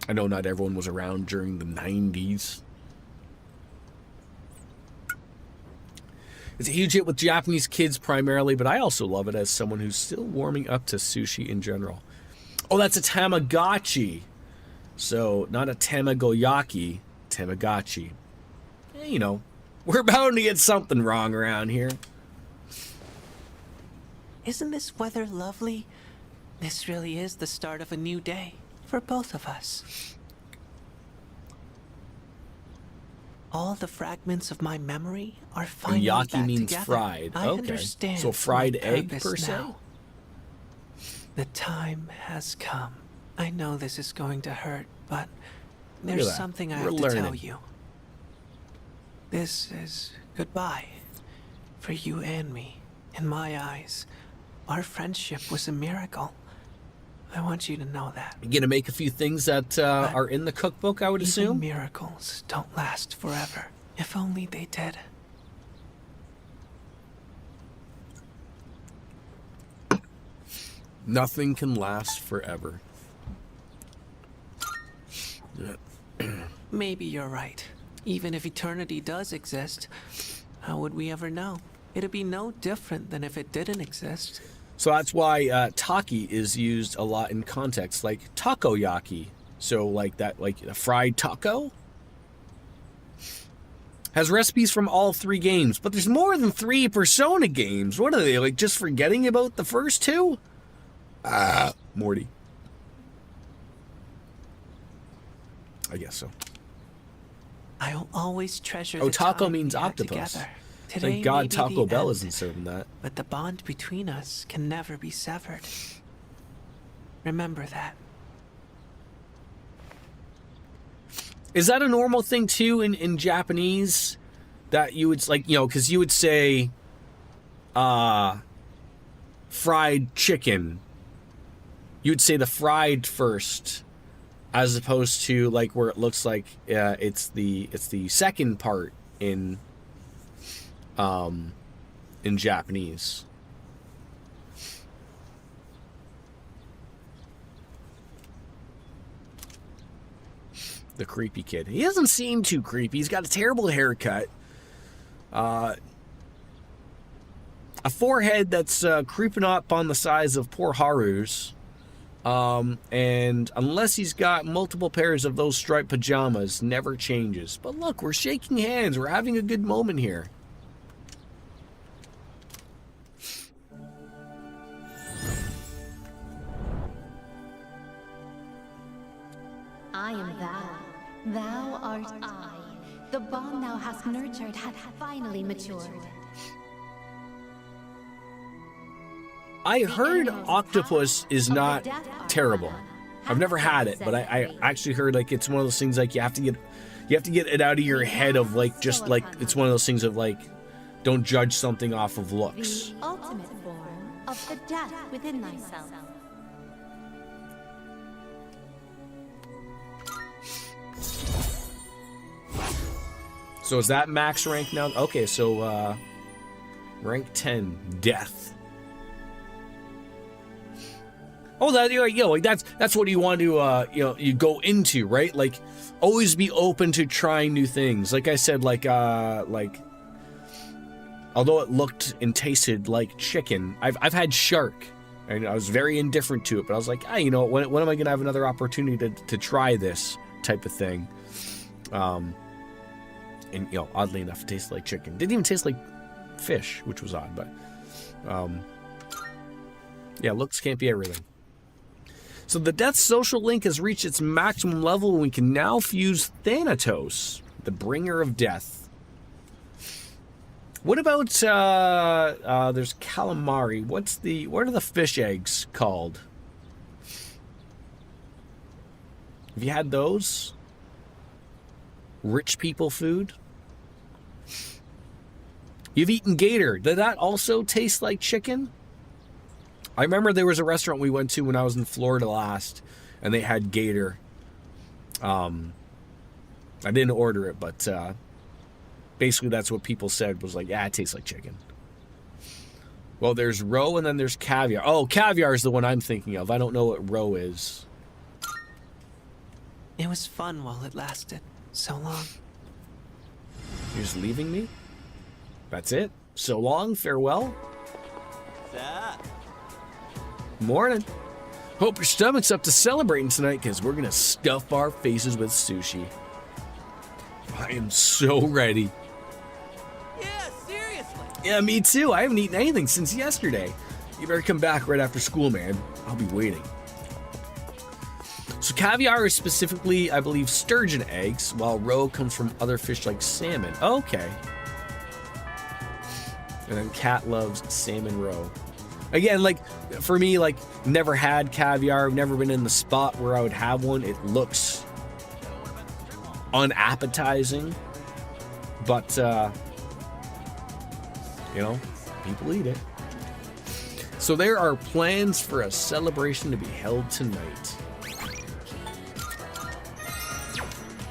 I know not everyone was around during the 90s. It's a huge hit with Japanese kids primarily, but I also love it as someone who's still warming up to sushi in general. Oh, that's a Tamagotchi. So, not a Tamagoyaki, Tamagotchi. You know, we're bound to get something wrong around here. Isn't this weather lovely? This really is the start of a new day for both of us. All the fragments of my memory are finally And yaki back means together. fried. I Okay. understand So fried my egg purpose per se? now. The time has come. I know this is going to hurt, but there's that. something I We're have to tell learning. you. This is goodbye for you and me. In my eyes, our friendship was a miracle. I want you to know that. You're gonna make a few things that are in the cookbook, I would Even assume? miracles don't last forever. If only they did. Nothing can last forever. Maybe you're right. Even if eternity does exist, how would we ever know? It'd be no different than if it didn't exist. So that's why taki is used a lot in context, like takoyaki. So like that, like a fried taco. Has recipes from all 3 games, but there's more than 3 Persona games. What are they, like just forgetting about the first 2? Morty. I guess so. I'll always treasure Oh, the taco time means we had octopus. together. Thank Today may God be Taco the Bell end, isn't serving that. but the bond between us can never be severed. Remember that. Is that a normal thing too in Japanese? That you would like, you know, because you would say fried chicken. You'd say the fried first, as opposed to like where it looks like it's the second part in Japanese. The creepy kid. He doesn't seem too creepy. He's got a terrible haircut. A forehead that's creeping up on the size of poor Haru's. And unless he's got multiple pairs of those striped pajamas, never changes. But look, we're shaking hands. We're having a good moment here. I am thou. Thou art I. The bond thou hast nurtured hath finally matured. I heard octopus is not terrible. I've never had it, but I actually heard like it's one of those things like you have to get it out of your head of like just like it's one of those things of like don't judge something off of looks. The ultimate form of the death within thyself. So is that max rank now? Okay, so rank 10, death. Oh, that you know, like that's what you want to you go into, right? Like always be open to trying new things. Like I said, like although it looked and tasted like chicken, I've had shark, and I was very indifferent to it. But I was like, you know, when am I gonna have another opportunity to try this type of thing? And you know, oddly enough, it tasted like chicken. Didn't even taste like fish, which was odd, but yeah, looks can't be everything. So the Death social link has reached its maximum level, and we can now fuse Thanatos, the bringer of death. What about there's calamari? What are the fish eggs called? Have you had those? Rich people food? You've eaten gator. Did that also taste like chicken? I remember there was a restaurant we went to when I was in Florida last, and they had gator. I didn't order it, but basically that's what people said, was like, yeah, it tastes like chicken. Well, there's roe and then there's caviar. Oh, caviar is the one I'm thinking of. I don't know what roe is. It was fun while it lasted. So long. You're just leaving me? That's it? So long, farewell? Morning. Hope your stomach's up to celebrating tonight, because we're going to stuff our faces with sushi. I am so ready. Yeah, seriously. Yeah, me too. I haven't eaten anything since yesterday. You better come back right after school, man. I'll be waiting. So caviar is specifically, I believe, sturgeon eggs, while roe comes from other fish like salmon. Okay. And then Kat loves salmon roe. Again, like, for me, like, never had caviar. I've never been in the spot where I would have one. It looks unappetizing. But, you know, people eat it. So there are plans for a celebration to be held tonight.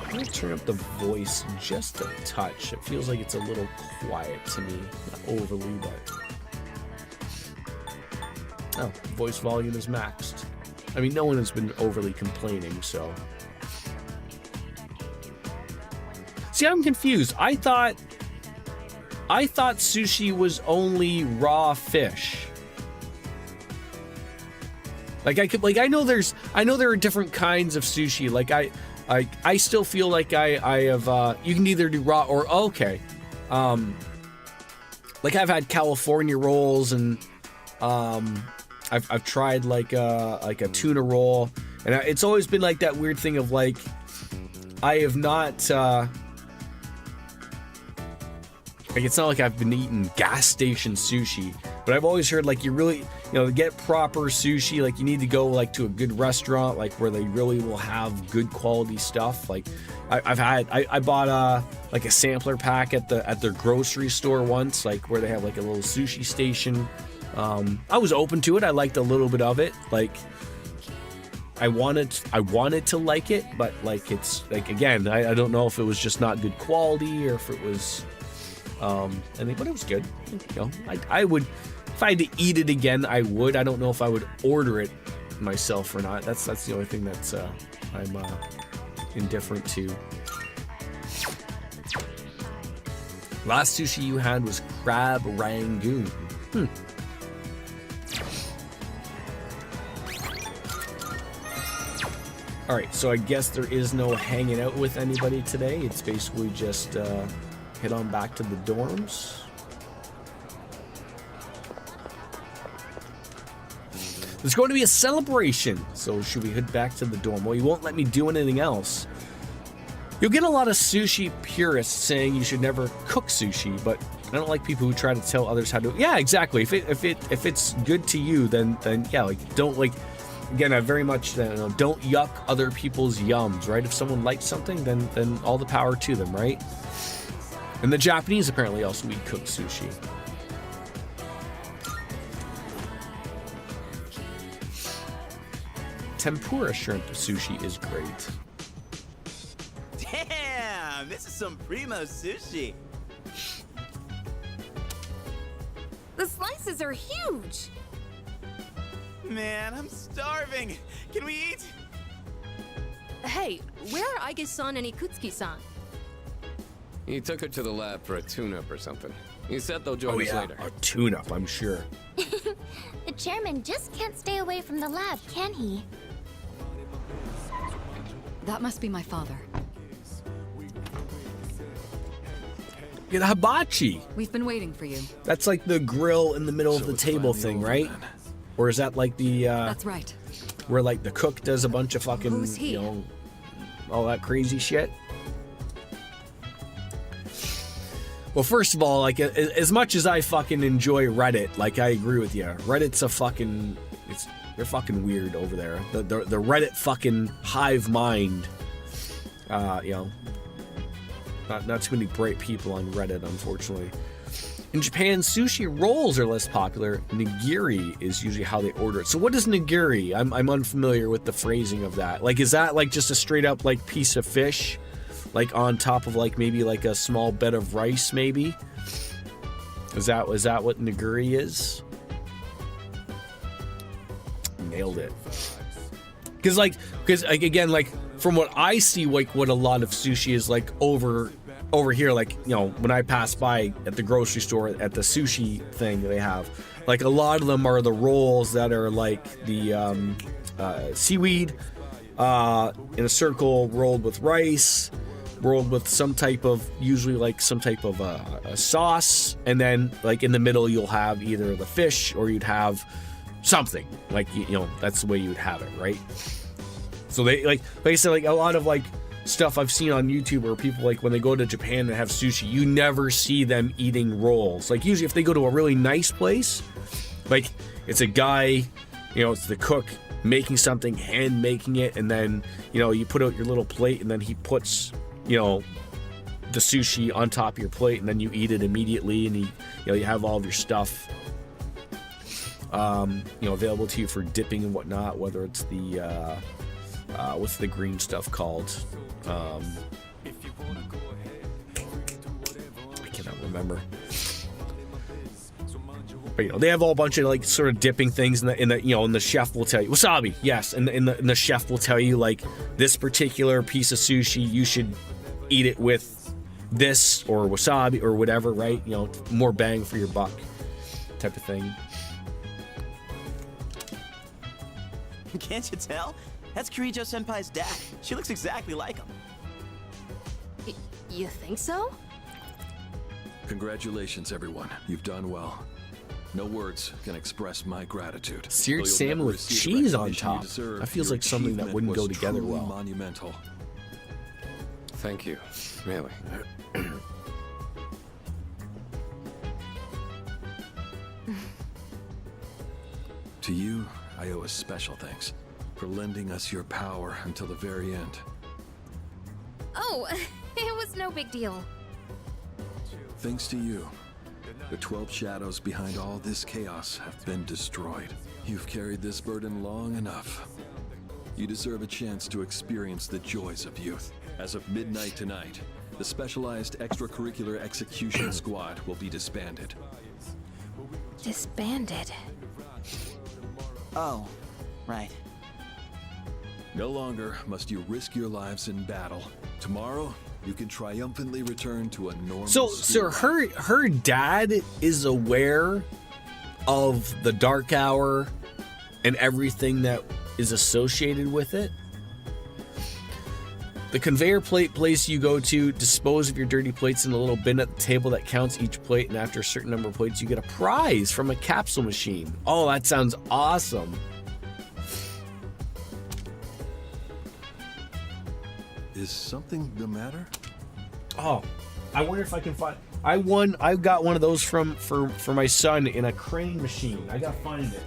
I'm going to turn up the voice just a touch. It feels like it's a little quiet to me. Not overly, but... Oh, voice volume is maxed. I mean, no one has been overly complaining, so... See, I'm confused. I thought sushi was only raw fish. Like I know there are different kinds of sushi. Like I still feel like I have you can either do raw or okay. Like I've had California rolls, and I've tried like a tuna roll, and it's always been like that weird thing of like I have not like, it's not like I've been eating gas station sushi, but I've always heard like you really, you know, to get proper sushi, like you need to go like to a good restaurant, like where they really will have good quality stuff. Like I bought like a sampler pack at their grocery store once, like where they have like a little sushi station. I was open to it. I liked a little bit of it. Like I wanted to like it, but like it's like, again, I don't know if it was just not good quality or if it was but it was good. You know, I would, if I had to eat it again, I would. I don't know if I would order it myself or not. That's the only thing that's I'm indifferent to. Last sushi you had was crab rangoon. All right, so I guess there is no hanging out with anybody today. It's basically just head on back to the dorms. There's going to be a celebration, so should we head back to the dorm? Well, you won't let me do anything else. You'll get a lot of sushi purists saying you should never cook sushi, but I don't like people who try to tell others how to. Yeah, exactly. If it's good to you, then yeah, like don't like. Again, I very much don't yuck other people's yums, right? If someone likes something, then all the power to them, right? And the Japanese apparently also eat cooked sushi. Tempura shrimp sushi is great. Damn, this is some primo sushi. The slices are huge. Man, I'm starving. Can we eat? Hey, where are Aige-san and Ikutsuki-san? He took her to the lab for a tune-up or something. He said they'll join us later. A tune-up, I'm sure. The chairman just can't stay away from the lab, can he? That must be my father. Get hibachi. We've been waiting for you. That's like the grill in the middle of the table thing, right? Or is that like the That's right. Where like the cook does a bunch of fucking, Who's he? you know, all that crazy shit? Well, first of all, like as much as I fucking enjoy Reddit, like I agree with you. Reddit's a fucking they're fucking weird over there. The Reddit fucking hive mind. You know, not too many bright people on Reddit, unfortunately. In Japan, sushi rolls are less popular. Nigiri is usually how they order it. So what is nigiri? I'm unfamiliar with the phrasing of that. Like, is that like just a straight up like piece of fish, like on top of like maybe like a small bed of rice? Maybe is that what nigiri is? Nailed it. Because again, like from what I see, like what a lot of sushi is like over here, like, you know, when I pass by at the grocery store at the sushi thing they have, like a lot of them are the rolls that are like the seaweed in a circle, rolled with rice, rolled with some type of, usually like some type of a sauce, and then like in the middle you'll have either the fish or you'd have something like, you know, that's the way you would have it, right? So they like I said, like a lot of like stuff I've seen on YouTube where people, like when they go to Japan and have sushi, you never see them eating rolls. Like usually if they go to a really nice place, like it's a guy, you know, it's the cook making something, hand making it, and then, you know, you put out your little plate and then he puts, you know, the sushi on top of your plate and then you eat it immediately, and you know, you have all of your stuff you know, available to you for dipping and whatnot, whether it's the what's the green stuff called? I cannot remember. But, you know, they have a whole bunch of like sort of dipping things in the you know, and the chef will tell you wasabi, yes, and the chef will tell you like this particular piece of sushi you should eat it with this or wasabi or whatever, right? You know, more bang for your buck type of thing. Can't you tell? That's Kirijo Senpai's dad. She looks exactly like him. You think so? Congratulations, everyone. You've done well. No words can express my gratitude. Seared salmon with cheese on top. That feels like something that wouldn't go together well. Monumental. Thank you, really. To you, I owe a special thanks for lending us your power until the very end. Oh, it was no big deal. Thanks to you, the 12 shadows behind all this chaos have been destroyed. You've carried this burden long enough. You deserve a chance to experience the joys of youth. As of midnight tonight, the specialized extracurricular execution squad will be disbanded. Disbanded? Oh, right. No longer must you risk your lives in battle. Tomorrow, you can triumphantly return to a normal. So her dad is aware of the Dark Hour and everything that is associated with it. The conveyor plate place you go to, dispose of your dirty plates in a little bin at the table that counts each plate, and after a certain number of plates, you get a prize from a capsule machine. Oh, that sounds awesome. Is something the matter? Oh, I wonder if I can find. I got one of those for my son in a crane machine. I gotta find it.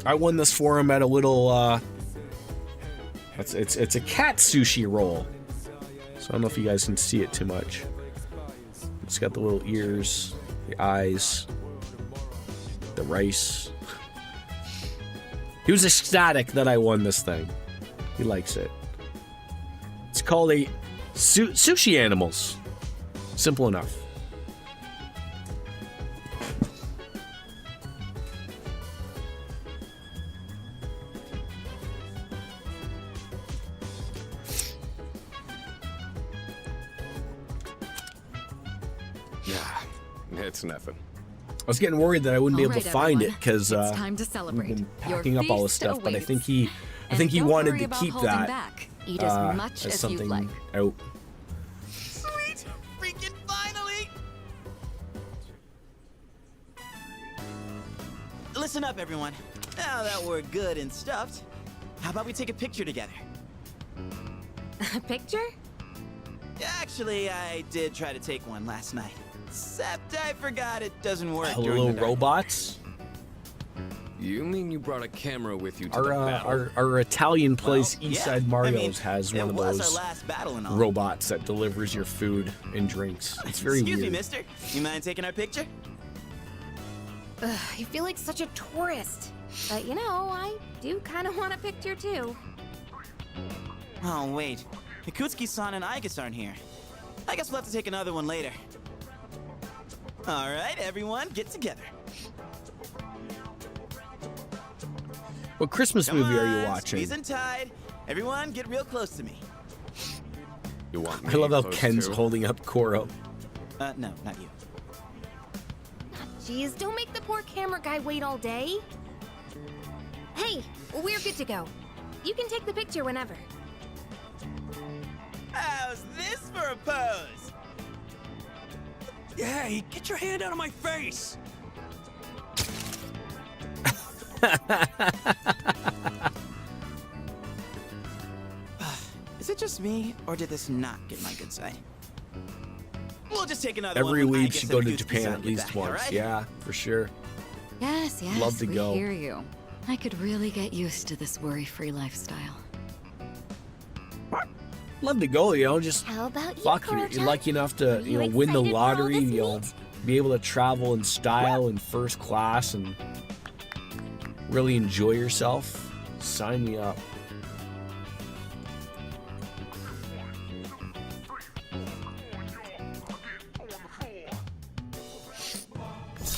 I won this for him at a little. It's a cat sushi roll. So I don't know if you guys can see it too much. It's got the little ears, the eyes, the rice. He was ecstatic that I won this thing. He likes it. It's called a sushi animals. Simple enough. Yeah, it's nothing. I was getting worried that I wouldn't be able to find it because it's time to celebrate. We've been packing up all this stuff, but I think he wanted to keep that Eat as much as as something you'd like. out. Sweet! Freaking finally! Listen up, everyone. Now that we're good and stuffed, how about we take a picture together? A picture? Actually, I did try to take one last night. Except I forgot it doesn't work during Little the dark. robots. You mean you brought a camera with you to Our the battle? our Italian place, Well, Eastside yeah. Mario's, I mean, has one it of was those our last battle and all. robots that delivers your food and drinks. It's very Excuse weird. me, mister. You mind taking our picture? Ugh, I feel like such a tourist. But you know, I do kind of want a picture too. Oh, wait. Ikutsuki-san and Aigus aren't here. I guess we'll have to take another one later. All right, everyone, get together. What Christmas Come movie are on, you watching? Squeeze and tied. Everyone, get real close to me. You want I love how close Ken's too? holding up Koro. No, not you. Jeez, don't make the poor camera guy wait all day. Hey, we're good to go. You can take the picture whenever. How's this for a pose? Hey, get your hand out of my face! Is it just me, or did this not get my good side? We'll just take another Every one when week Aigus should go and to Ikutsuki-san Japan at get least back, once. alright? Yeah, for sure. Yes, yes, Love to we go. hear you. I could really get used to this worry-free lifestyle. Love to go, you know, just How about you, fuck, you're Koro-chan? lucky enough to, Are you you know, win the excited for all lottery, this you know, meat? be able to travel in style in first class and really enjoy yourself. Sign me up.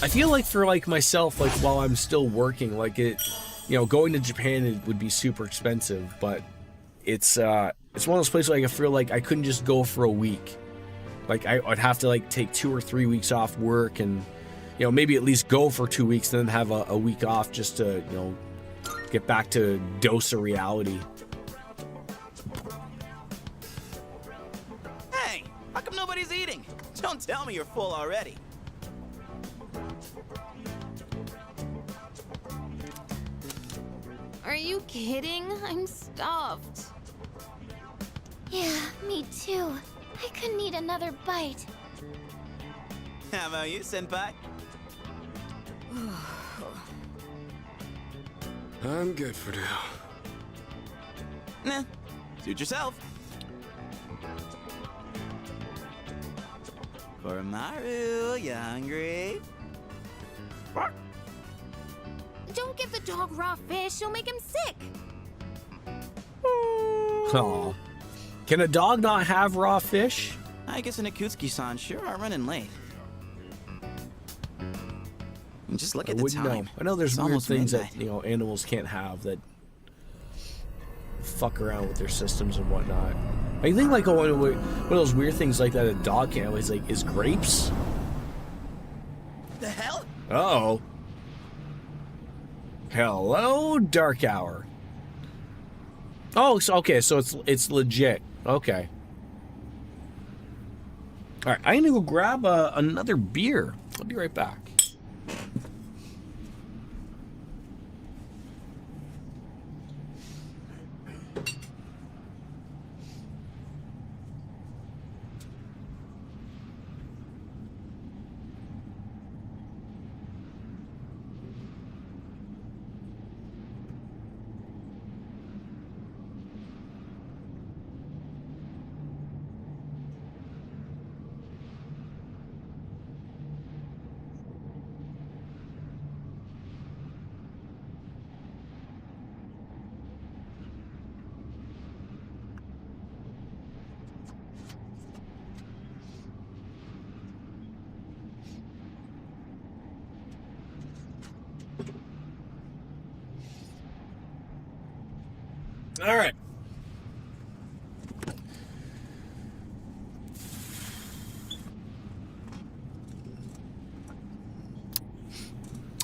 I feel like for like myself, like while I'm still working, like it, you know, going to Japan it would be super expensive, but it's one of those places like I feel like I couldn't just go for a week. Like I'd have to like take 2 or 3 weeks off work and, you know, maybe at least go for 2 weeks, then have a week off just to, you know, get back to dose of reality. Hey, how come nobody's eating? Don't tell me you're full already. Are you kidding? I'm stuffed. Yeah, me too. I couldn't eat another bite. How about you, Senpai? I'm good for now. Nah, suit yourself. Koromaru, you hungry? Don't give the dog raw fish, you'll make him sick. Aw. Can a dog not have raw fish? I guess Ikutsuki-san sure are running late. And just look I at the wouldn't time. know. I know there's It's weird almost things midnight. that, you know, animals can't have that fuck around with their systems and whatnot. I think like one of those weird things like that a dog can't have is grapes. The hell? Uh-oh. Hello, Dark Hour. Oh, okay, so it's legit. Okay. All right, I'm gonna go grab another beer. I'll be right back. All right.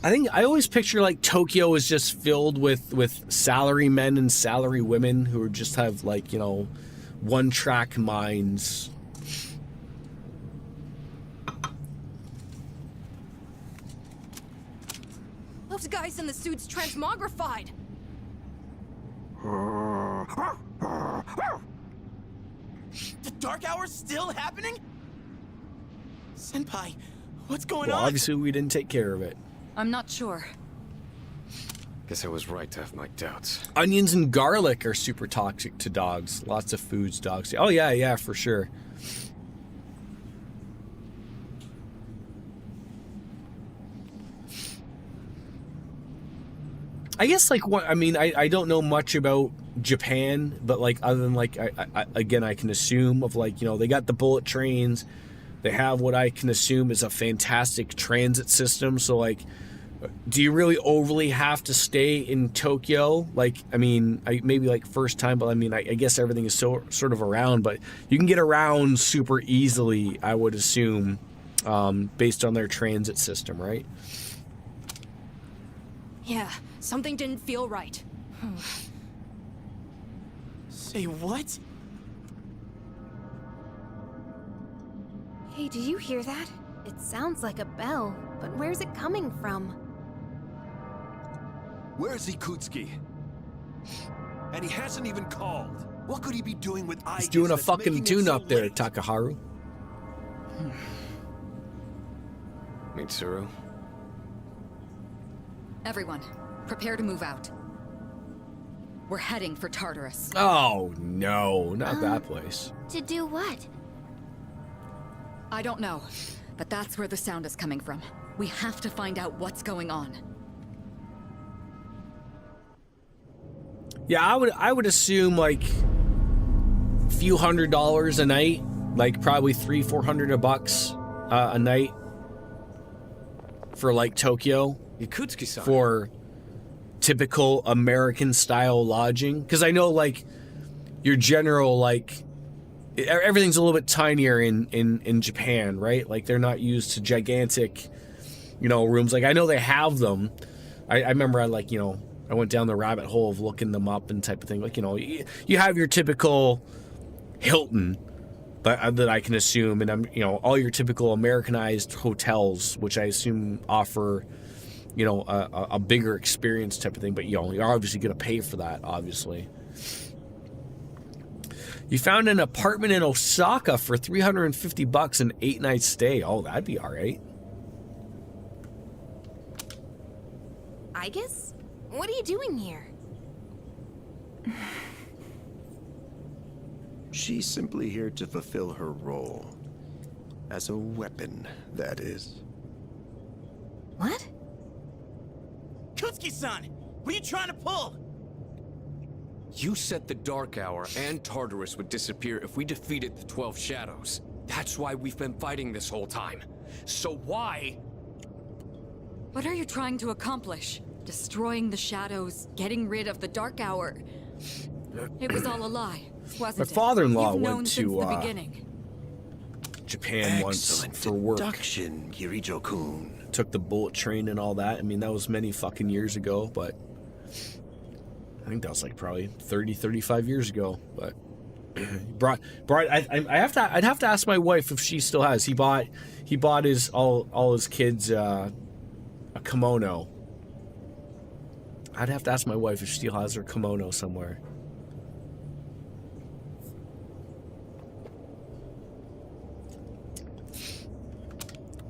I think I always picture like Tokyo is just filled with salary men and salary women who just have like, you know, one-track minds. Those guys in the suits transmogrified. The Dark Hour's still happening? Senpai, what's going Well, on? obviously we didn't take care of it. I'm not sure. Guess I was right to have my doubts. Onions and garlic are super toxic to dogs. Lots of foods dogs. Oh yeah, for sure. I guess like what I mean, I don't know much about Japan, but like other than like I can assume of like, you know, they got the bullet trains, they have what I can assume is a fantastic transit system. So like, do you really overly have to stay in Tokyo? Like, I mean, maybe like first time, but I mean, I guess everything is so sort of around, but you can get around super easily, I would assume, based on their transit system, right? Yeah, something didn't feel right. Say what? Hey, did you hear that? It sounds like a bell, but where's it coming from? Where's Ikutsuki? And he hasn't even called. What could he be doing with Aigis? He's doing a that's fucking making it tune-up so there, late? Takaharu. Mitsuru? Everyone, prepare to move out. We're heading for Tartarus. Oh no, not that place. To do what? I don't know, but that's where the sound is coming from. We have to find out what's going on. Yeah, I would assume like a few $100s a night, like probably $300-400 a night for like Tokyo. Ikutsuki-san. For typical American style lodging, because I know like your general like everything's a little bit tinier in Japan, right? Like they're not used to gigantic, you know, rooms. Like I know they have them. I remember I like, you know, I went down the rabbit hole of looking them up and type of thing. Like, you know, you have your typical Hilton, but that I can assume, and I'm, you know, all your typical Americanized hotels, which I assume offer, you know, a bigger experience type of thing. But, you know, you're obviously going to pay for that, obviously. You found an apartment in Osaka for $350 an 8-night stay. Oh, that'd be all right. I guess? What are you doing here? She's simply here to fulfill her role. As a weapon, that is. What? Kutsuki-san! What are you trying to pull? You said the Dark Hour and Tartarus would disappear if we defeated the 12 Shadows. That's why we've been fighting this whole time. So why? What are you trying to accomplish? Destroying the shadows, getting rid of the Dark Hour. It was all a lie, wasn't it? My father-in-law You've known went since to the beginning. Japan once for work. Deduction, Kirijo-kun. Took the bullet train and all that. I mean, that was many fucking years ago, but I think that was like probably 35 years ago. But I'd have to ask my wife if she still has. He bought his all his kids a kimono. I'd have to ask my wife if she still has her kimono somewhere.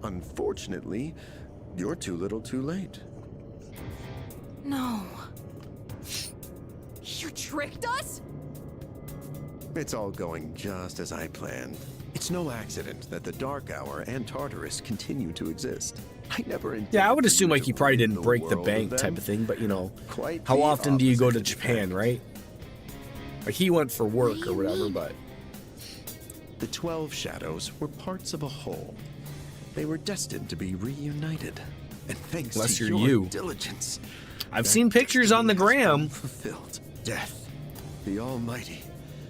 Unfortunately, you're too little too late. No. You tricked us? It's all going just as I planned. It's no accident that the Dark Hour and Tartarus continue to exist. I never Yeah, I would assume like he probably didn't break the world bank of type them. of thing, but you know, Quite how the often do you go to opposite, in Japan, right? Like he went for work or whatever, but The 12 Shadows were parts of a whole. They were destined to be reunited. And thanks Unless to you're your you. diligence, I've that seen pictures on the destiny has gram. been fulfilled. Death, the Almighty,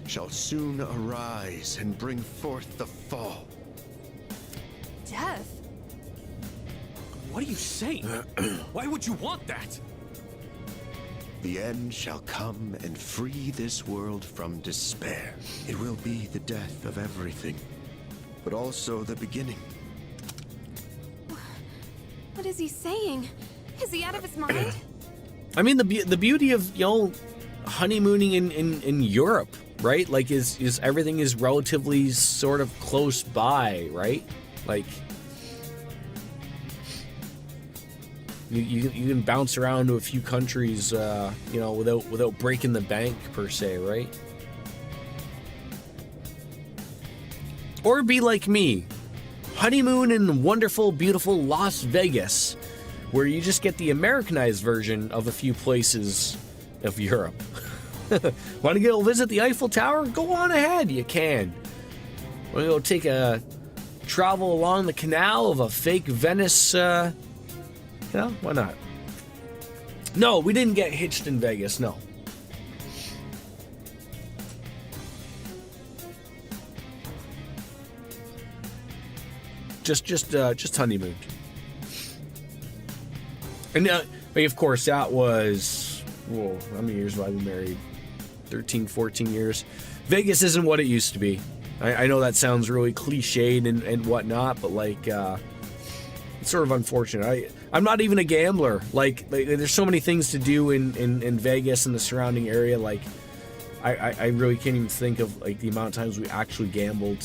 shall soon arise and bring forth the fall. Death? What are you saying? Why would you want that? The end shall come and free this world from despair. It will be the death of everything, but also the beginning. What is he saying? Is he out of his mind? I mean, the beauty of, you know, honeymooning in Europe, right? Like is everything is relatively sort of close by, right? Like You can bounce around to a few countries, you know, without breaking the bank per se, right? Or be like me, honeymoon in wonderful, beautiful Las Vegas, where you just get the Americanized version of a few places of Europe. Want to go visit the Eiffel Tower? Go on ahead, you can. Want to go take a travel along the canal of a fake Venice, you know, why not? No, we didn't get hitched in Vegas, no. Just honeymoon. And of course, that was, whoa, how many years have I been married? 13, 14 years. Vegas isn't what it used to be. I know that sounds really cliched and whatnot, but like, it's sort of unfortunate. I'm not even a gambler. Like there's so many things to do in Vegas and the surrounding area. Like, I really can't even think of like the amount of times we actually gambled.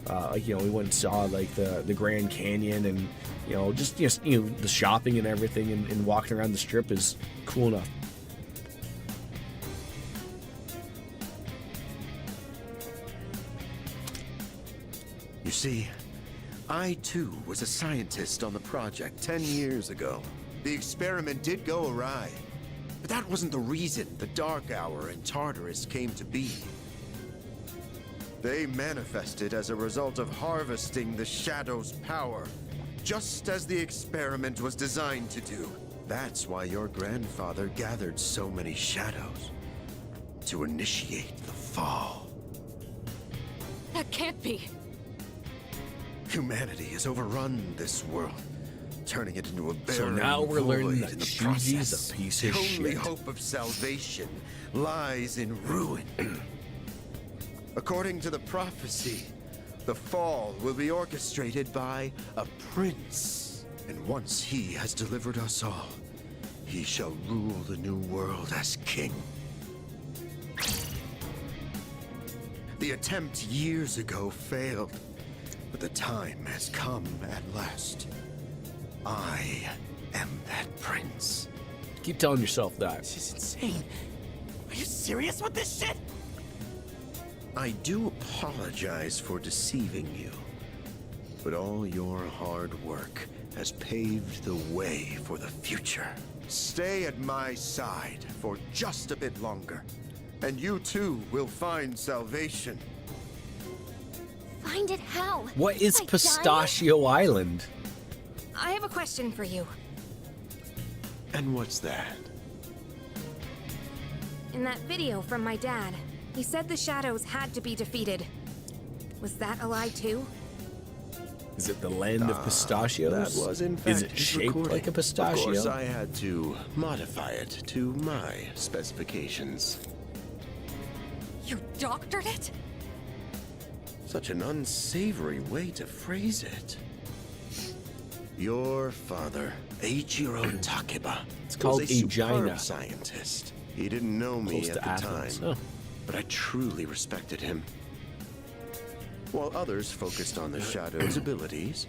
Like, you know, we went and saw like the Grand Canyon, and you know, just you know, the shopping and everything, and walking around the strip is cool enough. You see, I too was a scientist on the project 10 years ago. The experiment did go awry, but that wasn't the reason the Dark Hour and Tartarus came to be. They manifested as a result of harvesting the Shadow's power, just as the experiment was designed to do. That's why your grandfather gathered so many shadows, to initiate the fall. That can't be. Humanity has overrun this world, turning it into a barren So now we're learning that in the Shuji's process. a piece of The only shit. hope of salvation lies in ruin. According to the prophecy, the fall will be orchestrated by a prince. And once he has delivered us all, he shall rule the new world as king. The attempt years ago failed, but the time has come at last. I am that prince. Keep telling yourself that. This is insane. Are you serious with this shit? I do apologize for deceiving you, but all your hard work has paved the way for the future. Stay at my side for just a bit longer, and you too will find salvation. Find it how? What is By dying? Pistachio Island? I have a question for you. And what's that? In that video from my dad, he said the shadows had to be defeated. Was that a lie too? Is it the land of pistachios? That was in fact Is it his shaped recording. like a pistachio? Of course, I had to modify it to my specifications. You doctored it? Such an unsavory way to phrase it. Your father, Eiichiro Takeba, It's called was a superb Aegina. scientist. He didn't know me Close at to the Athens. time, Oh. but I truly respected him. While others focused on the Shadow's abilities,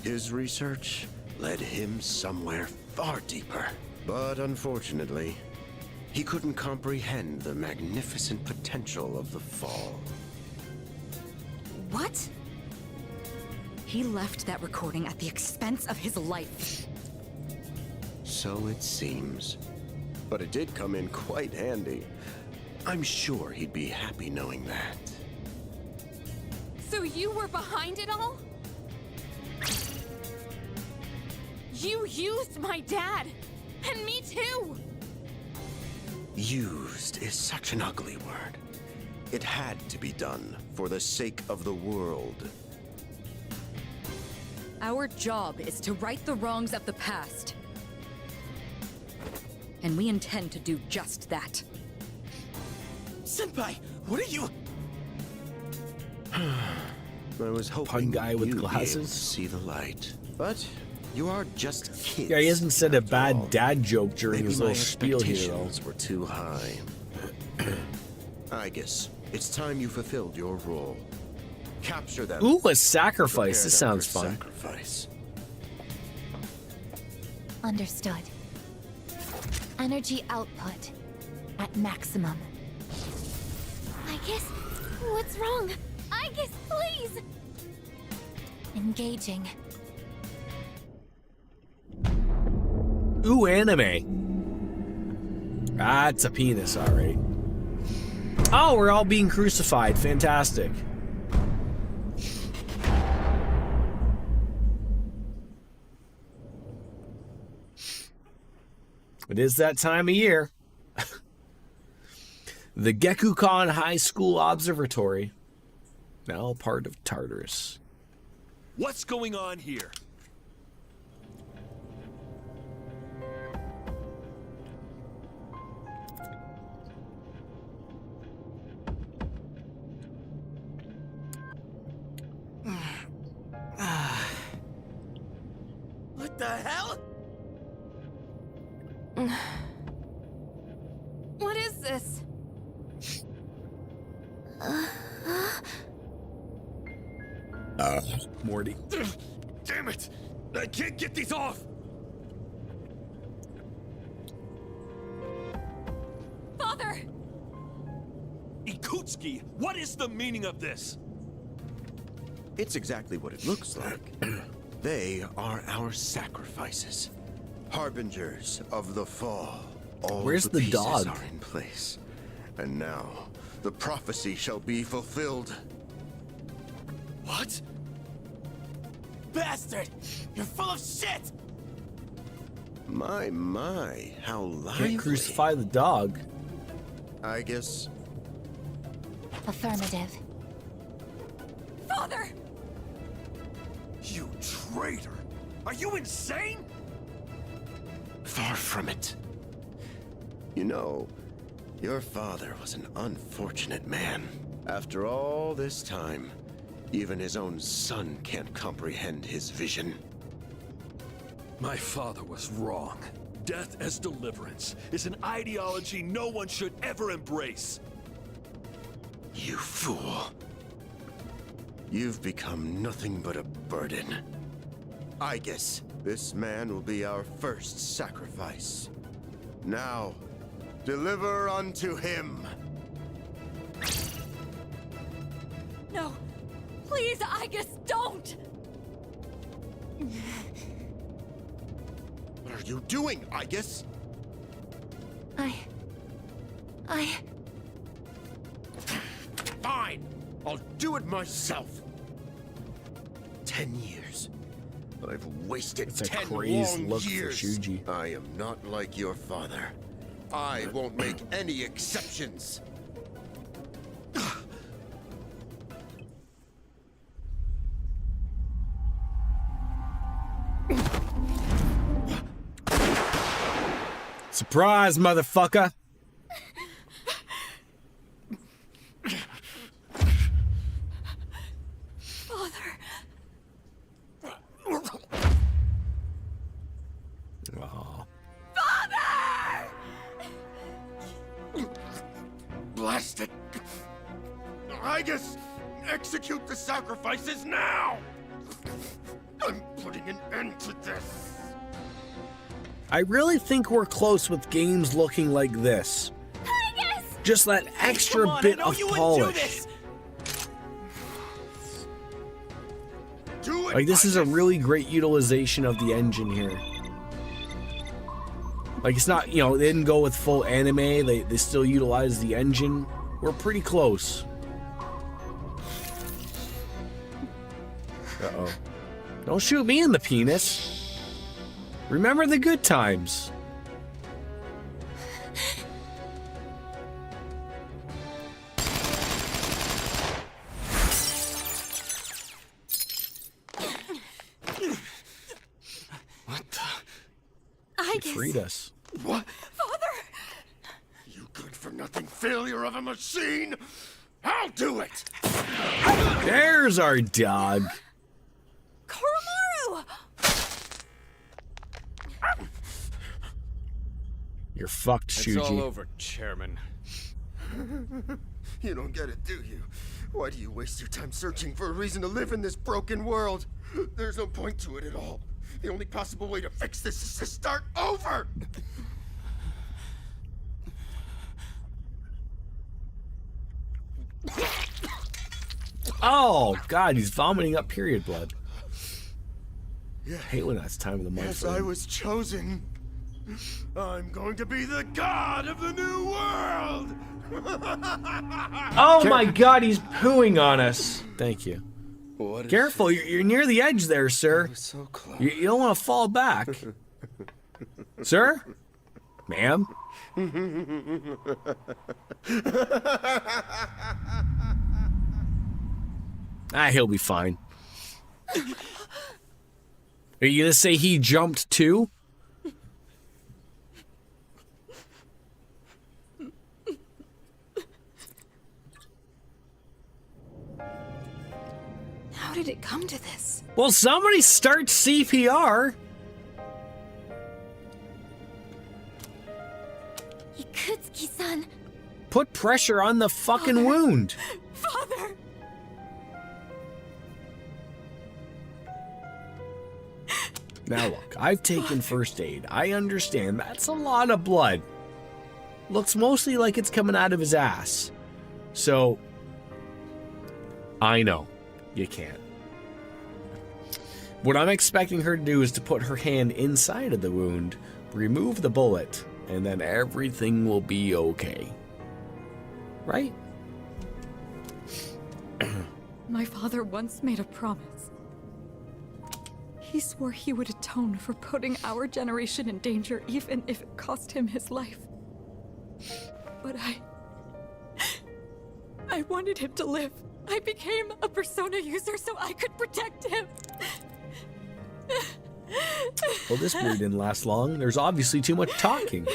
his research led him somewhere far deeper. But unfortunately, he couldn't comprehend the magnificent potential of the fall. What? He left that recording at the expense of his life. So it seems. But it did come in quite handy. I'm sure he'd be happy knowing that. So you were behind it all? You used my dad! And me too! Used is such an ugly word. It had to be done for the sake of the world. Our job is to right the wrongs of the past. And we intend to do just that. Senpai, what are you? I was hoping Pun guy with you'd be able to glasses? see the light. But you are just kids. Yeah, he hasn't said a after bad all. dad joke during Maybe his my little spiel here, though. expectations were too high. I guess it's time you fulfilled your role. Capture them. Ooh, a sacrifice. Prepare This them sounds for fun. Sacrifice. Understood. Energy output at maximum. Aigis, what's wrong? Aigis, please! Engaging. Ooh, anime. Ah, it's a penis, alright. Oh, we're all being crucified. Fantastic. It is that time of year. The Gekukan High School Observatory, now a part of Tartarus. What's going on here? What the hell? What is this? Morty. Damn it! I can't get these off! Father! Ikutsuki, what is the meaning of this? It's exactly what it looks like. They are our sacrifices. Harbingers of the fall. All Where's the pieces dog? are in place. And now, the prophecy shall be fulfilled. What? Bastard! You're full of shit! My, how lively. Can't crucify the dog. I guess. Affirmative. Father! You traitor! Are you insane? Far from it. You know, your father was an unfortunate man. After all this time, even his own son can't comprehend his vision. My father was wrong. Death as deliverance is an ideology no one should ever embrace. You fool. You've become nothing but a burden. I guess this man will be our first sacrifice. Now, deliver unto him. No! Please, Aigis, don't! What are you doing, Aigis? Fine! I'll do it myself. 10 years. I've wasted It's a 10 crazed long look for years. Shuji. I am not like your father. I won't make any exceptions. Surprise, motherfucker! Father! Oh. Father! Blast it! Aigis, execute the sacrifices now! I'm putting an end to this. I really think we're close with games looking like this. Just that extra Come on, bit I know of you wouldn't do polish. this. Do it, Like, this is a really great utilization of the engine here. Like, it's not, you know, they didn't go with full anime. They still utilize the engine. We're pretty close. Uh-oh. Don't shoot me in the penis. Remember the good times. What the? He freed us. What? Father! You good-for-nothing failure of a machine! I'll do it! There's our dog. Koromaru! You're fucked, It's Shuji. all over, Chairman. You don't get it, do you? Why do you waste your time searching for a reason to live in this broken world? There's no point to it at all. The only possible way to fix this is to start over! Oh, God, he's vomiting up period blood. I hate when that's time of the month. Yes, for him. I was chosen. I'm going to be the god of the new world! Oh my God, he's pooing on us. Thank you. Careful, you're near the edge there, sir. So close. You don't want to fall back. Sir? Ma'am? He'll be fine. Are you gonna say he jumped too? How did it come to this? Well, somebody start CPR. Ikutsuki-san. Put pressure on the fucking wound. Father! Now look, I've taken first aid. I understand that's a lot of blood. Looks mostly like it's coming out of his ass. So, I know, you can't. What I'm expecting her to do is to put her hand inside of the wound, remove the bullet, and then everything will be okay. Right? My father once made a promise. He swore he would atone for putting our generation in danger, even if it cost him his life. But I wanted him to live. I became a persona user so I could protect him. Well, this beer didn't last long. There's obviously too much talking.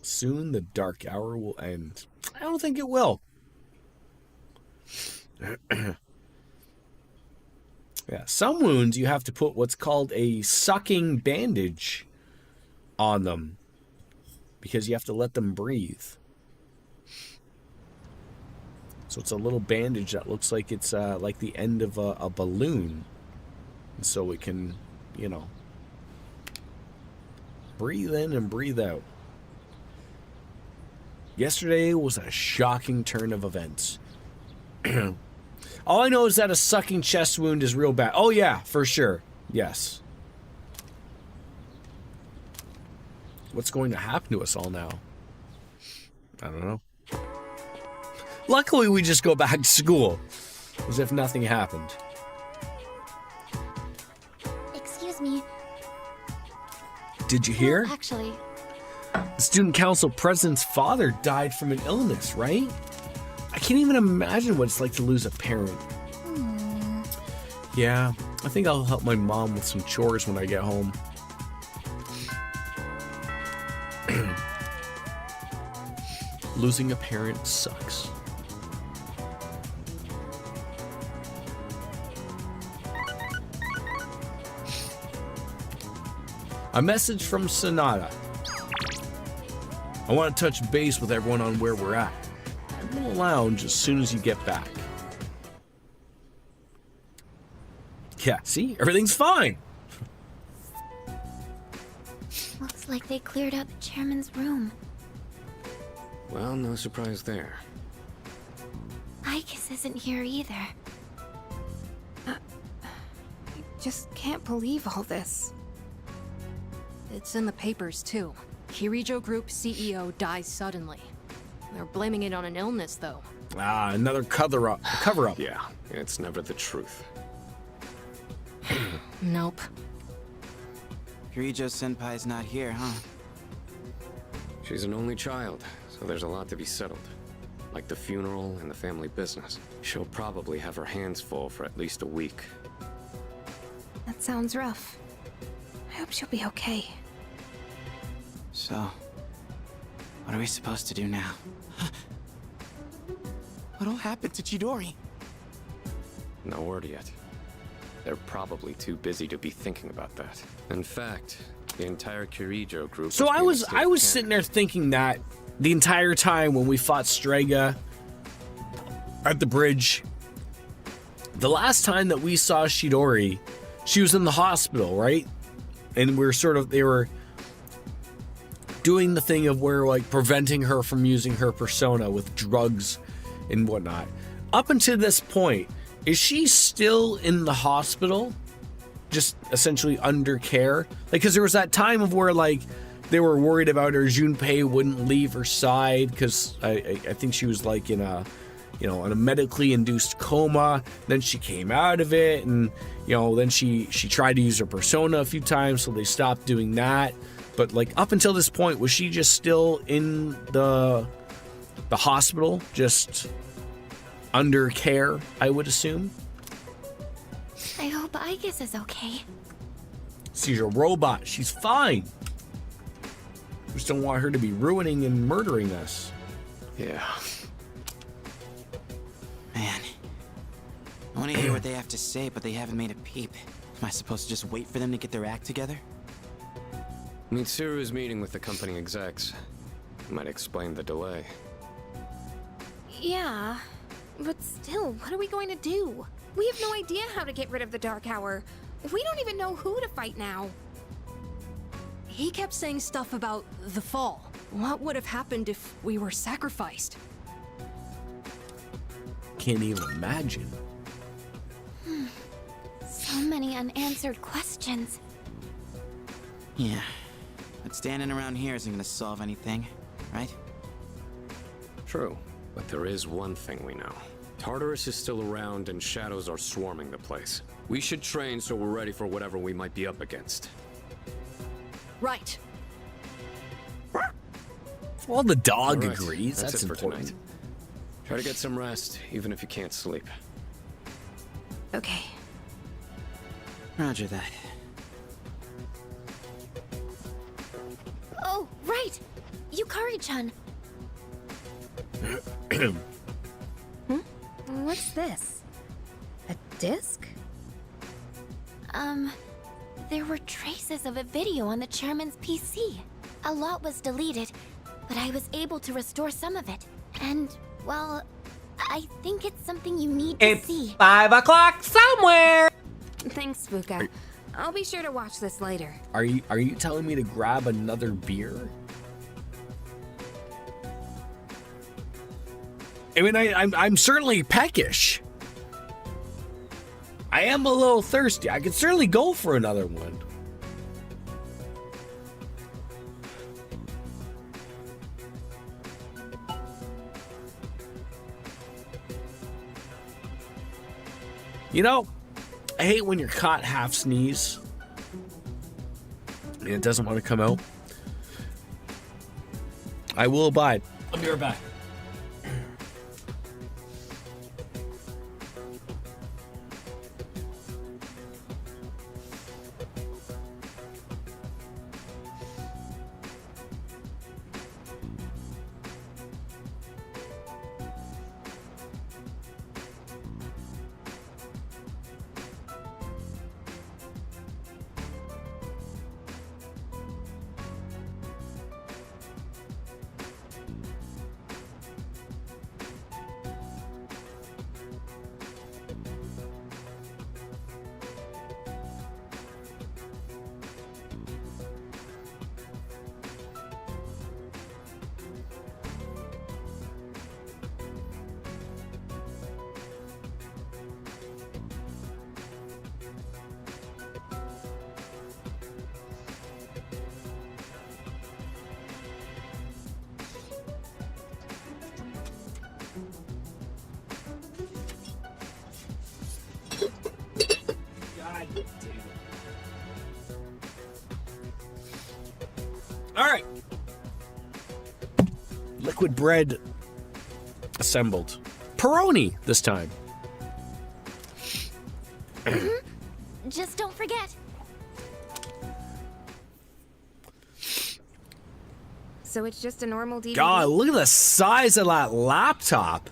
Soon the dark hour will end. I don't think it will. Yeah, some wounds you have to put what's called a sucking bandage on them because you have to let them breathe. So it's a little bandage that looks like it's like the end of a balloon, and so it can, you know, breathe in and breathe out. Yesterday was a shocking turn of events. All I know is that a sucking chest wound is real bad. Oh yeah, for sure. Yes. What's going to happen to us all now? I don't know. Luckily, we just go back to school, as if nothing happened. Excuse me. Did you hear? Well, actually, The student council president's father died from an illness, right? I can't even imagine what it's like to lose a parent. Yeah, I think I'll help my mom with some chores when I get home. Losing a parent sucks. A message from Sonata. I want to touch base with everyone on where we're at. I'm in the lounge as soon as you get back. Yeah, see? Everything's fine. looks like they cleared out the chairman's room. Well, no surprise there. Icus isn't here either. I just can't believe all this. It's in the papers, too. Kirijo Group CEO dies suddenly. They're blaming it on an illness, though. Ah, another cover-up. Yeah, it's never the truth. Nope. Kirijo Senpai's not here, huh? She's an only child, so there's a lot to be settled. Like the funeral and the family business. She'll probably have her hands full for at least a week. That sounds rough. I hope she'll be okay. So, what are we supposed to do now? What all happened to Chidori? No word yet. They're probably too busy to be thinking about that. In fact, The entire Kirijo group. So I was sitting there thinking that the entire time when we fought Strega at the bridge, the last time that we saw Shidori, she was in the hospital, right? And they were doing the thing of where like preventing her from using her persona with drugs and whatnot. Up until this point, is she still in the hospital? Just essentially under care? Like, because there was that time of where like they were worried about her. Junpei wouldn't leave her side because I think she was like in a, in a medically induced coma. Then she came out of it, and then she tried to use her persona a few times, so they stopped doing that. But like up until this point, was she just still in the hospital, just under care, I would assume? I hope Aegis is okay. She's a robot. She's fine. Just don't want her to be ruining and murdering us. Yeah. Man, I want to hear what they have to say, but they haven't made a peep. Am I supposed to just wait for them to get their act together? Mitsuru is meeting with the company execs. Might explain the delay. Yeah, but still, what are we going to do? We have no idea how to get rid of the Dark Hour. We don't even know who to fight now. He kept saying stuff about the fall. What would have happened if we were sacrificed? Can't even imagine. So many unanswered questions. Yeah, but standing around here isn't gonna solve anything, right? True, but there is one thing we know. Tartarus is still around and shadows are swarming the place. We should train so we're ready for whatever we might be up against. Right. Well, the dog All right, agrees. That's it for important. tonight. Try to get some rest, even if you can't sleep. Okay. Roger that. Oh, right! Yukari-chan. What's this? A disc? There were traces of a video on the chairman's PC. A lot was deleted, but I was able to restore some of it. And, well, I think it's something you need to see. 5 o'clock somewhere! Thanks, Fuka. I'll be sure to watch this later. Are you telling me to grab another beer? I mean, I'm certainly peckish. I am a little thirsty. I could certainly go for another one. I hate when you're caught half sneeze and it doesn't want to come out. I will abide. I'll be right back. All right. Liquid bread assembled. Pepperoni this time. Just don't forget. So it's just a normal DVD? God, look at the size of that laptop.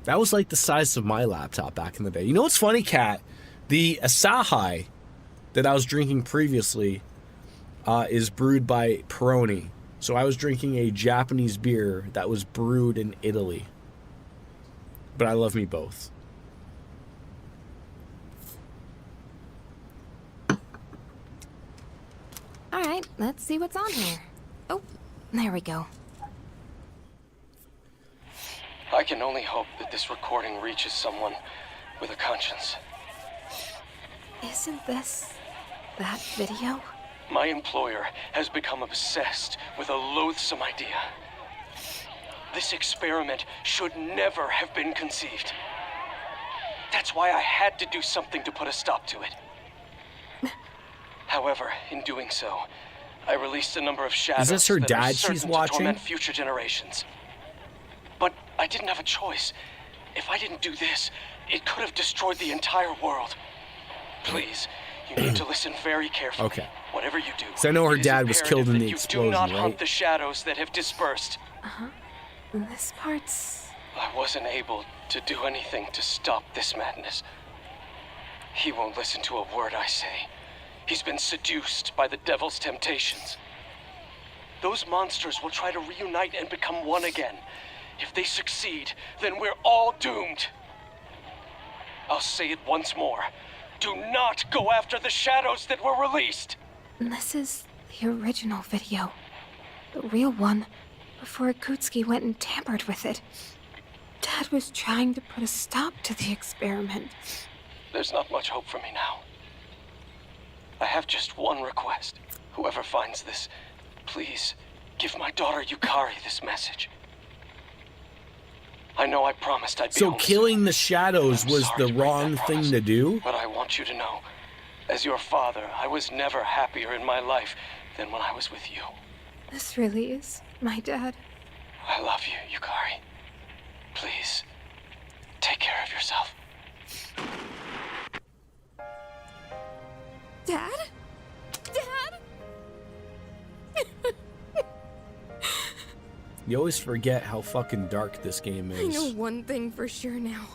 That was like the size of my laptop back in the day. You know what's funny, Kat? The Asahi that I was drinking previously is brewed by Peroni. So I was drinking a Japanese beer that was brewed in Italy. But I love me both. All right, let's see what's on here. Oh, there we go. I can only hope that this recording reaches someone with a conscience. Isn't this that video? My employer has become obsessed with a loathsome idea. This experiment should never have been conceived. That's why I had to do something to put a stop to it. However, in doing so, I released a number of shadows. Is this her that are dad certain she's to watching? torment future generations. But I didn't have a choice. If I didn't do this, it could have destroyed the entire world. Please, you need to listen very carefully. Okay. Whatever you do. So I know her it is dad was killed in imperative the that explosion, you do not right? hunt the shadows that have dispersed. Uh-huh. This part's... I wasn't able to do anything to stop this madness. He won't listen to a word I say. He's been seduced by the devil's temptations. Those monsters will try to reunite and become one again. If they succeed, then we're all doomed. I'll say it once more. Do not go after the shadows that were released. This is the original video. The real one, before Akutsuki went and tampered with it. Dad was trying to put a stop to the experiment. There's not much hope for me now. I have just one request. Whoever finds this, please give my daughter Yukari this message. I know I promised I'd be So home killing the shadows was the wrong thing to do? But I want you to know, as your father, I was never happier in my life than when I was with you. This really is my dad. I love you, Yukari. Please, take care of yourself. Dad? Dad? You always forget how fucking dark this game I know is. one thing for sure now.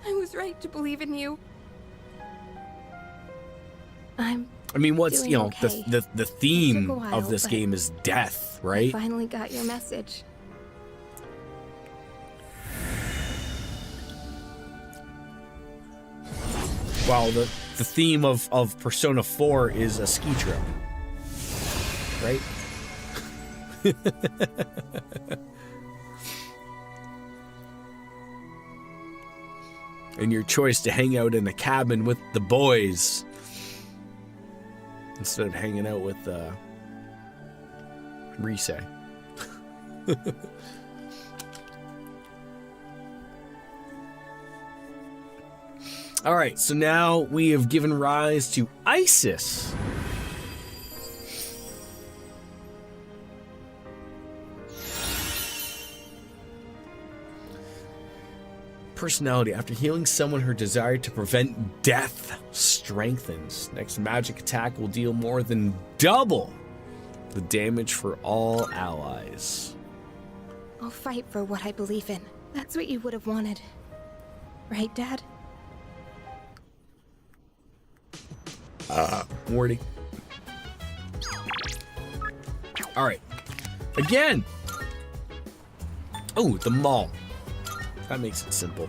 I was right to believe in you. I mean, what's, doing you know, okay. the theme It took a while, of this but game is death, I right? finally got your message. Wow, the theme of Persona 4 is a ski trip, right? And your choice to hang out in a cabin with the boys instead of hanging out with Rise. All right, so now we have given rise to Isis. Personality. After healing someone, her desire to prevent death strengthens. Next magic attack will deal more than double the damage for all allies. I'll fight for what I believe in. That's what you would have wanted. Right, Dad? Morty. All right. Again. Oh, the mall. That makes it simple.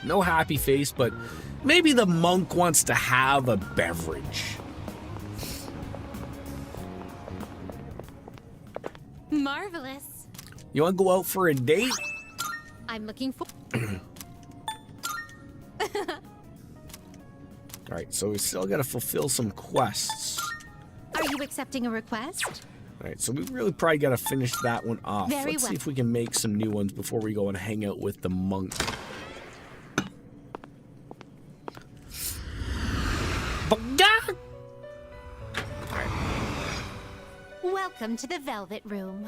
No happy face, but maybe the monk wants to have a beverage. Marvelous. You want to go out for a date? I'm looking for. All right, so we still got to fulfill some quests. Are you accepting a request? All right, so we really probably got to finish that one off. Very Let's see well. if we can make some new ones before we go and hang out with the monk. Welcome to the Velvet Room.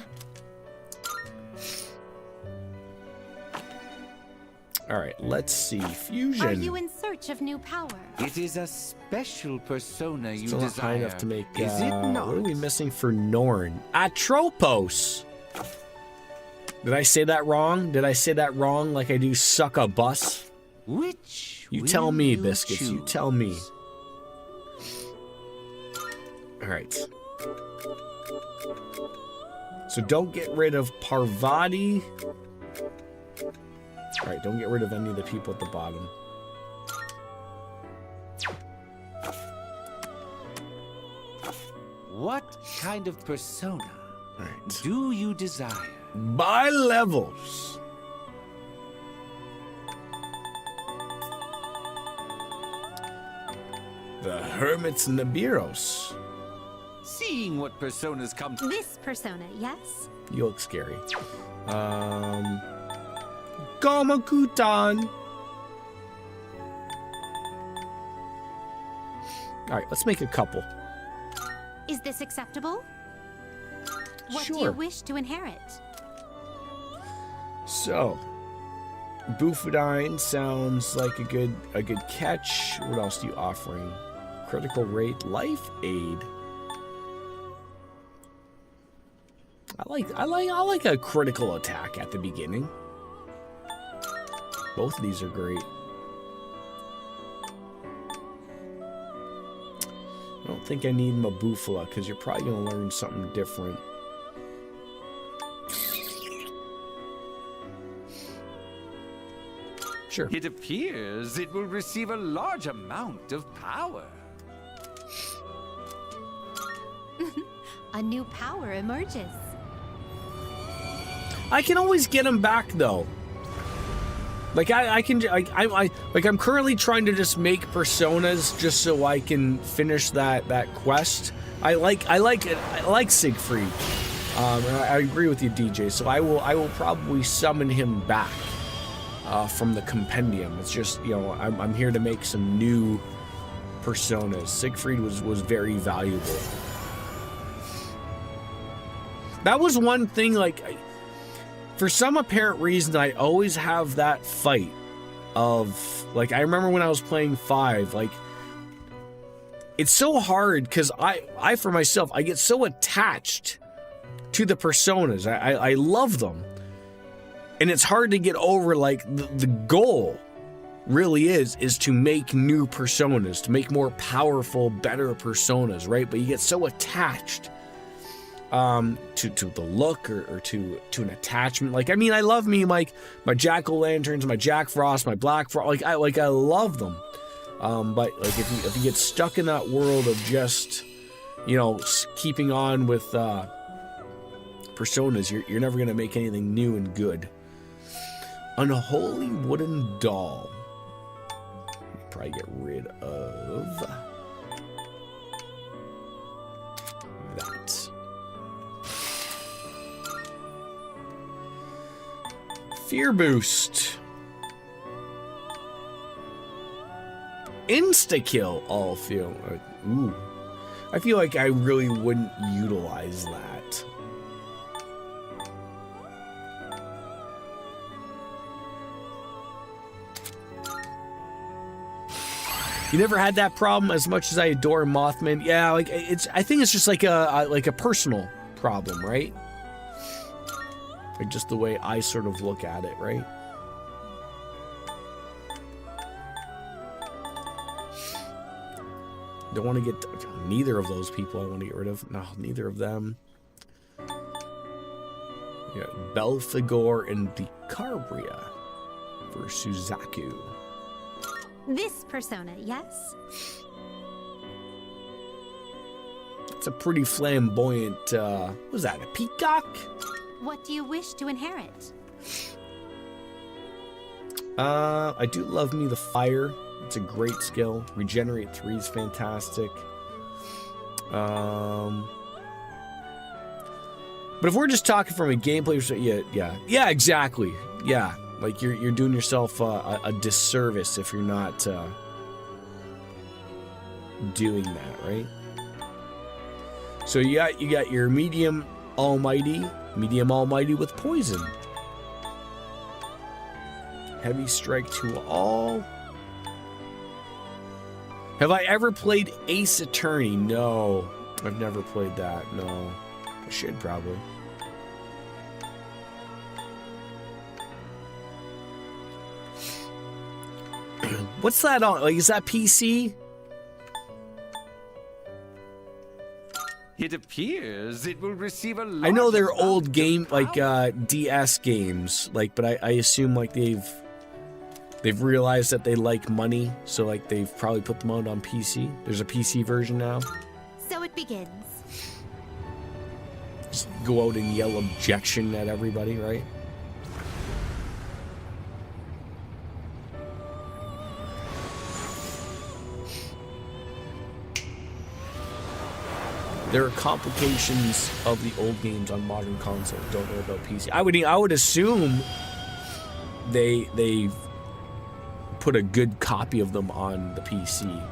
All right, let's see. Fusion. Are you in search of new power? It is a special persona you Still not high desire. enough to make. Is it not? What are we missing for Norn? Atropos. Did I say that wrong? Did I say that wrong? Like I do suck a bus? Which You will tell me, you Biscuits. You choose? tell me. Alright. So don't get rid of Parvati. Alright, don't get rid of any of the people at the bottom. What kind of persona do you desire? By levels. The Hermits Nibiros. Seeing what personas come to This persona, yes? You look scary. Gomakutan. Alright, let's make a couple. Is this acceptable? What do Sure. you wish to inherit? So, Bufadine sounds like a good catch. What else are you offering? Critical rate, life aid. I like a critical attack at the beginning. Both of these are great. I don't think I need Mabufala because you're probably gonna learn something different. Sure. It appears it will receive a large amount of power. A new power emerges. I can always get him back though. Like I'm currently trying to just make personas just so I can finish that quest. I like Siegfried. I agree with you, DJ. So I will probably summon him back from the compendium. It's just, you know, I'm here to make some new personas. Siegfried was very valuable. That was one thing, like, for some apparent reason, I always have that fight of, like, I remember when I was playing 5, like, it's so hard because I for myself, I get so attached to the personas. I love them. And it's hard to get over, like, the goal really is to make new personas, to make more powerful, better personas, right? But you get so attached to the look or to an attachment. Like, I mean, I love me my Jack-o'-lanterns, my Jack Frost, my Black Frost. I love them. But like if you get stuck in that world of just, you know, keeping on with personas, you're never gonna make anything new and good. Unholy wooden doll. Probably get rid of that. Fear boost. Insta-kill all feel. Ooh. I feel like I really wouldn't utilize that. You never had that problem as much as I adore Mothman. Yeah, like I think it's just like a personal problem, right? Like just the way I sort of look at it, right? Don't want to get neither of those people. I want to get rid of. No, neither of them. Yeah, Belphegor and Decarbria for Suzaku. This persona, yes? It's a pretty flamboyant. What was that? A peacock? What do you wish to inherit? I do love me the fire. It's a great skill. Regenerate 3 is fantastic. But if we're just talking from a gameplay perspective, yeah, exactly. Yeah, like you're doing yourself a disservice if you're not doing that, right? So you got your medium almighty with poison. Heavy strike to all. Have I ever played Ace Attorney? No, I've never played that. No, I should probably. What's that on? Like, is that PC? It appears it will receive a I know they're old game, like DS games, like, but I assume like they've realized that they like money, so like they've probably put them out on PC. There's a PC version now. So it begins. Just go out and yell objection at everybody, right? There are complications of the old games on modern consoles. Don't know about PC. I would assume they put a good copy of them on the PC.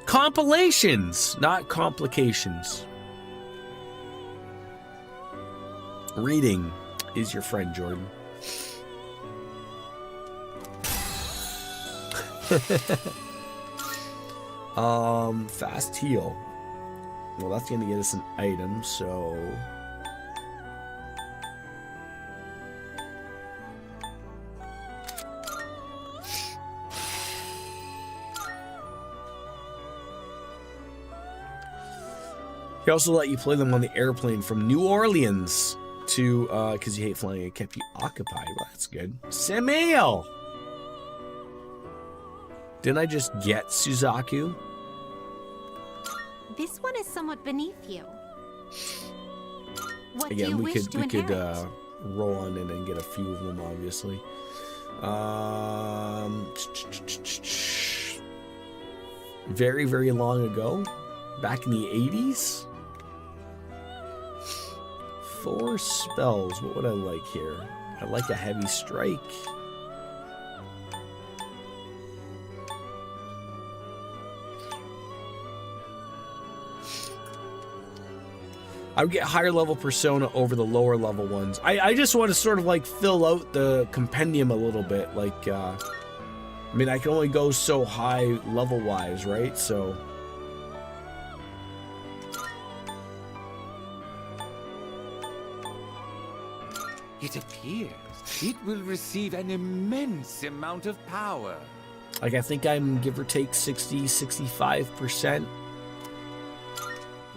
Compilations, not complications. Reading is your friend, Jordan. Fast heal. Well, that's gonna get us an item, so he also let you play them on the airplane from New Orleans to, because you hate flying, it kept you occupied. Well, that's good. Samuel! Didn't I just get Suzaku? This one is somewhat beneath you. What do Again, you we wish could to inherit? roll on in and get a few of them, obviously. Very, very long ago, back in the 80s. 4 spells. What would I like here? I like a heavy strike. I would get higher level persona over the lower level ones. I just want to sort of like fill out the compendium a little bit. Like, I mean, I can only go so high level wise, right? So. It appears it will receive an immense amount of power. Like, I think I'm give or take 60, 65%.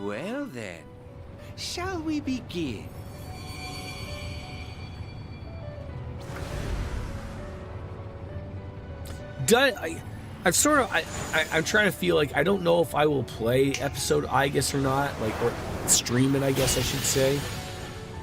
Well then, shall we begin? I'm trying to feel like I don't know if I will play episode I guess or not, like, or stream it, I guess I should say.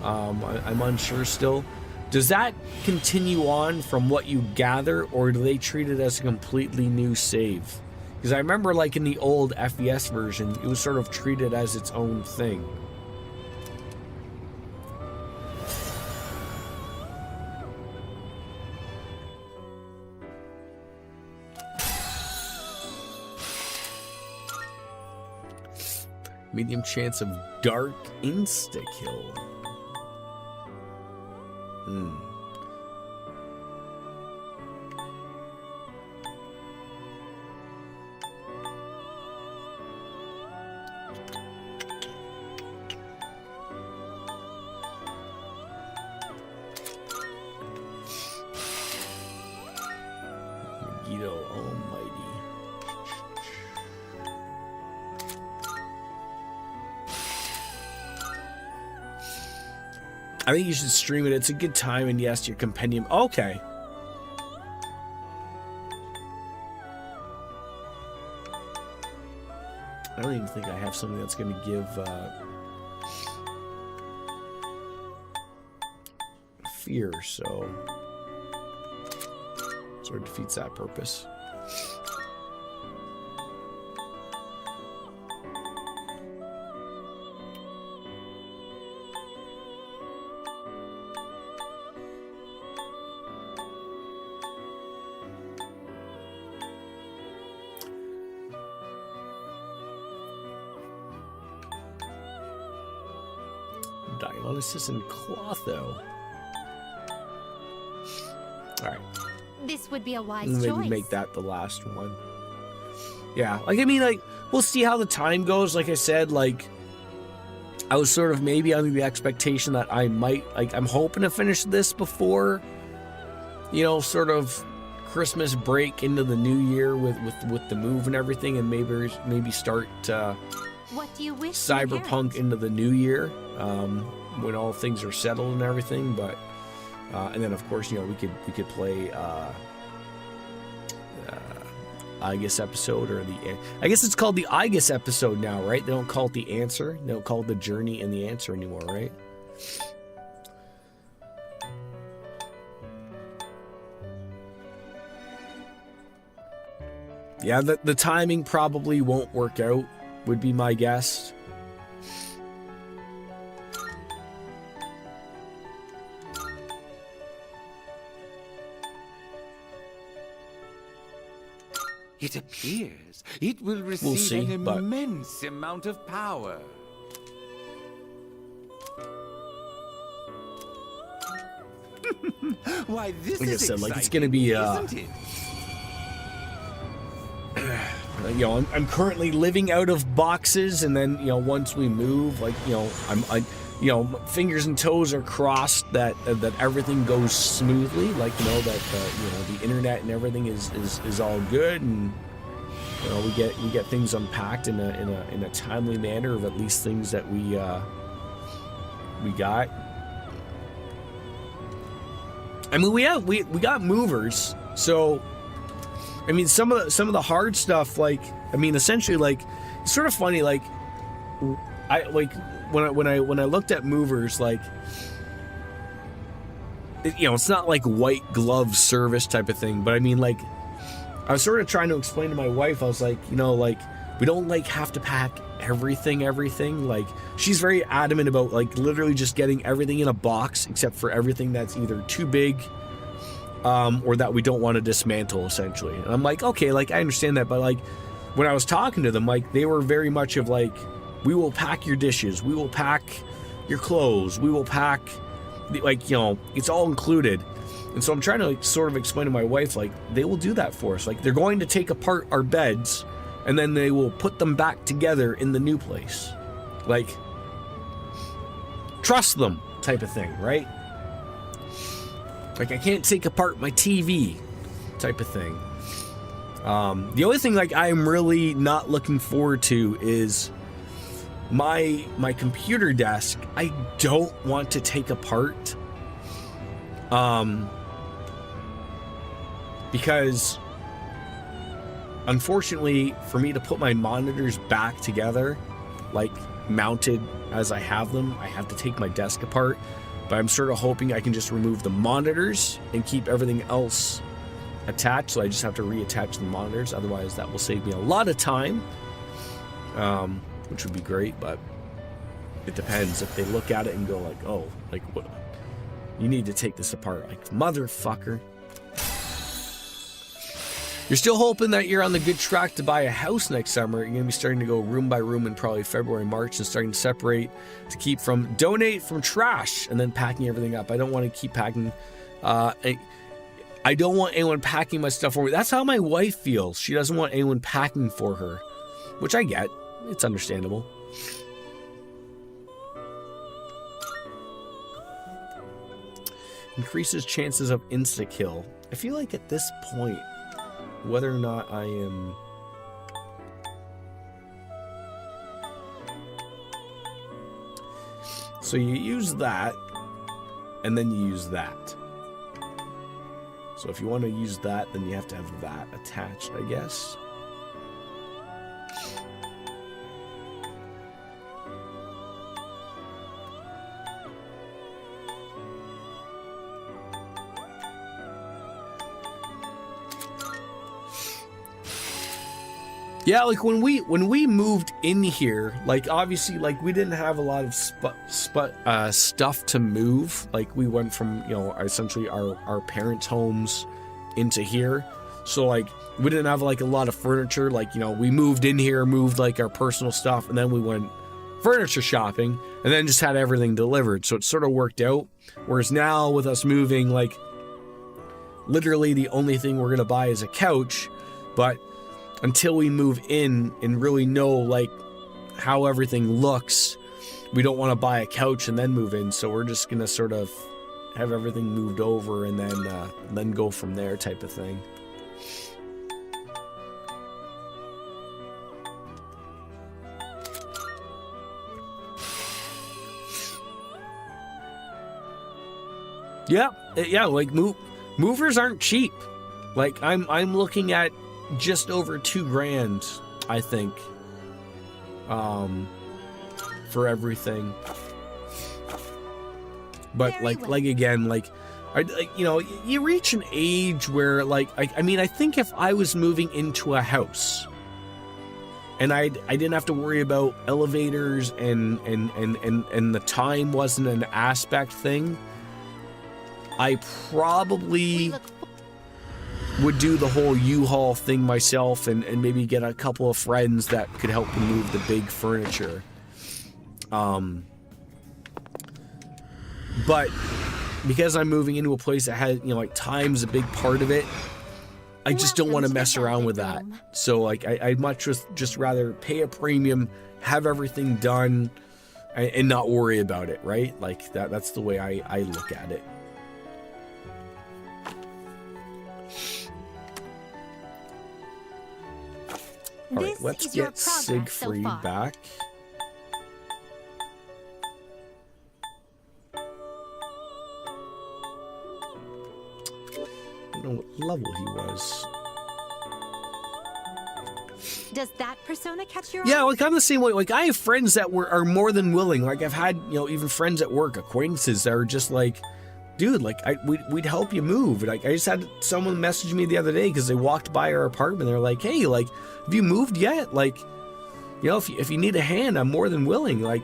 I'm unsure still. Does that continue on from what you gather, or do they treat it as a completely new save? Because I remember, like, in the old FES version, it was sort of treated as its own thing. Medium chance of dark insta-kill. Megiddo Almighty. I think you should stream it. It's a good time, and yes, your compendium. Okay. I don't even think I have something that's going to give fear, so sort of defeats that purpose. Dionysus and Clotho. Alright. This would be a wise Maybe choice. make that the last one. Yeah, like, I mean, like, we'll see how the time goes. Like I said, like, I was sort of maybe under the expectation that I might, like, I'm hoping to finish this before, you know, sort of Christmas break into the new year with the move and everything, and maybe start What do you wish? Cyberpunk into the new year, when all things are settled and everything. But and then of course, you know, we could play Aegis episode, or I guess it's called the Aegis episode now, right? They don't call it the answer. They don't call it the journey and the answer anymore, right? Yeah, the timing probably won't work out, would be my guess. It appears it will receive see, an but- immense amount of power. Why, this Like I is said, like, it's exciting, gonna be, isn't it? You know, I'm currently living out of boxes, and then, you know, once we move, like, you know, you know, fingers and toes are crossed that everything goes smoothly, like, you know, that you know, the internet and everything is all good, and, you know, we get things unpacked in a timely manner of at least things that we got. I mean, we got movers, so I mean, some of the hard stuff, like, I mean, essentially, like, it's sort of funny, like, I like when I looked at movers, like, you know, it's not like white glove service type of thing, but I mean, like, I was sort of trying to explain to my wife, I was like, you know, like, we don't, like, have to pack everything, like, she's very adamant about, like, literally just getting everything in a box except for everything that's either too big, or that we don't want to dismantle, essentially. And I'm like, okay, like, I understand that, but, like, when I was talking to them, like, they were very much of, like, we will pack your dishes, we will pack your clothes, we will pack, like, you know, it's all included. And so I'm trying to, like, sort of explain to my wife, like, they will do that for us. Like, they're going to take apart our beds, and then they will put them back together in the new place. Like, trust them type of thing, right? Like, I can't take apart my TV type of thing. The only thing, like, I'm really not looking forward to is my computer desk. I don't want to take apart. Because unfortunately, for me to put my monitors back together, like, mounted as I have them, I have to take my desk apart. But I'm sort of hoping I can just remove the monitors and keep everything else attached. So I just have to reattach the monitors. Otherwise, that will save me a lot of time, which would be great. But it depends. If they look at it and go like, oh, like, what? You need to take this apart. Like, motherfucker. You're still hoping that you're on the good track to buy a house next summer. You're going to be starting to go room by room in probably February, March, and starting to separate to keep from donate from trash, and then packing everything up. I don't want to keep packing. I don't want anyone packing my stuff for me. That's how my wife feels. She doesn't want anyone packing for her, which I get. It's understandable. Increases chances of insta-kill. I feel like at this point, whether or not I am... So you use that, and then you use that. So if you want to use that, then you have to have that attached, I guess. Yeah, like when we moved in here, like obviously, like we didn't have a lot of stuff to move. Like we went from, you know, essentially our parents' homes into here, so like we didn't have like a lot of furniture. Like, you know, we moved in here, moved like our personal stuff, and then we went furniture shopping, and then just had everything delivered. So it sort of worked out. Whereas now with us moving, like literally the only thing we're gonna buy is a couch, but until we move in and really know like how everything looks, we don't want to buy a couch and then move in, so we're just gonna sort of have everything moved over and then go from there, type of thing. Yeah, like movers aren't cheap. Like I'm looking at just over $2,000, I think, for everything. But like again, like, you know, you reach an age where, like, I mean, I think if I was moving into a house and I didn't have to worry about elevators and the time wasn't an aspect thing, I probably would do the whole U-Haul thing myself and maybe get a couple of friends that could help me move the big furniture. But because I'm moving into a place that has, you know, like, time's a big part of it, I just don't want to mess around with that. So, like, I'd much just rather pay a premium, have everything done, and not worry about it, right? Like, that's the way I look at it. All right, let's get Siegfried back. I don't know what level he was. Does that persona catch your eye? Yeah, like, I'm the same way. Like, I have friends that are more than willing. Like, I've had, you know, even friends at work, acquaintances that are just like, dude, like, we'd help you move. Like, I just had someone message me the other day because they walked by our apartment. They're like, hey, like, have you moved yet? Like, you know, if you need a hand, I'm more than willing. Like,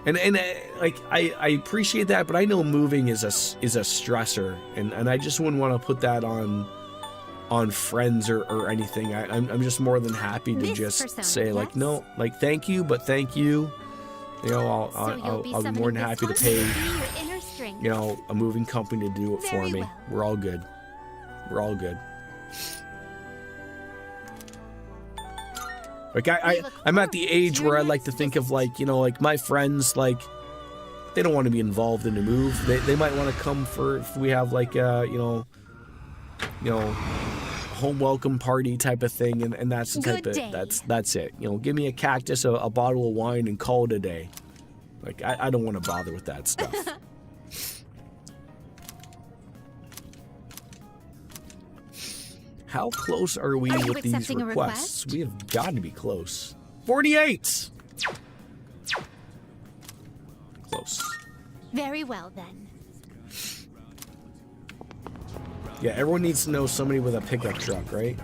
and like, I appreciate that, but I know moving is a stressor, and I just wouldn't want to put that on friends or anything. I'm just more than happy to just say, like, no, like, thank you, but thank you. You know, I'll be more than happy to pay, you know, a moving company to do it for me. We're all good. We're all good. Like, I'm at the age where I like to think of, like, you know, like, my friends, like, they don't want to be involved in the move. They might want to come for, if we have, like, you know, home welcome party type of thing, and that's the type of, that's it. You know, give me a cactus, a bottle of wine, and call it a day. Like, I don't want to bother with that stuff. How close are we with these requests? We have got to be close. 48! Close. Very well, then. Yeah, everyone needs to know somebody with a pickup truck, right?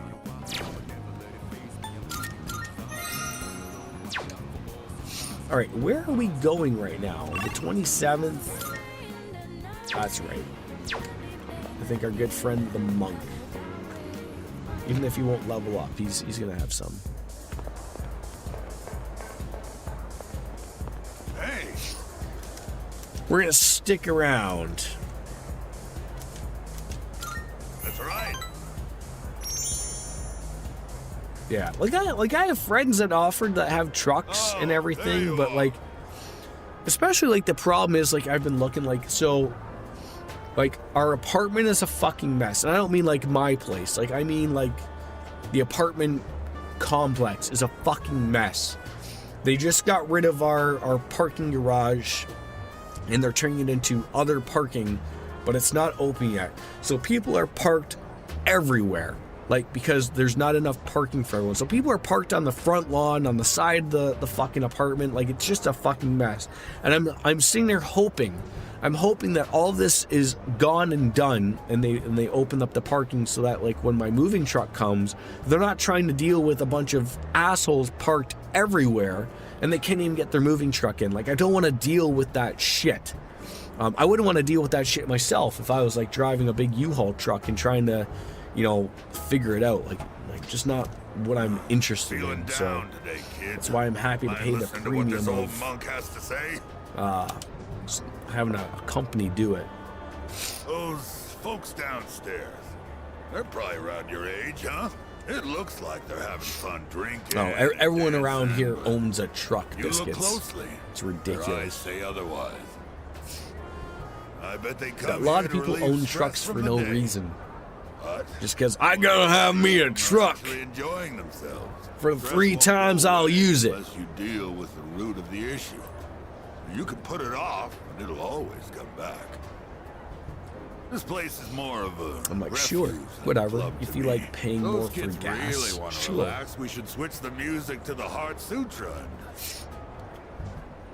All right, where are we going right now? The 27th? That's right. I think our good friend, the monk. Even if he won't level up, he's gonna have some. Hey! We're gonna stick around. That's right. Yeah, like I have friends that offered that have trucks and everything, but, like, especially, like, the problem is, like, I've been looking, like, so, like, our apartment is a fucking mess. And I don't mean, like, my place. Like, I mean, like, the apartment complex is a fucking mess. They just got rid of our parking garage, and they're turning it into other parking, but it's not open yet. So people are parked everywhere, like, because there's not enough parking for everyone. So people are parked on the front lawn, on the side of the fucking apartment. Like, it's just a fucking mess. And I'm sitting there hoping that all this is gone and done, and they open up the parking so that, like, when my moving truck comes, they're not trying to deal with a bunch of assholes parked everywhere, and they can't even get their moving truck in. Like, I don't want to deal with that shit. I wouldn't want to deal with that shit myself if I was, like, driving a big U-Haul truck and trying to, you know, figure it out. Like just not what I'm interested in. So today, that's why I'm happy to pay the premium of monk has to say. Having a company do it. Those folks downstairs, they're probably around your age, huh? It looks like they're having fun drinking. Oh, everyone around here owns a truck, You Biscuits. look closely. It's Their eyes ridiculous. say otherwise. I bet they A come lot here of to people relieve own stress trucks for from the no day. reason. But Just because I gotta have me a truck. actually enjoying themselves. For the Stress 3 won't times go I'll away use it. Unless you deal with the root of the issue. You can put it off, and it'll always come back. This place is more of a I'm like, refuge sure, than a whatever. club If to you me. like paying Those more for kids gas, really want to sure. relax. We should switch the music to the Heart Sutra.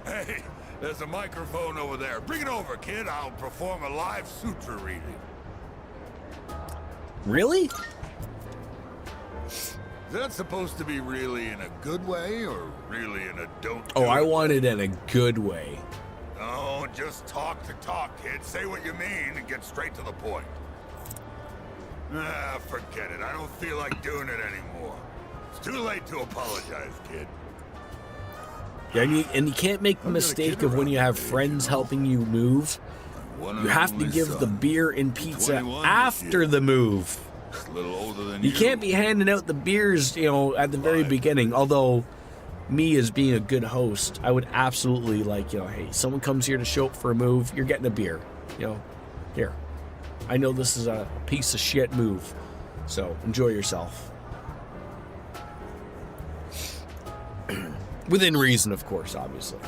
Hey, there's a microphone over there. Bring it over, kid. I'll perform a live sutra reading. Really? Is that supposed to be really in a good way or really in a don't Oh, do I it want it in a good way. No, just talk the talk, kid. Say what you mean and get straight to the point. Ah, forget it. I don't feel like doing it anymore. It's too late to apologize, kid. Yeah, and you can't make the mistake of when you have friends helping you move. You have to give the beer and pizza after the move. Just a little older than You can't be handing out the beers, at the very beginning. Although, me as being a good host, I would absolutely hey, someone comes here to show up for a move, you're getting a beer. Here. I know this is a piece of shit move, so enjoy yourself. Within reason, of course, obviously.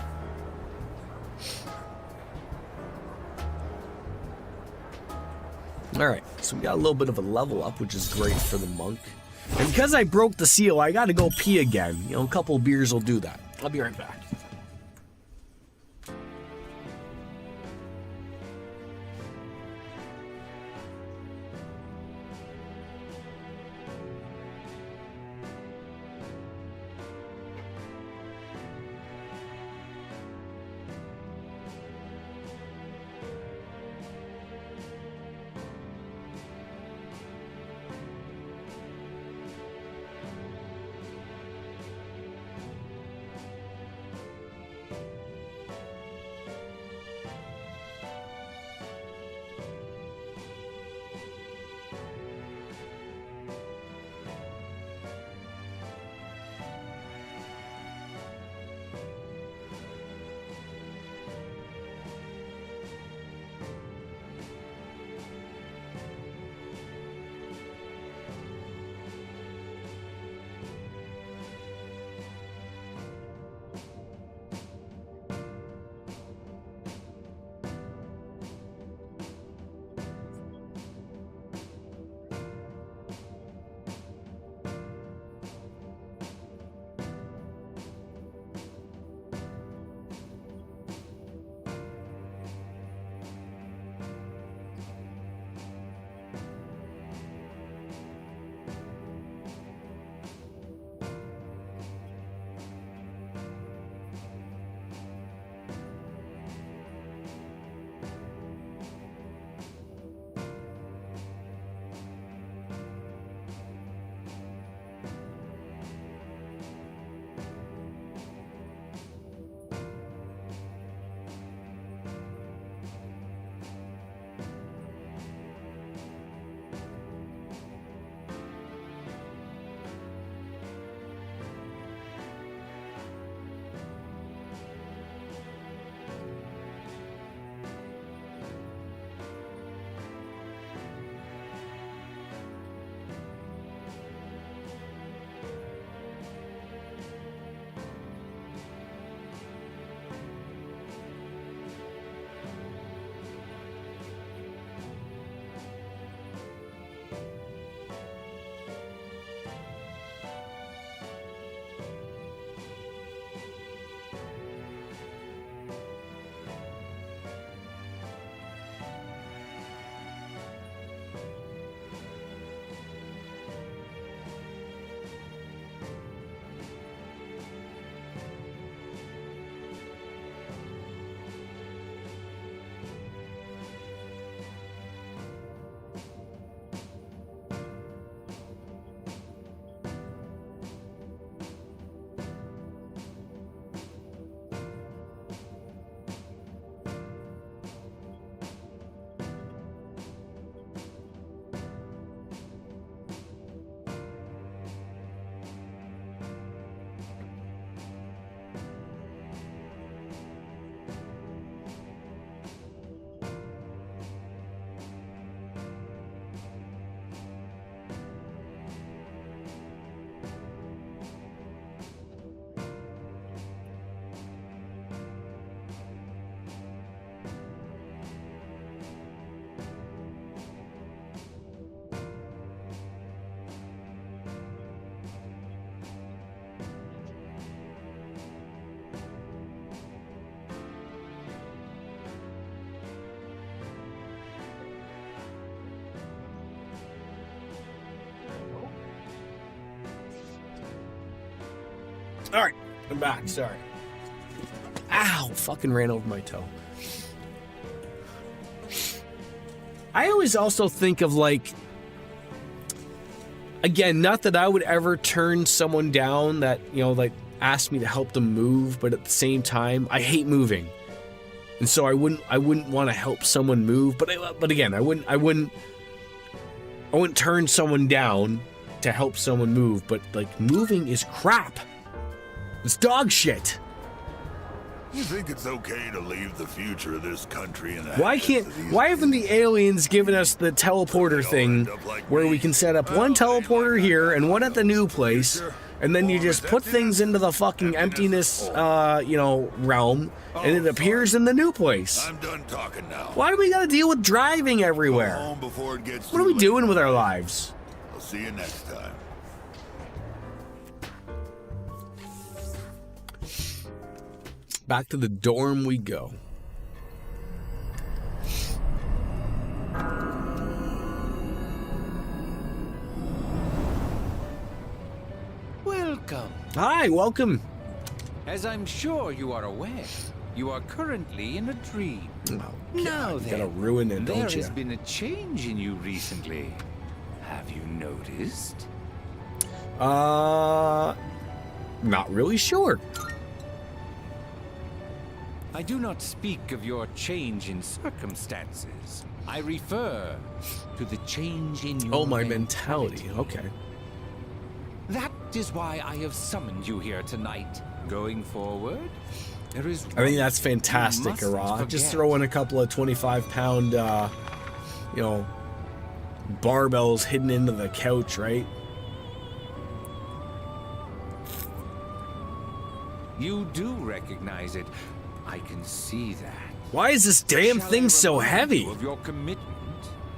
Alright, so we got a little bit of a level up, which is great for the monk. And because I broke the seal, I gotta go pee again. A couple of beers will do that. I'll be right back. All right, I'm back. Sorry. Ow! Fucking ran over my toe. I always also think of like, again, not that I would ever turn someone down that, you know, like asked me to help them move, but at the same time, I hate moving. And so I wouldn't want to help someone move, but again, I wouldn't turn someone down to help someone move, but like moving is crap. It's dog shit. You think it's okay to leave the future of this country in the Why haven't the aliens given us the teleporter thing where we can set up one teleporter here and one at the new place, and then you just put things into the fucking emptiness, realm, and it appears in the new place? I'm done talking now. Why do we gotta deal with driving everywhere? Home before it gets What are we doing with our lives? I'll see you next time. Back to the dorm we go. Welcome. Hi, welcome. As I'm sure you are aware, you are currently in a dream. Now You then, gotta ruin it, there don't you? has been a change in you recently. Have you noticed? Not really sure. I do not speak of your change in circumstances. I refer to the change in your my mentality. Okay. That is why I have summoned you here tonight. Going forward, there is I think that's fantastic, Ara. Just throw in a couple of 25-pound, barbells hidden into the couch, right? You do recognize it. I can see that. Why is this damn Shall thing I so remind heavy? you of your commitment?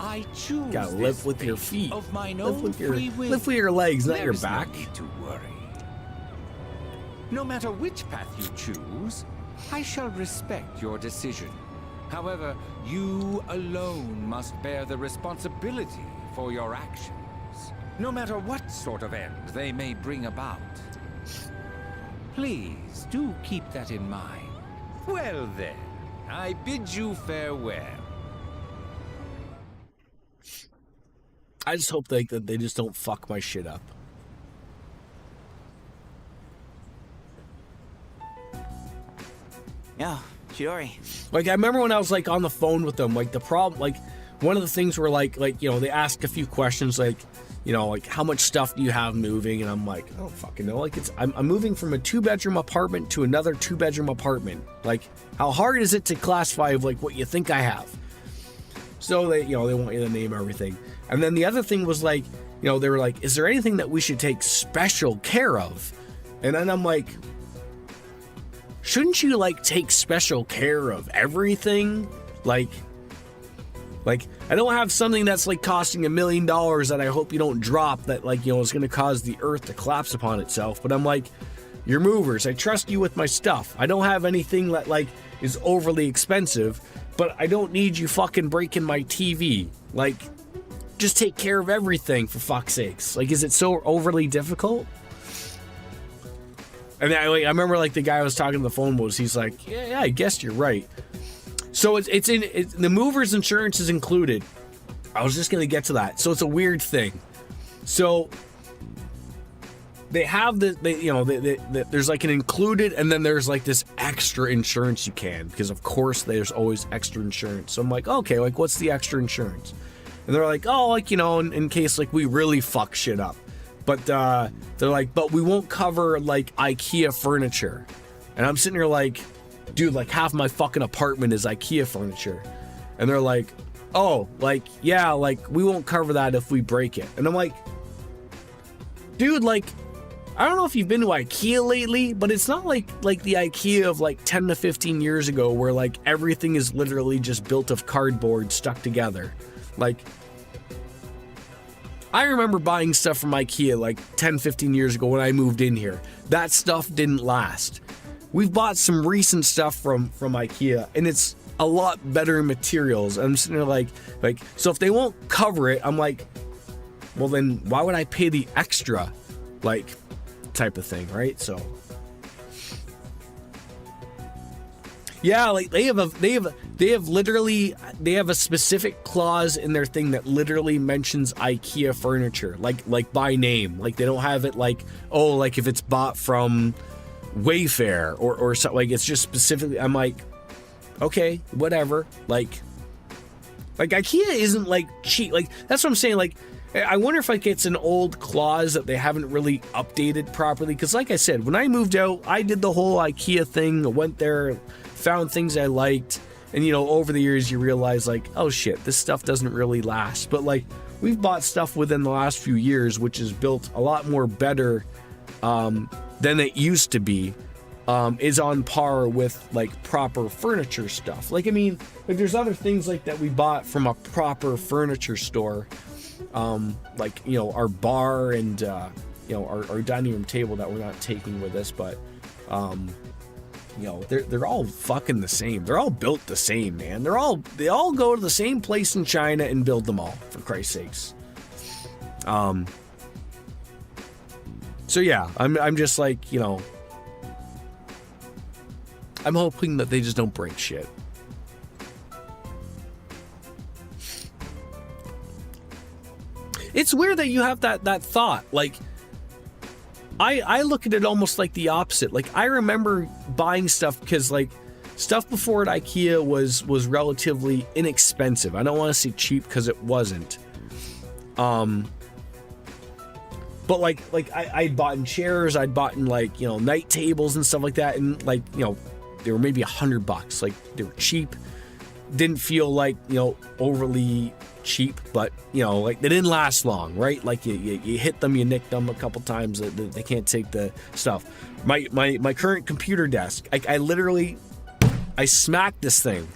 I choose Gotta live with your feet. of mine Live own with your free will. legs, not There your is no back. need to worry. No matter which path you choose, I shall respect your decision. However, you alone must bear the responsibility for your actions, no matter what sort of end they may bring about. Please do keep that in mind. Well then, I bid you farewell. I just hope that they just don't fuck my shit up. Yeah, Shiori. Like, I remember when I was, like, on the phone with them, like, the problem, like, one of the things were, like, they asked a few questions, like, like, how much stuff do you have moving? And I'm like, I don't fucking know. Like, I'm moving from a 2-bedroom apartment to another 2-bedroom apartment. Like, how hard is it to classify of, like, what you think I have? So they, they want you to name everything. And then the other thing was, like, they were like, is there anything that we should take special care of? And then I'm like, shouldn't you, like, take special care of everything? Like, I don't have something that's, like, costing $1 million that I hope you don't drop that, like, is going to cause the earth to collapse upon itself. But I'm like, you're movers. I trust you with my stuff. I don't have anything that, like, is overly expensive, but I don't need you fucking breaking my TV. Like, just take care of everything, for fuck's sakes. Like, is it so overly difficult? And I remember, like, the guy I was talking to the phone was, he's like, yeah, I guess you're right. So it's the mover's insurance is included. I was just gonna get to that. So it's a weird thing. So they have there's like an included, and then there's like this extra insurance you can, because of course there's always extra insurance. So I'm like, okay, like, what's the extra insurance? And they're like, oh, like, in case, like, we really fuck shit up. But they're like, but we won't cover, like, IKEA furniture. And I'm sitting here like, dude, like, half my fucking apartment is IKEA furniture. And they're like, oh, like, yeah, like, we won't cover that if we break it. And I'm like, dude, like, I don't know if you've been to IKEA lately, but it's not like the IKEA of, like, 10 to 15 years ago, where, like, everything is literally just built of cardboard stuck together. Like, I remember buying stuff from IKEA like 10, 15 years ago when I moved in here. That stuff didn't last. We've bought some recent stuff from IKEA, and it's a lot better materials. I'm sitting there like, so if they won't cover it, I'm like, well, then why would I pay the extra, like, type of thing, right? So Yeah, like they have a specific clause in their thing that literally mentions IKEA furniture, like by name. Like they don't have it like, oh, like if it's bought from Wayfair or something. Like it's just specifically. I'm like, okay, whatever. Like IKEA isn't like cheap. Like that's what I'm saying. Like I wonder if like it's an old clause that they haven't really updated properly. Because like I said, when I moved out, I did the whole IKEA thing. I went there, found things I liked, and over the years you realize like, oh shit, this stuff doesn't really last. But like we've bought stuff within the last few years which is built a lot more better than it used to be. Is on par with like proper furniture stuff. Like I mean, like there's other things like that we bought from a proper furniture store, like our bar and our dining room table that we're not taking with us, but they're all fucking the same. They're all built the same, man. They all go to the same place in China and build them all, for Christ's sakes. So yeah, I'm just like, I'm hoping that they just don't break shit. It's weird that you have that thought. Like, I look at it almost like the opposite. Like, I remember buying stuff because, like, stuff before at IKEA was relatively inexpensive. I don't want to say cheap because it wasn't. But like I'd bought in chairs, I'd bought in like, night tables and stuff like that. And like, they were maybe $100. Like they were cheap. Didn't feel like, overly cheap, but like they didn't last long, right? Like you hit them, you nick them a couple times, they can't take the stuff. My current computer desk, I smacked this thing.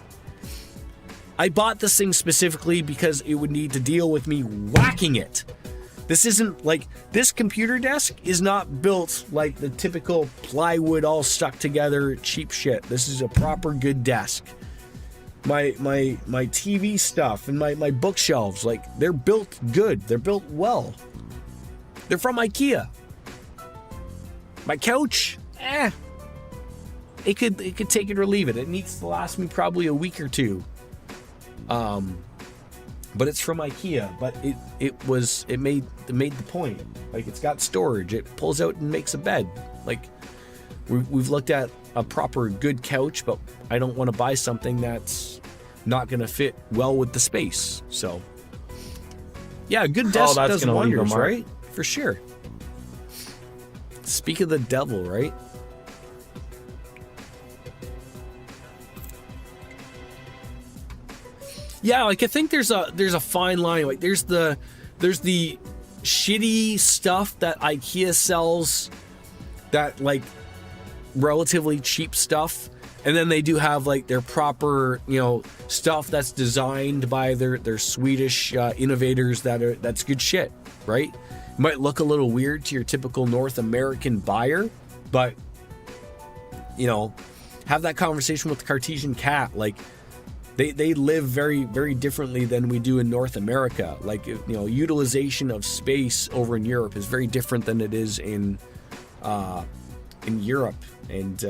I bought this thing specifically because it would need to deal with me whacking it. This isn't like, this computer desk is not built like the typical plywood all stuck together cheap shit. This is a proper good desk. My TV stuff and my bookshelves, like they're built good. They're built well. They're from IKEA. My couch, it could take it or leave it. It needs to last me probably a week or two. But it's from IKEA. But it made the point. Like it's got storage. It pulls out and makes a bed. Like we've looked at a proper good couch, but I don't want to buy something that's not going to fit well with the space. So yeah, a good desk does wonders, right? For sure. Speak of the devil, right? Yeah, like I think there's a fine line. Like there's the shitty stuff that IKEA sells, that like relatively cheap stuff, and then they do have like their proper stuff that's designed by their Swedish innovators that's good shit, right? It might look a little weird to your typical North American buyer, but have that conversation with the Cartesian cat. Like they live very, very differently than we do in North America. Like, utilization of space over in Europe is very different than it is in Europe. And,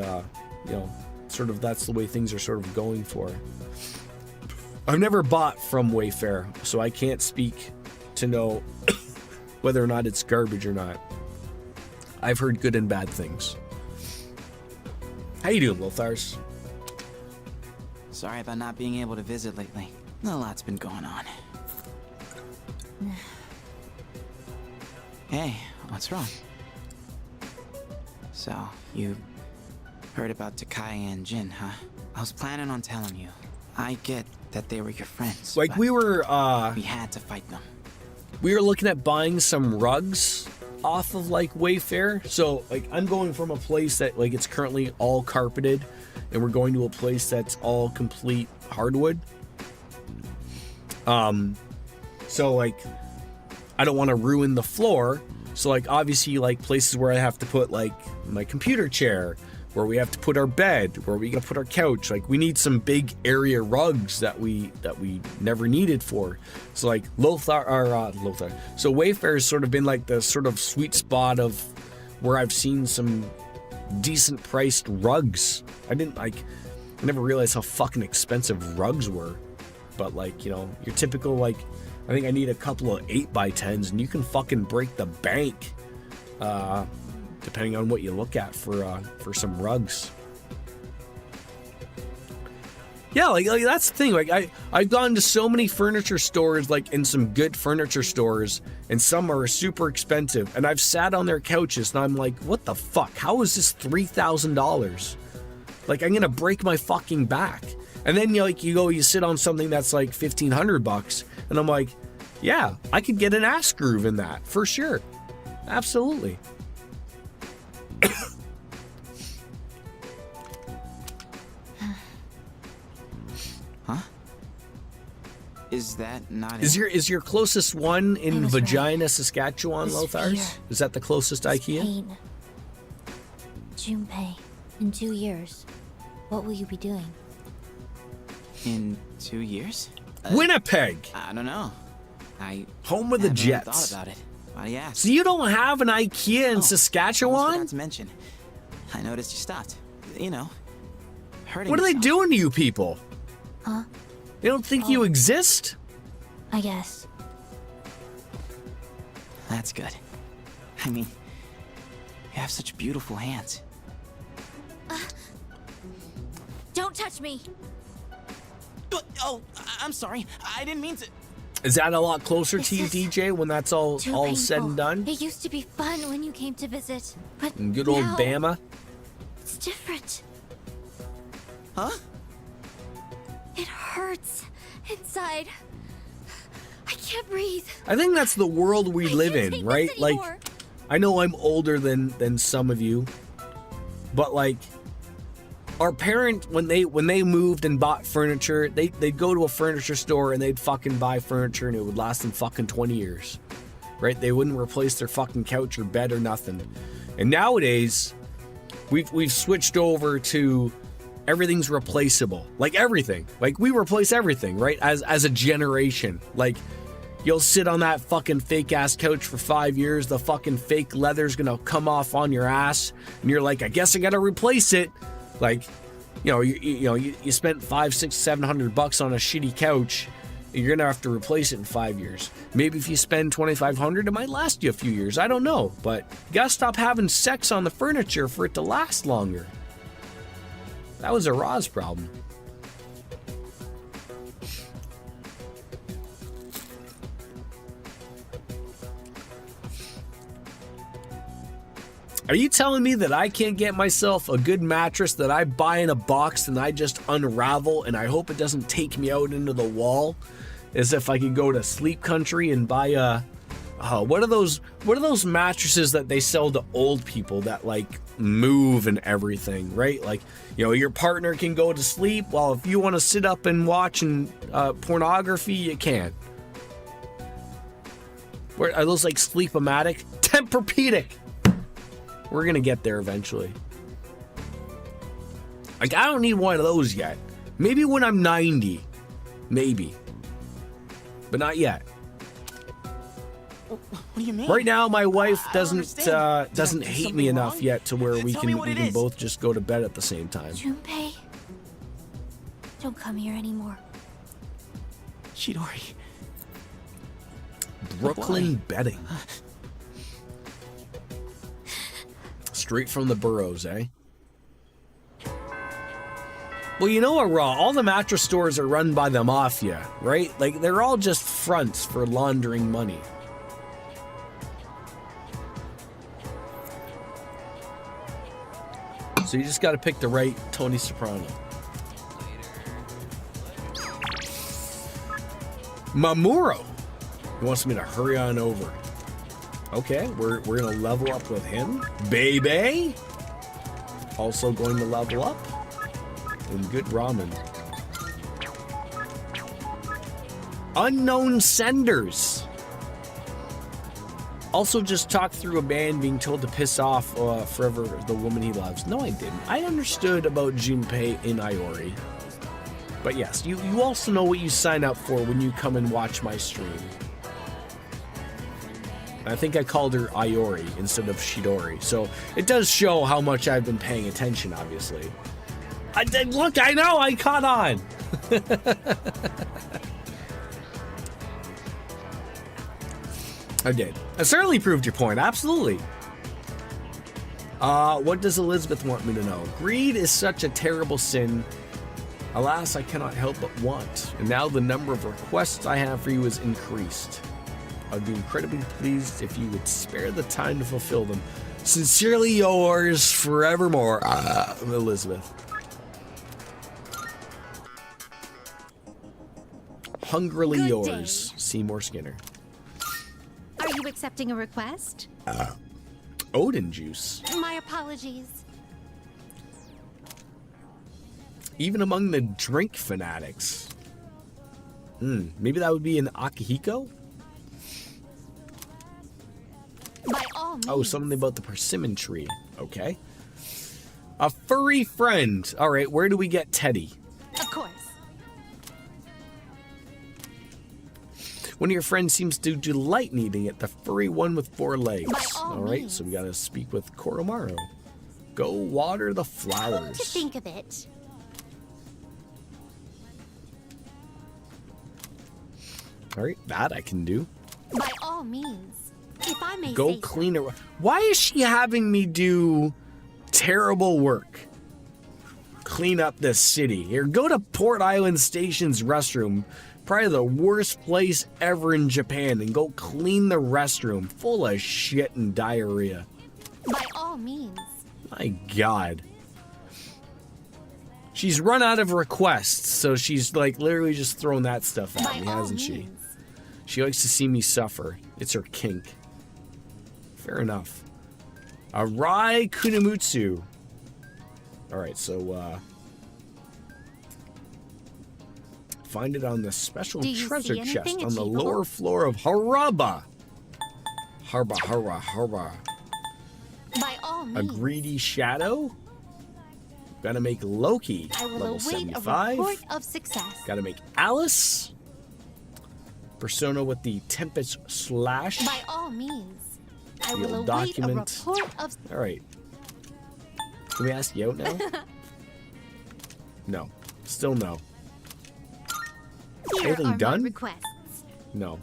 sort of that's the way things are sort of going for. I've never bought from Wayfair, so I can't speak to know whether or not it's garbage or not. I've heard good and bad things. How you doing, Lothars? Sorry about not being able to visit lately. A lot's been going on. Hey, what's wrong? So, you heard about Takai and Jin, huh? I was planning on telling you. I get that they were your friends. Like we had to fight them. We were looking at buying some rugs off of like Wayfair. So like I'm going from a place that like it's currently all carpeted, and we're going to a place that's all complete hardwood. So like I don't want to ruin the floor. So like obviously like places where I have to put like my computer chair, where we have to put our bed, where we gotta put our couch. Like we need some big area rugs that we never needed for. So like Lothar. So Wayfair has sort of been like the sort of sweet spot of where I've seen some decent priced rugs. I didn't like I never realized how fucking expensive rugs were. But like, you know, your typical like, I think I need a couple of 8x10s, and you can fucking break the bank, depending on what you look at for some rugs. Yeah, like that's the thing. Like I've gone to so many furniture stores, like in some good furniture stores, and some are super expensive. And I've sat on their couches, and I'm like, what the fuck? How is this $3,000? Like I'm gonna break my fucking back. And then you sit on something that's like $1,500, and I'm like, yeah, I could get an ass groove in that for sure, absolutely. Huh? Is that not Is your closest one in Vagina, Saskatchewan, Lothars? Is that the closest IKEA? Pain. Junpei, in 2 years, what will you be doing? In 2 years? Winnipeg! I don't know. Home of the haven't Jets. thought about it. Why do you ask? So you don't have an IKEA in Saskatchewan? Not to mention, I noticed you stopped. You know, hurting What are they yourself. doing to you people? Huh? They don't think you exist? I guess. That's good. I mean, you have such beautiful hands. Don't touch me! Oh, I'm sorry. I didn't mean to. Is that a lot closer to you, DJ, when that's all said and done? It used to be fun when you came to visit, but In good old now Bama? it's different. Huh? It hurts inside. I can't breathe. I think that's the world we live in, right? Like, I know I'm older than some of you, but like, our parents, when they moved and bought furniture, they'd go to a furniture store and they'd fucking buy furniture, and it would last them fucking 20 years, right? They wouldn't replace their fucking couch or bed or nothing. And nowadays, we've switched over to everything's replaceable, like everything. Like we replace everything, right? As a generation, like you'll sit on that fucking fake ass couch for 5 years, the fucking fake leather's gonna come off on your ass, and you're like, I guess I gotta replace it. Like, you spent $500, $600, $700 on a shitty couch. You're gonna have to replace it in 5 years. Maybe if you spend $2,500, it might last you a few years. I don't know, but you gotta stop having sex on the furniture for it to last longer. That was a Roz problem. Are you telling me that I can't get myself a good mattress that I buy in a box and I just unravel and I hope it doesn't take me out into the wall? As if I could go to Sleep Country and buy a what are those mattresses that they sell to old people that like move and everything, right? Like, your partner can go to sleep, while if you want to sit up and watch pornography, you can. Are those like Sleep-O-Matic? Tempur-Pedic. We're gonna get there eventually. Like, I don't need one of those yet. Maybe when I'm 90. Maybe. But not yet. What do you mean? Right now, my wife doesn't hate me enough wrong? yet to where we Tell me what it can is. both just go to bed at the same time. Junpei, don't come here anymore. Chidori. Brooklyn bedding. Straight from the burrows, eh? Well, you know what, Raw? All the mattress stores are run by the mafia, right? Like, they're all just fronts for laundering money. So you just got to pick the right Tony Soprano. Mamuro. He wants me to hurry on over. Okay, we're gonna level up with him. Baby. Also going to level up. And good ramen. Unknown senders. Also just talked through a man being told to piss off forever the woman he loves. No, I didn't. I understood about Junpei in Iori. But yes, you also know what you sign up for when you come and watch my stream. I think I called her Iori instead of Shidori. So it does show how much I've been paying attention, obviously. I did. Look, I know. I caught on. I did. I certainly proved your point. Absolutely. What does Elizabeth want me to know? Greed is such a terrible sin. Alas, I cannot help but want. And now the number of requests I have for you is increased. I would be incredibly pleased if you would spare the time to fulfill them. Sincerely yours forevermore, Elizabeth. Hungrily Good yours, Seymour Skinner. Are you accepting a request? Odin juice. My apologies. Even among the drink fanatics. Maybe that would be an Akihiko? By all means. Oh, something about the persimmon tree. Okay. A furry friend. All right, where do we get Teddy? Of course. One of your friends seems to delight in eating it. The furry one with 4 legs. By all right, means. so we gotta speak with Koromaru. Go water the flowers. Come to think of it, All right, that I can do. by all means, if I may Go say so. clean her. Why is she having me do terrible work? Clean up this city. Here, go to Port Island Station's restroom. Probably the worst place ever in Japan, and go clean the restroom. Full of shit and diarrhea. By all means. My God. She's run out of requests, so she's like literally just throwing that stuff at By me, all hasn't she? means. She likes to see me suffer. It's her kink. Fair enough. Arai Kunemutsu. Alright, so find it on the special Do you treasure see chest anything on the achievable? lower floor of Haraba. Harba. By all A means. greedy shadow? Gotta make Loki I will level await 75. a report of success. Gotta make Alice. Persona with the Tempest Slash. By all means. I The will old await document. a report of Alright. Can we ask you out now? No. Still no. Here Anything are done? my requests. No.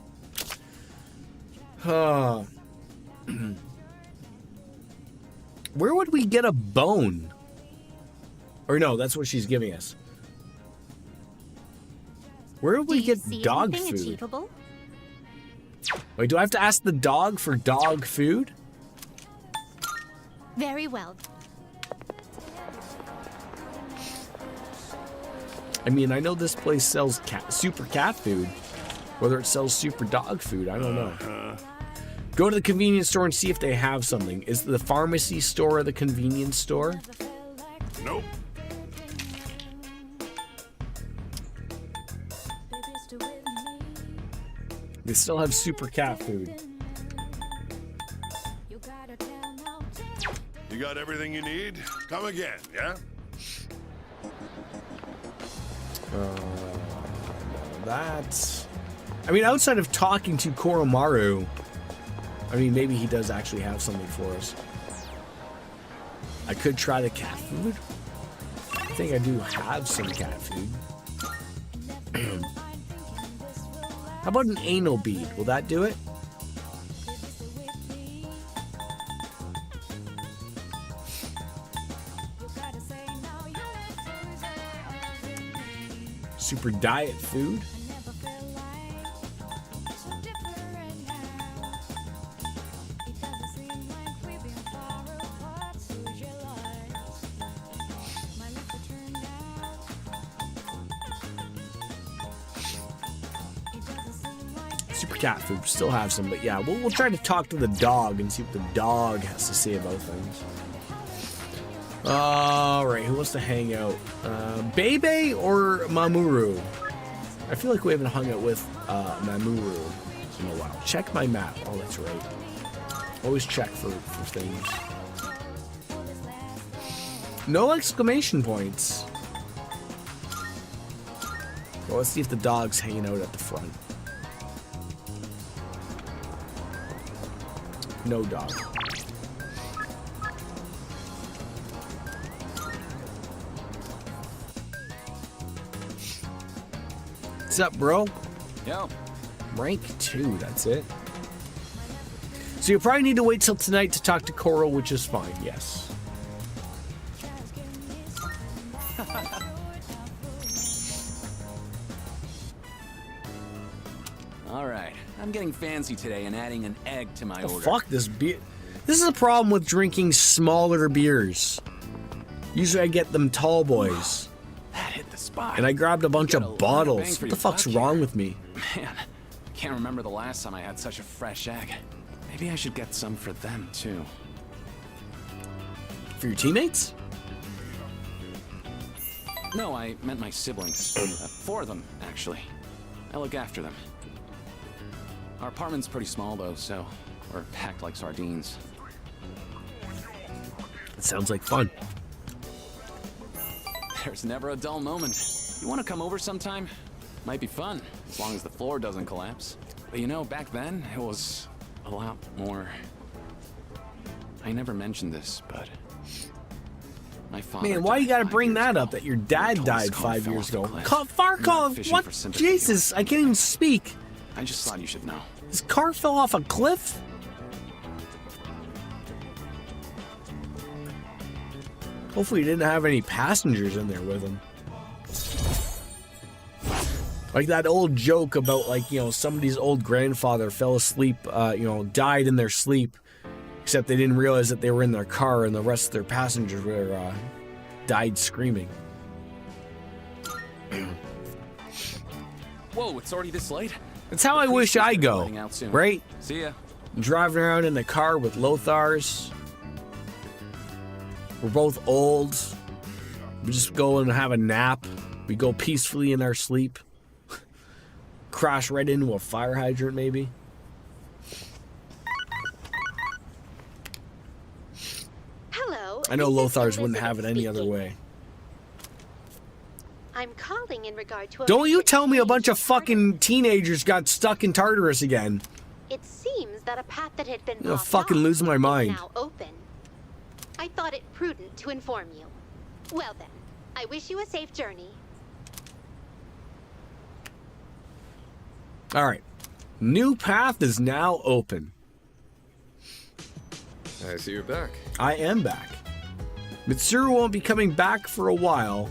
Where would we get a bone? Or no, that's what she's giving us. Where would Do we you get see dog anything food? achievable? Wait, do I have to ask the dog for dog food? Very well. I mean, I know this place sells super cat food. Whether it sells super dog food, I don't know. Go to the convenience store and see if they have something. Is the pharmacy store the convenience store? Nope. They still have super cat food. You got everything you need? Come again, yeah? That's... I mean, outside of talking to Koromaru, I mean, maybe he does actually have something for us. I could try the cat food. I think I do have some cat food. How about an anal bead? Will that do it? Super diet food? Super cat food, still have some, but yeah, we'll try to talk to the dog and see what the dog has to say about things. Alright, who wants to hang out? Bebe or Mamoru? I feel like we haven't hung out with Mamoru in a while. Check my map. Oh, that's right. Always check for things. No exclamation points. Well, let's see if the dog's hanging out at the front. No dog. What's up, bro? Yo. Rank 2, that's it. So you probably need to wait till tonight to talk to Coral, which is fine, yes. Alright, I'm getting fancy today and adding an egg to my order. Fuck this beer. This is a problem with drinking smaller beers. Usually I get them tall boys. That hit the spot. And I grabbed a bunch You got of a lot bang bottles. for What the your fuck's buck wrong here. with me? Man, I can't remember the last time I had such a fresh egg. Maybe I should get some for them, too. For your teammates? No, I meant my siblings. 4 of them, actually. I look after them. Our apartment's pretty small, though, so we're packed like sardines. It sounds like fun. There's never a dull moment. You want to come over sometime? Might be fun, as long as the floor doesn't collapse. But you know, back then, it was a lot more... I never mentioned this, but... My father Man, why you died gotta 5 bring years that ago. up that your dad Told his died car 5 fell years off the ago? cliff. Farkov, Fishing what? for sympathy. Jesus, I can't even speak. I just thought you should know. His car fell off a cliff? Hopefully he didn't have any passengers in there with him. Like that old joke about, like, you know, somebody's old grandfather fell asleep, died in their sleep, except they didn't realize that they were in their car and the rest of their passengers were, died screaming. Whoa, it's already this late? That's how I wish I go, Heading out soon. right? See ya. Driving around in the car with Lothars. We're both old. We just go and have a nap. We go peacefully in our sleep. Crash right into a fire hydrant, maybe. Hello. I know this is Lothars wouldn't have it Elizabeth any other speaking. way. I'm calling in regard to a Don't you recent tell me a change bunch of in fucking teenagers got stuck in Tartarus again. It seems that a path that had been I'm gonna blocked fucking off lose my is mind. now open. I thought it prudent to inform you. Well then, I wish you a safe journey. Alright. New path is now open. I see you're back. I am back. Mitsuru won't be coming back for a while,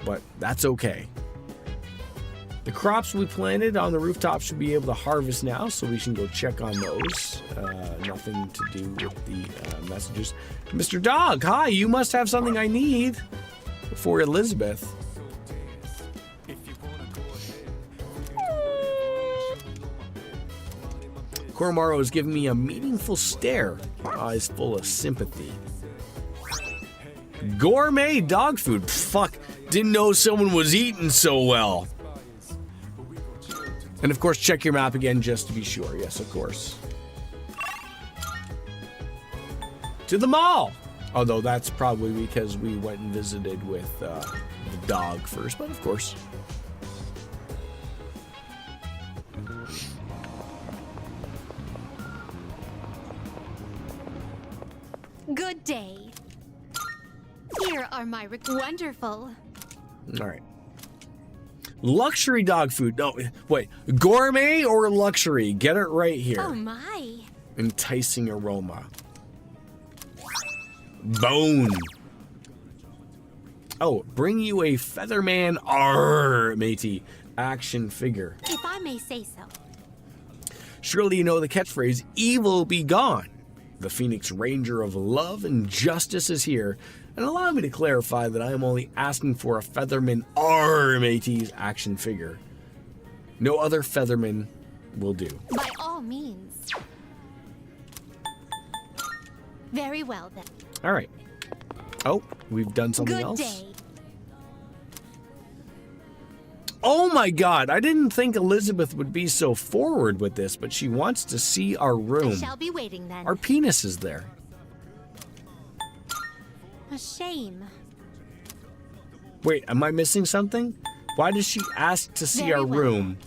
but that's okay. The crops we planted on the rooftop should be able to harvest now, so we can go check on those. Nothing to do with the messages. Mr. Dog, hi, you must have something I need for Elizabeth. Koromaru is giving me a meaningful stare, eyes full of sympathy. Gourmet dog food. Fuck, didn't know someone was eating so well. And of course, check your map again just to be sure. Yes, of course. To the mall. Although that's probably because we went and visited with the dog first, but of course. Good day. Here are my wonderful. All right. Luxury dog food. No, wait. Gourmet or luxury? Get it right here. Oh my. Enticing aroma. Bone. Oh, bring you a Featherman R, matey. Action figure. If I may say so. Surely you know the catchphrase, evil be gone. The Phoenix Ranger of love and justice is here. And allow me to clarify that I am only asking for a Featherman R, mateys action figure. No other Featherman will do. By all means. Very well then. All right. Oh, we've done something Good else? day. Oh my god, I didn't think Elizabeth would be so forward with this, but she wants to see our room. I shall be waiting then. Our penis is there. A shame. Wait, am I missing something? Why does she ask to see Very our well. room,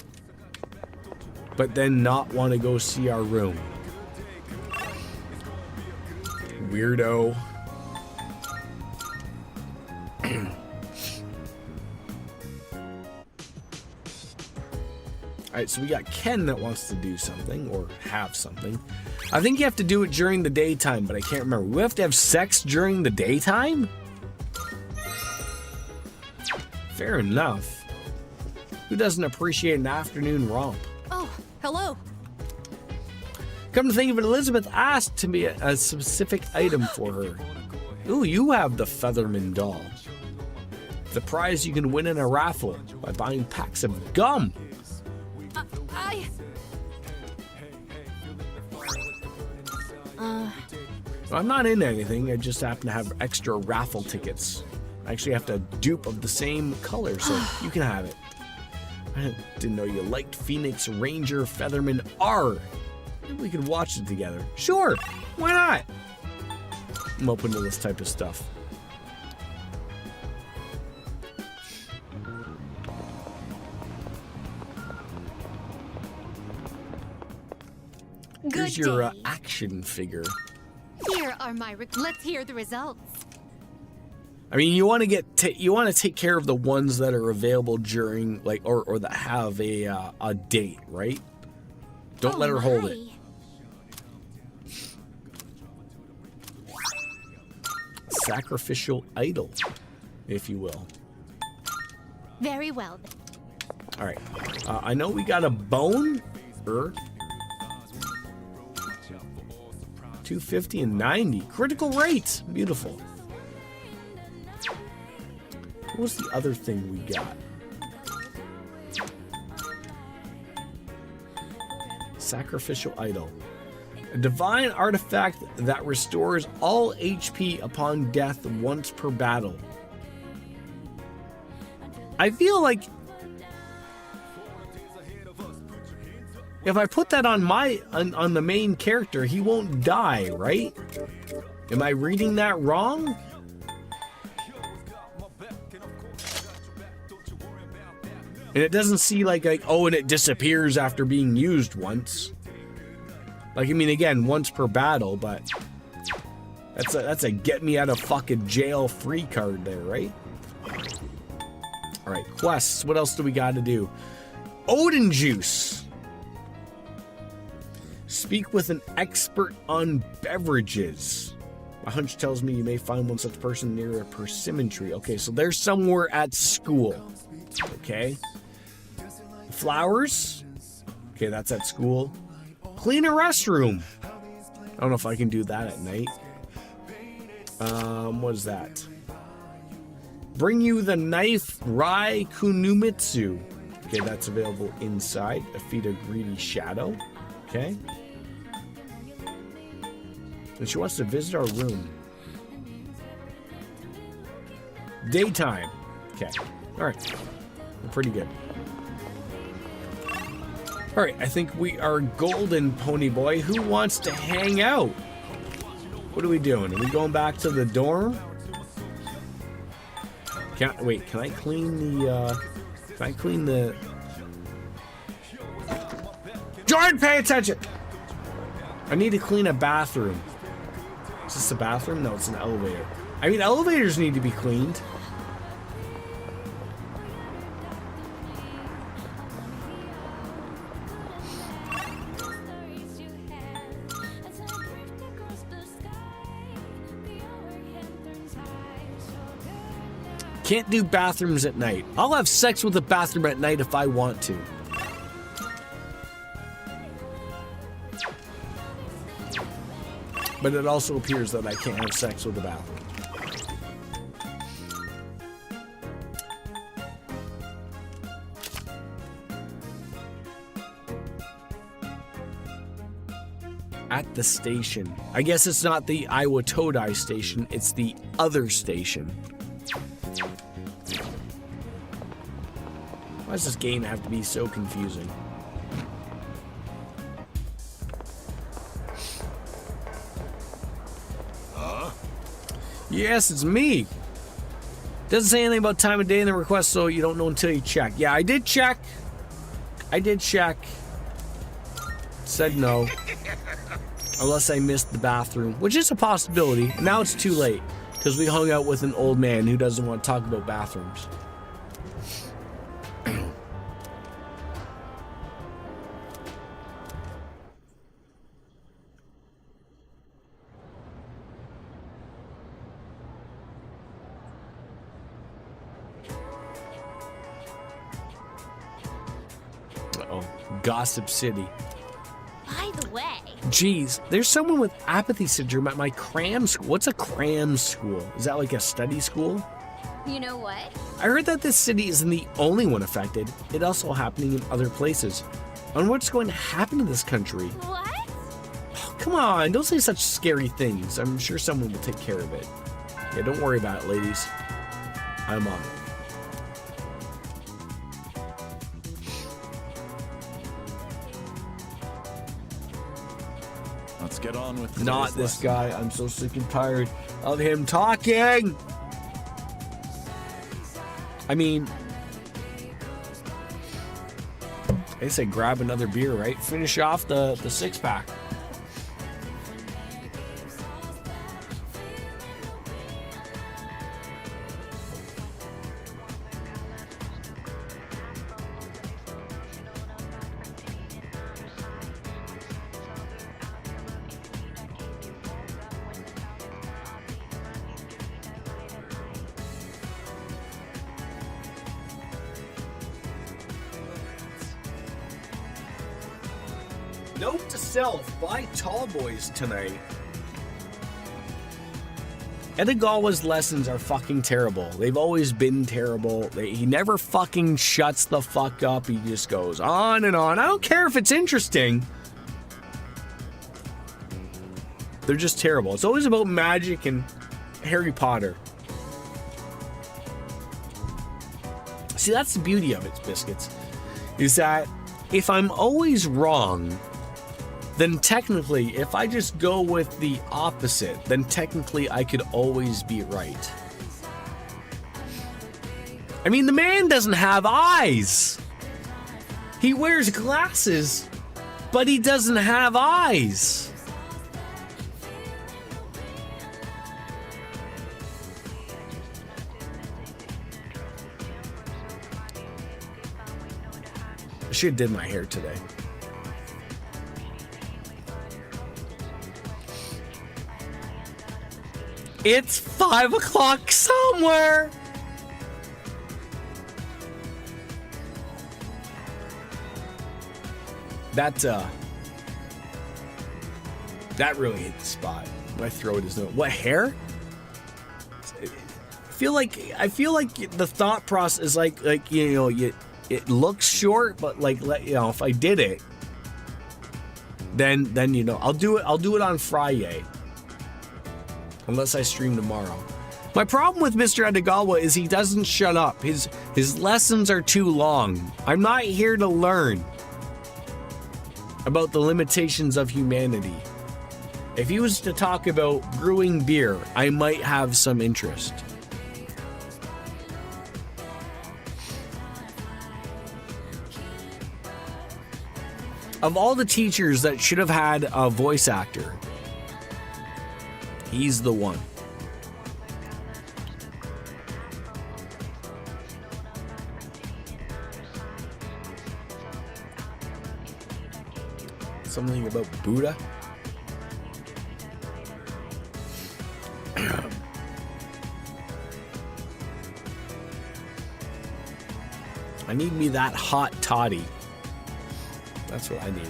but then not want to go see our room? Weirdo. Alright, so we got Ken that wants to do something, or have something. I think you have to do it during the daytime, but I can't remember. We have to have sex during the daytime? Fair enough. Who doesn't appreciate an afternoon romp? Oh, hello. Come to think of it, Elizabeth asked to be a specific item for her. Ooh, you have the Featherman doll. The prize you can win in a raffle by buying packs of gum. I'm not in anything, I just happen to have extra raffle tickets. I actually have to dupe of the same color, so you can have it. I didn't know you liked Phoenix Ranger Featherman R. Maybe we could watch it together. Sure, why not? I'm open to this type of stuff. Here's your action figure. Here are my. Let's hear the results. I mean, you want to take care of the ones that are available during, like, or that have a date, right? Don't let her hold it. Sacrificial idol, if you will. Very well. All right. I know we got a bone. 250 and 90. Critical rate. Beautiful. What was the other thing we got? Sacrificial idol. A divine artifact that restores all HP upon death once per battle. I feel like if I put that on on the main character, he won't die, right? Am I reading that wrong? And it doesn't see like oh, and it disappears after being used once. Like, I mean, again, once per battle, but that's a get me out of fucking jail free card there, right? All right, quests. What else do we got to do? Odin juice. Speak with an expert on beverages. My hunch tells me you may find one such person near a persimmon tree. Okay, so they're somewhere at school. Okay. Flowers. Okay, that's at school. Clean a restroom. I don't know if I can do that at night. What is that? Bring you the knife Rai Kunumitsu. Okay, that's available inside. Defeat a greedy shadow. Okay. And she wants to visit our room. Daytime. Okay. All right. We're pretty good. All right, I think we are golden, Pony Boy. Who wants to hang out? What are we doing? Are we going back to the dorm? Wait, can I clean the, Jordan, pay attention! I need to clean a bathroom. Is this a bathroom? No, it's an elevator. I mean, elevators need to be cleaned. Can't do bathrooms at night. I'll have sex with a bathroom at night if I want to. But it also appears that I can't have sex with a bathroom. At the station. I guess it's not the Iwatodai station, it's the other station. Why does this game have to be so confusing? Yes, it's me. Doesn't say anything about time of day in the request, so you don't know until you check. Yeah, I did check. Said no. Unless I missed the bathroom, which is a possibility. Now it's too late, because we hung out with an old man who doesn't want to talk about bathrooms. Gossip City. By the way, Jeez, there's someone with apathy syndrome at my cram school. What's a cram school? Is that like a study school? you know what? I heard that this city isn't the only one affected. It's also happening in other places. On what's going to happen to this country? What? Oh, come on, don't say such scary things. I'm sure someone will take care of it. Yeah, don't worry about it, ladies. I'm on it. Let's get on with Not today's this lesson. guy. I'm so sick and tired of him talking. I mean, I say grab another beer, right? Finish off the six-pack. Note to self, buy tall boys tonight. Edogawa's lessons are fucking terrible. They've always been terrible. He never fucking shuts the fuck up. He just goes on and on. I don't care if it's interesting. They're just terrible. It's always about magic and Harry Potter. See, that's the beauty of it, Biscuits. Is that if I'm always wrong, then technically, if I just go with the opposite, then technically I could always be right. I mean, the man doesn't have eyes. He wears glasses, but he doesn't have eyes. I should have did my hair today. It's 5 o'clock somewhere. That really hit the spot. My throat is no. What, hair? I feel like the thought process is like it looks short, but if I did it, then I'll do it on Friday. Unless I stream tomorrow. My problem with Mr. Edogawa is he doesn't shut up. His lessons are too long. I'm not here to learn about the limitations of humanity. If he was to talk about brewing beer, I might have some interest. Of all the teachers that should have had a voice actor, he's the one. Something about Buddha? I need me that hot toddy. That's what I need.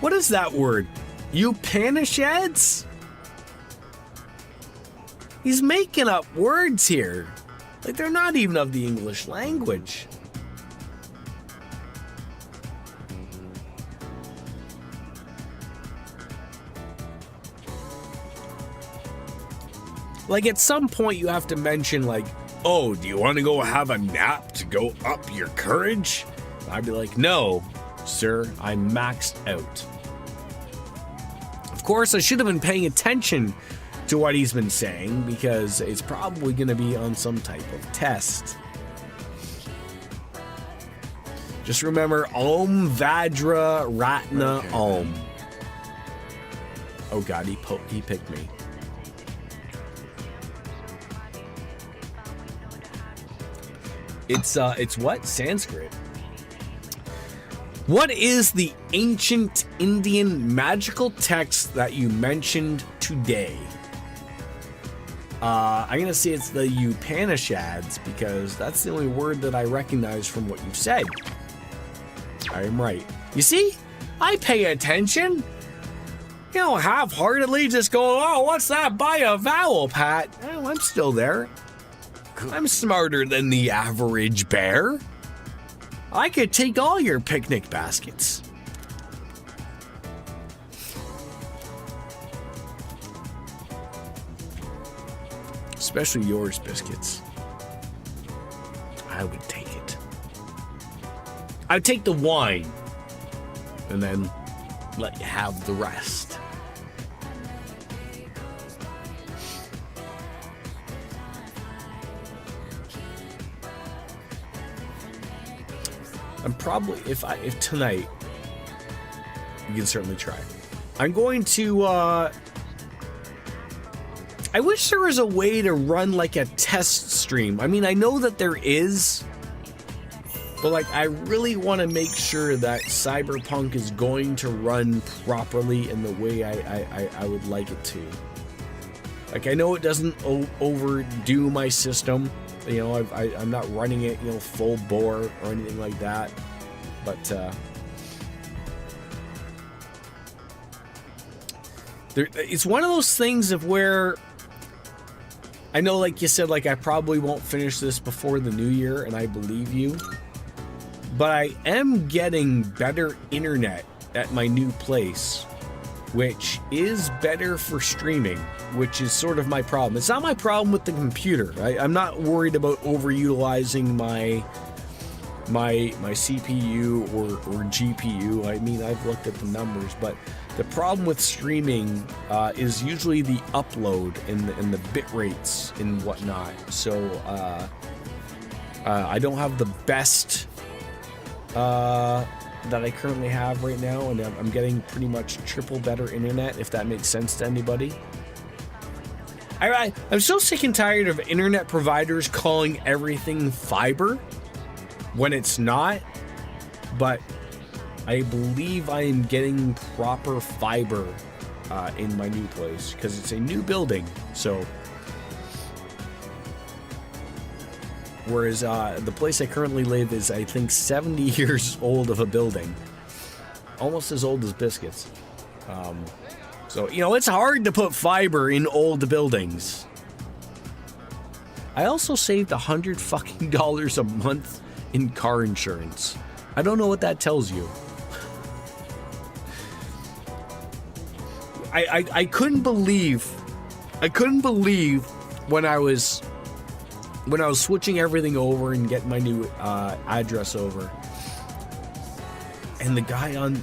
What is that word? Upanishads? He's making up words here. Like they're not even of the English language. Like at some point you have to mention like, oh, do you want to go have a nap to go up your courage? I'd be like, no, sir, I'm maxed out. Of course, I should have been paying attention to what he's been saying because it's probably going to be on some type of test. Just remember, Om Vajra Ratna Om. Oh god, he picked me. It's what? Sanskrit. What is the ancient Indian magical text that you mentioned today? I'm gonna say it's the Upanishads because that's the only word that I recognize from what you've said. I am right. You see? I pay attention. You know, half-heartedly just go, oh, what's that by a vowel, Pat? Oh, I'm still there. I'm smarter than the average bear. I could take all your picnic baskets. Especially yours, biscuits. I would take it. I'd take the wine and then let you have the rest. I'm probably, if tonight, you can certainly try. I'm going to, I wish there was a way to run like a test stream. I mean, I know that there is, but like, I really want to make sure that Cyberpunk is going to run properly in the way I would like it to. Like, I know it doesn't overdo my system. You know, I'm not running it, you know, full bore or anything like that. But it's one of those things of where I know, like you said, like I probably won't finish this before the new year, and I believe you. But I am getting better internet at my new place, which is better for streaming, which is sort of my problem. It's not my problem with the computer. I'm not worried about overutilizing my CPU or GPU. I mean, I've looked at the numbers, but the problem with streaming is usually the upload and the bit rates and whatnot. So I don't have the best that I currently have right now, and I'm getting pretty much triple better internet, if that makes sense to anybody. I'm so sick and tired of internet providers calling everything fiber when it's not, but I believe I am getting proper fiber in my new place because it's a new building. So whereas the place I currently live is, I think, 70 years old of a building, almost as old as biscuits. So, you know, it's hard to put fiber in old buildings. I also saved $100 a month in car insurance. I don't know what that tells you. I couldn't believe when I was switching everything over and getting my new address over, and the guy on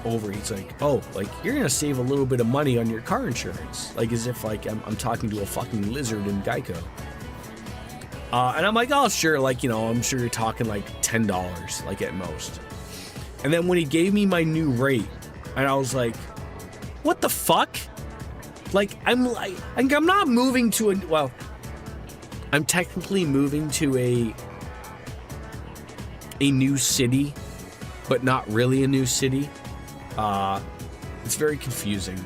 over, he's like, oh, like, you're gonna save a little bit of money on your car insurance, like as if like I'm talking to a fucking lizard in Geico. And I'm like, oh, sure, like, you know, I'm sure you're talking like $10, like at most. And then when he gave me my new rate, and I was like, what the fuck? Like, I'm not moving to a, well, I'm technically moving to a new city, but not really a new city. It's very confusing.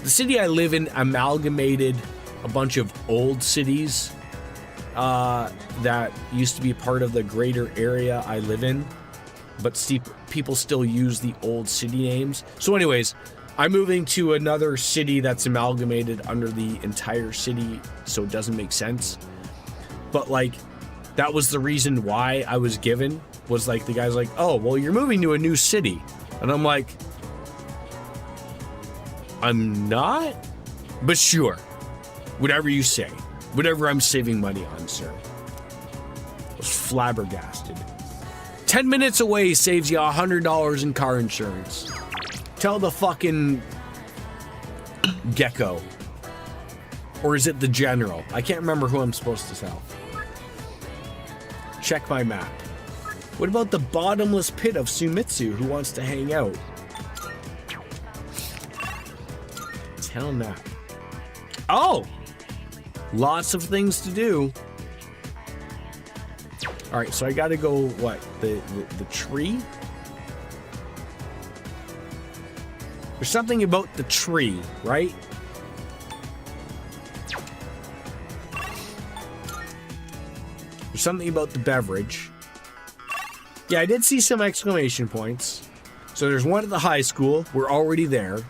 The city I live in amalgamated a bunch of old cities that used to be part of the greater area I live in, but people still use the old city names. So anyways, I'm moving to another city that's amalgamated under the entire city, so it doesn't make sense. But like, that was the reason why I was given, was like, the guy's like, oh, well, you're moving to a new city. And I'm like, I'm not? But sure, whatever you say, whatever I'm saving money on, sir. I was flabbergasted. 10 minutes away saves you $100 in car insurance. Tell the fucking gecko. Or is it the general? I can't remember who I'm supposed to tell. Check my map. What about the bottomless pit of Sumitsu who wants to hang out? Tell him that. Oh! Lots of things to do. Alright, so I gotta go, what? The tree? There's something about the tree, right? There's something about the beverage. Yeah, I did see some exclamation points. So there's one at the high school. We're already there.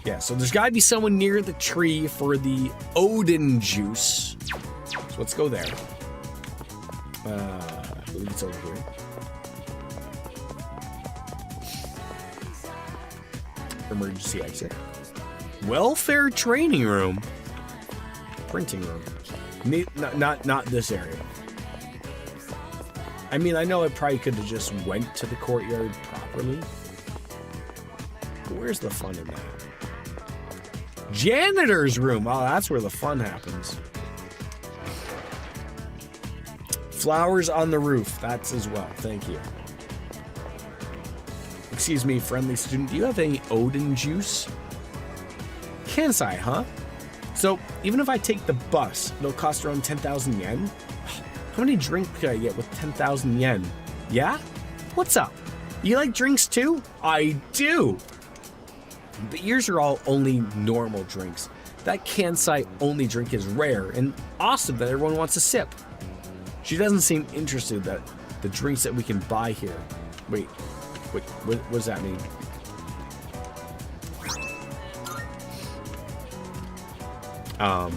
Yeah, so there's got to be someone near the tree for the Odin juice. So let's go there. I believe it's over here. Emergency exit. Welfare training room. Printing room. Not this area. I mean, I know I probably could have just went to the courtyard properly. But where's the fun in that? Janitor's room. Oh, that's where the fun happens. Flowers on the roof. That's as well. Thank you. Excuse me, friendly student. Do you have any Odin juice? Kansai, huh? So, even if I take the bus, it'll cost around 10,000 yen? How many drinks could I get with 10,000 yen? Yeah? What's up? You like drinks too? I do! But yours are all only normal drinks. That Kansai only drink is rare and awesome that everyone wants a sip. She doesn't seem interested that the drinks that we can buy here. Wait, what does that mean? I'll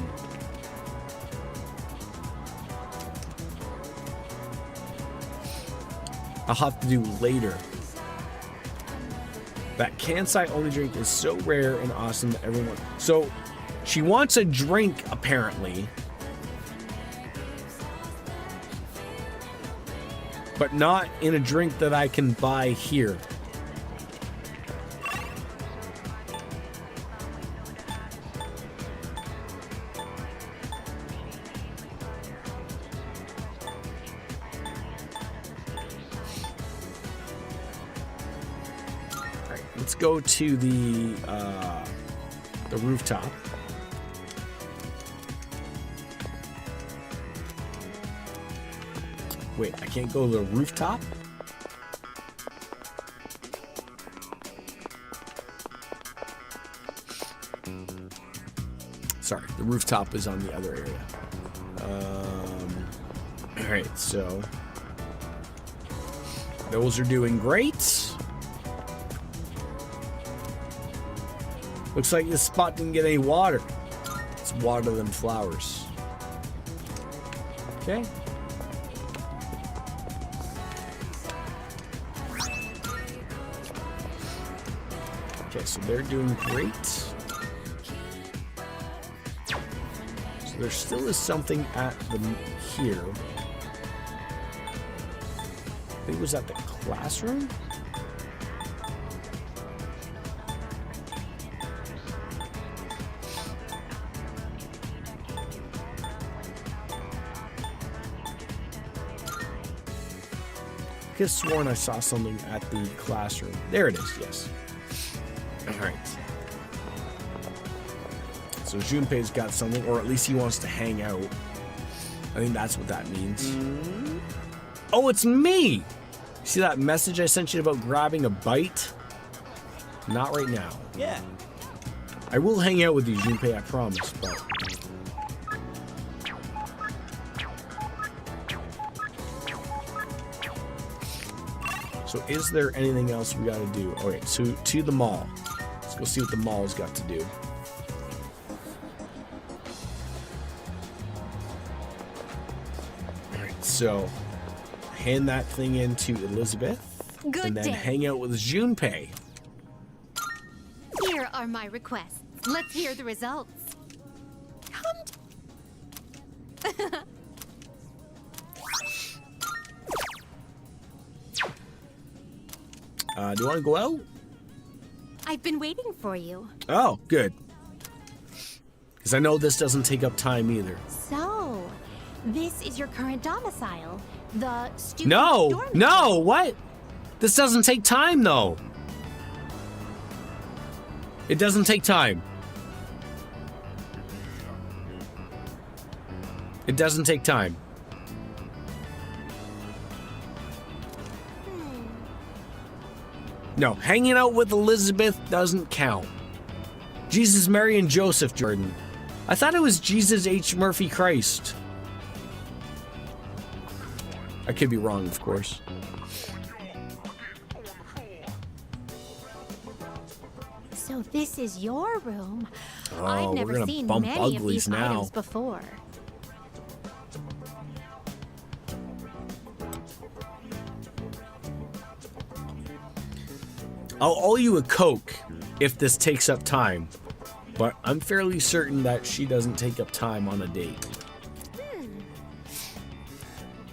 have to do later. That Kansai only drink is so rare and awesome that everyone... So, she wants a drink, apparently. But not in a drink that I can buy here. Let's go to the rooftop. Wait, I can't go to the rooftop? Sorry, the rooftop is on the other area. Alright, so those are doing great. Looks like this spot didn't get any water. Let's water them flowers. Okay. Okay, so they're doing great. So there still is something at the here. I think it was at the classroom? I could have sworn I saw something at the classroom. There it is, yes. Alright. So Junpei's got something, or at least he wants to hang out. I think that's what that means. Oh, it's me! See that message I sent you about grabbing a bite? Not right now. Yeah. I will hang out with you, Junpei, I promise, but... So is there anything else we gotta do? Okay, so to the mall. Let's go see what the mall's got to do. Alright, so hand that thing in to Elizabeth. Good and then day. hang out with Junpei. Here are my requests. Let's hear the results. Do you want to go out? I've been waiting for you. Oh, good. Because I know this doesn't take up time either. So, this is your current domicile, the student No! dormitory. No! What? This doesn't take time, though. It doesn't take time. It doesn't take time. No, hanging out with Elizabeth doesn't count. Jesus, Mary, and Joseph Jordan. I thought it was Jesus H. Murphy Christ. I could be wrong, of course. So this is your room. Oh, I've we're never gonna seen bump many of uglies these now. items before. I'll owe you a Coke if this takes up time, but I'm fairly certain that she doesn't take up time on a date.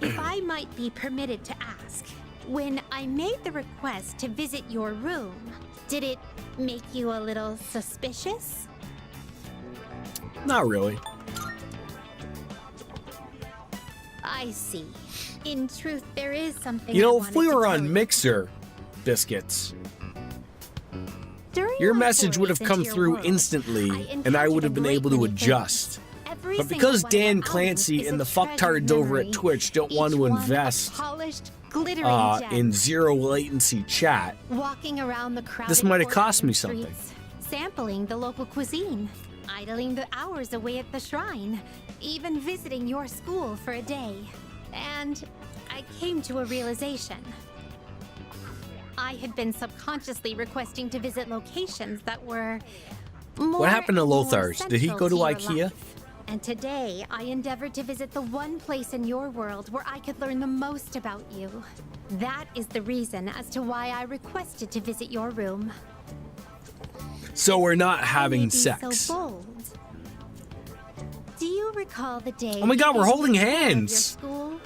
If I might be permitted to ask, when I made the request to visit your room, did it make you a little suspicious? Not really. I see. In truth, there is something You I know, if wanted we to were tell on you. Mixer, Biscuits, During your my message would have forays come into your through world, instantly, and I would have been able to adjust. Every But single because one of Dan your Clancy items and the is a treasured fucktards over memory. at Twitch don't want Each to one a invest polished, glittering gem. in zero latency chat, Walking around the crowded this might have courtyard cost me and something. streets, sampling the local cuisine, idling the hours away at the shrine, even visiting your school for a day. And I came to a realization. I had been subconsciously requesting to visit locations that were more What happened to and more Lothar's? Did he central go to your IKEA? life. And today, I endeavored to visit the one place in your world where I could learn the most about you. That is the reason as to why I requested to visit your room. So we're not I may having be sex. So bold. Do you recall the day? Oh my God, we're you holding came out of your hands. school?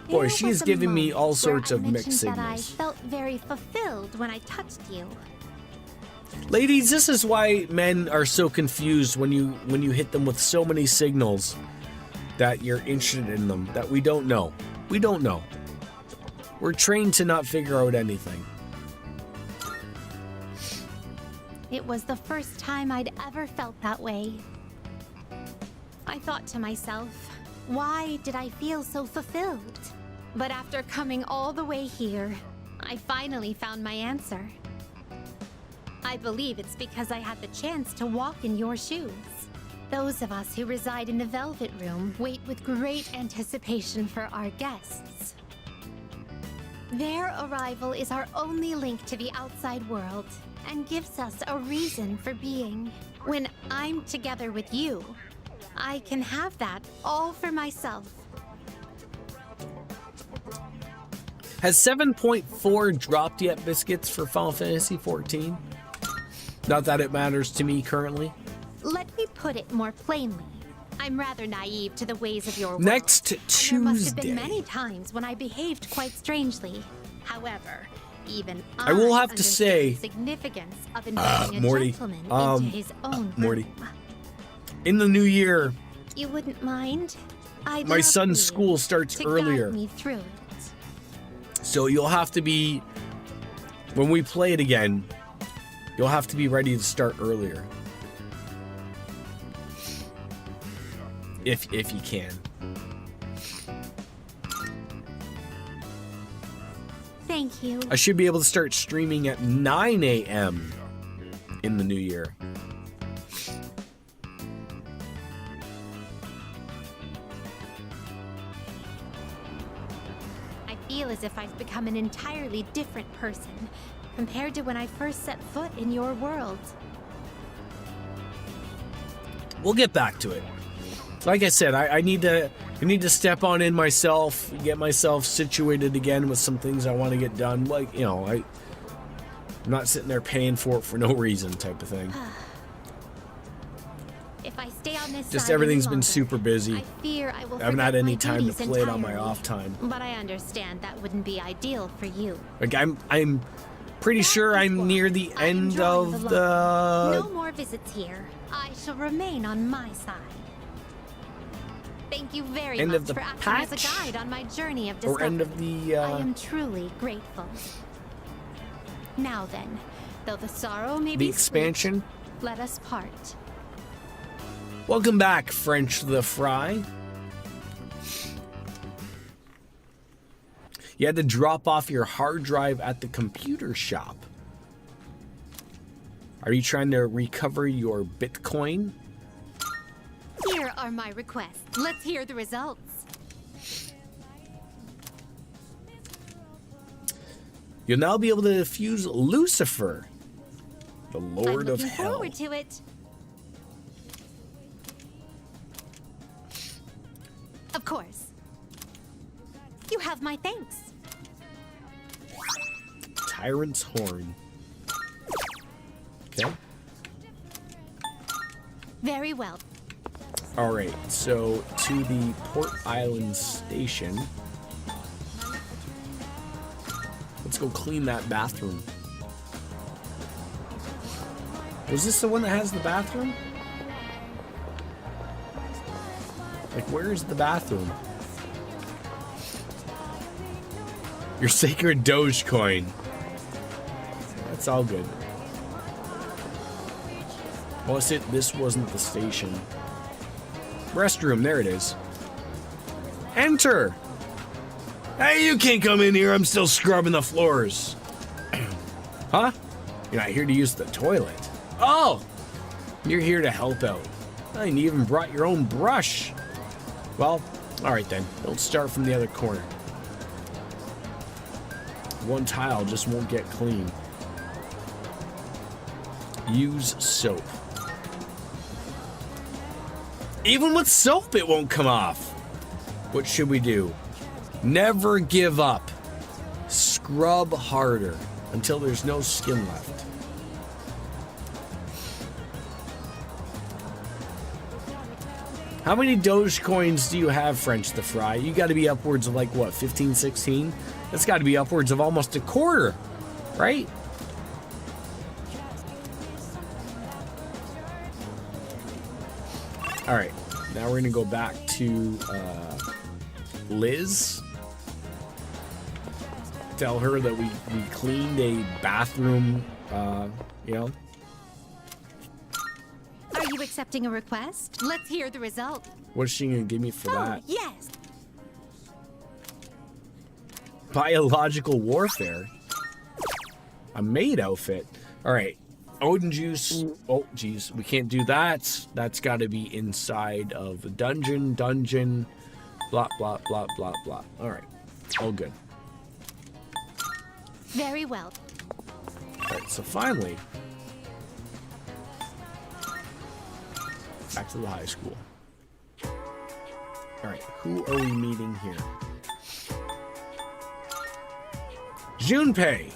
Boy, There she was is a giving me moment all where sorts I of mixed mentioned that I signals. felt very fulfilled when I touched you. Ladies, this is why men are so confused when you hit them with so many signals that you're interested in them that we don't know. We don't know. We're trained to not figure out anything. It was the first time I'd ever felt that way. I thought to myself, why did I feel so fulfilled? But after coming all the way here, I finally found my answer. I believe it's because I had the chance to walk in your shoes. Those of us who reside in the Velvet Room wait with great anticipation for our guests. Their arrival is our only link to the outside world and gives us a reason for being. When I'm together with you, I can have that all for myself. Has 7.4 dropped yet, Biscuits, for Final Fantasy 14? Not that it matters to me currently. Let me put it more plainly. I'm rather naive to the ways of your world. Next and there must have been Tuesday. many times when I behaved quite strangely. However, even I will have to understand say- the significance of inviting a Morty, gentleman um, into his own Morty. room. In the new year, You wouldn't mind? I'd my love son's you school starts to earlier. guide me through it. So you'll have to be, when we play it again, you'll have to be ready to start earlier. If you can. Thank you. I should be able to start streaming at 9 a.m. in the new year. I feel as if I've become an entirely different person compared to when I first set foot in your world. We'll get back to it. Like I said, I need to step on in myself, get myself situated again with some things I want to get done. Like, you know, I'm not sitting there paying for it for no reason type of thing. If I stay on this Just side everything's any been longer, super busy. I fear I will I haven't had forget any my time to duties play it on my entirely. off time. But I understand that wouldn't be ideal for you. Like I'm pretty sure I'm near the end of No the more visits here. I shall remain on my side. Thank you very End much of the for acting as patch? a guide on my journey of or discovery. end of the I am truly grateful. Now then, though the sorrow may the be expansion. sweet, let us part. Welcome back, French the Fry. You had to drop off your hard drive at the computer shop. Are you trying to recover your Bitcoin? Here are my requests. Let's hear the results. You'll now be able to defuse Lucifer, the Lord I'm of looking Hell. forward to it. Of course. You have my thanks. Tyrant's Horn. Okay. Very well. All right, so to the Port Island Station. Let's go clean that bathroom. Was this the one that has the bathroom? Like, where is the bathroom? Your sacred Dogecoin. That's all good. Well, this wasn't the station. Restroom, there it is. Enter! Hey, you can't come in here, I'm still scrubbing the floors. Huh? You're not here to use the toilet. Oh! You're here to help out. Oh, and you even brought your own brush. Well, alright then. Don't start from the other corner. One tile just won't get clean. Use soap. Even with soap, it won't come off. What should we do? Never give up. Scrub harder until there's no skin left. How many Dogecoins do you have, French the Fry? You got to be upwards of like, what, 15, 16? That's got to be upwards of almost a quarter, right? All right, now we're going to go back to Liz. Tell her that we cleaned a bathroom, you know. Are you accepting a request? Let's hear the result. What's she going to give me for that? Yes. Biological warfare. A maid outfit. All right. Odin juice. Oh, geez. We can't do that. That's got to be inside of the dungeon. Blah, blah, blah, blah, blah. All right. All good. Very well. All right. So finally, back to the high school. All right. Who are we meeting here? Junpei.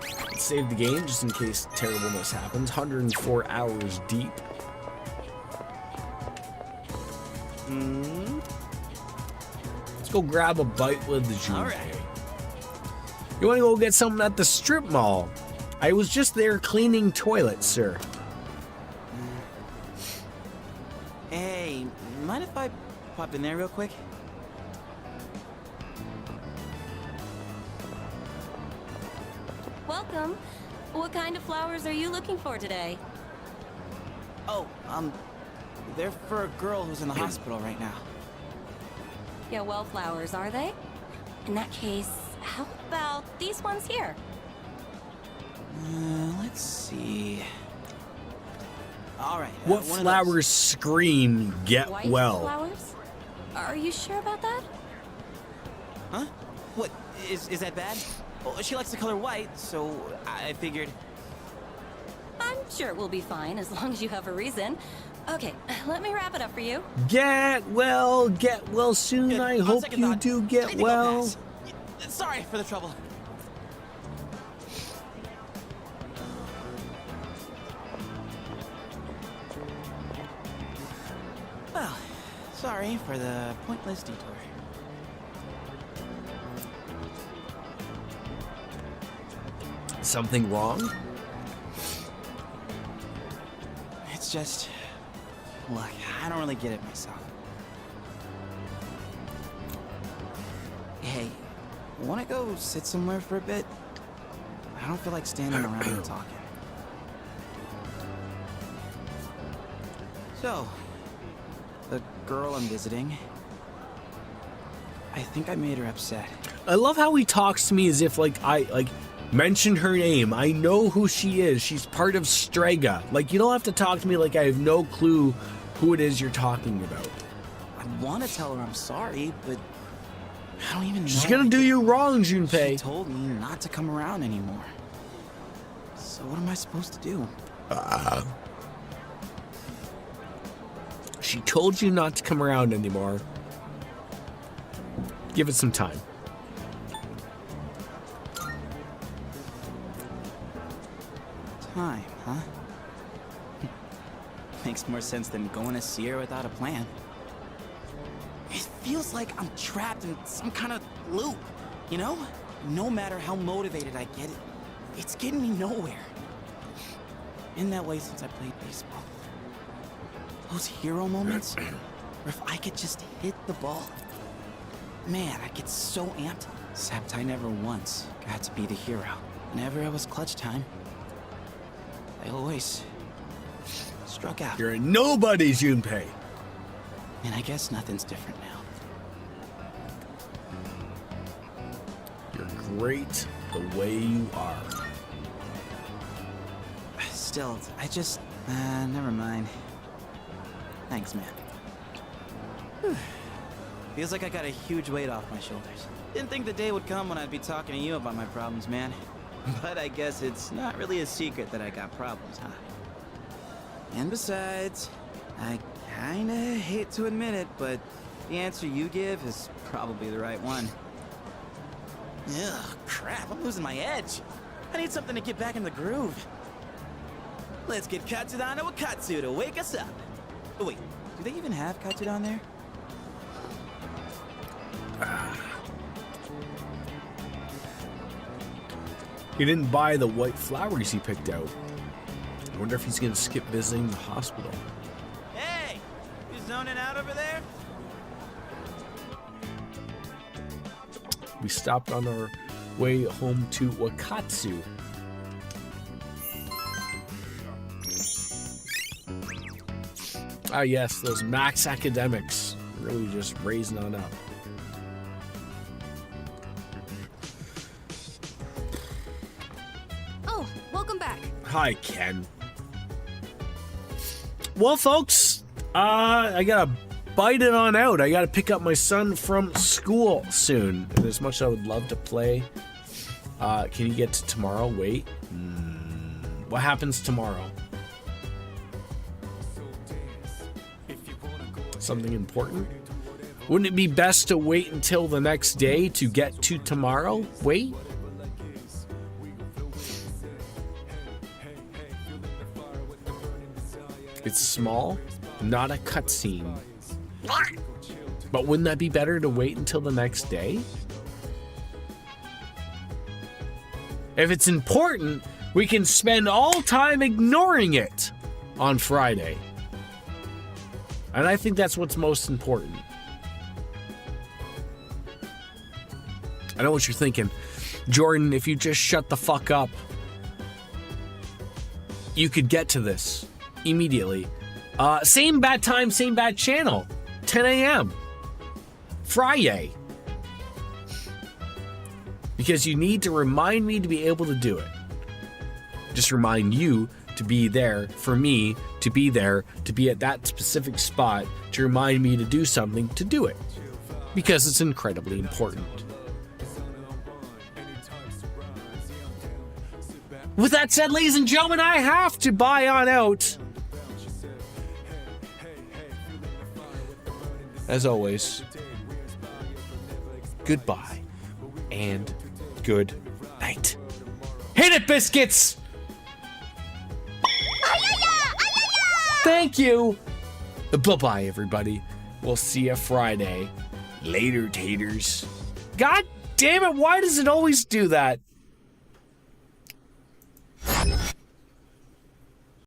Let's save the game just in case terribleness happens. 104 hours deep. Let's go grab a bite with the Junpei. Right. You want to go get something at the strip mall? I was just there cleaning toilets, sir. Hey, mind if I pop in there real quick? Welcome. What kind of flowers are you looking for today? Oh, they're for a girl who's in the hospital right now. Yeah, well, flowers, are they? In that case, how about these ones here? Let's see. All right. What flowers scream, get White well? flowers? Are you sure about that? Huh? What, is that bad? Well, she likes the color white, so I figured... I'm sure it will be fine as long as you have a reason. Okay, let me wrap it up for you. Get well soon. Good. I On hope second you thought, do I get need to go well. pass. Sorry for the trouble. Well, sorry for the pointless detour. Something wrong? It's just... Look, I don't really get it myself. Hey, wanna go sit somewhere for a bit? I don't feel like standing around and talking. So, the girl I'm visiting, I think I made her upset. I love how he talks to me as if like Mention her name. I know who she is. She's part of Strega. Like, you don't have to talk to me like I have no clue who it is you're talking about. I want to tell her I'm sorry, but I don't even know. She's gonna do you wrong, Junpei. She told me not to come around anymore. So what am I supposed to do? She told you not to come around anymore. Give it some time. Time, huh? Makes more sense than going to see her without a plan. It feels like I'm trapped in some kind of loop, you know? No matter how motivated I get, it's getting me nowhere. Been that way since I played baseball. Those hero moments, where if I could just hit the ball, man, I get so amped. Except I never once got to be the hero. Whenever it was clutch time, I always struck out. You're a nobody, Junpei. And I guess nothing's different now. You're great the way you are. Still, I just... never mind. Thanks, man. Whew. Feels like I got a huge weight off my shoulders. Didn't think the day would come when I'd be talking to you about my problems, man. But I guess it's not really a secret that I got problems, huh? And besides, I kinda hate to admit it, but the answer you give is probably the right one. Ugh, crap, I'm losing my edge. I need something to get back in the groove. Let's get Katsudan to Wakatsu to wake us up. Oh wait, do they even have Katsudan there? He didn't buy the white flowers he picked out. I wonder if he's gonna skip visiting the hospital. Hey! You zoning out over there? We stopped on our way home to Wakatsu. Ah yes, those max academics really just raising on up. Oh, welcome back. Hi, Ken. Well, folks, I gotta bite it on out. I gotta pick up my son from school soon. And as much as I would love to play, can you get to tomorrow? Wait. What happens tomorrow? Something important? Wouldn't it be best to wait until the next day to get to tomorrow? Wait. It's small, not a cutscene. But wouldn't that be better to wait until the next day? If it's important, we can spend all time ignoring it on Friday. And I think that's what's most important. I know what you're thinking. Jordan, if you just shut the fuck up, you could get to this immediately. Same bad time, same bad channel. 10 a.m. Friday. Because you need to remind me to be able to do it. Just remind you to be there for me, to be there, to be at that specific spot, to remind me to do something, to do it. Because it's incredibly important. With that said, ladies and gentlemen, I have to buy on out. As always, goodbye and good night. Hit it, biscuits! Thank you. Bye-bye, everybody. We'll see you Friday. Later, taters. God damn it, why does it always do that?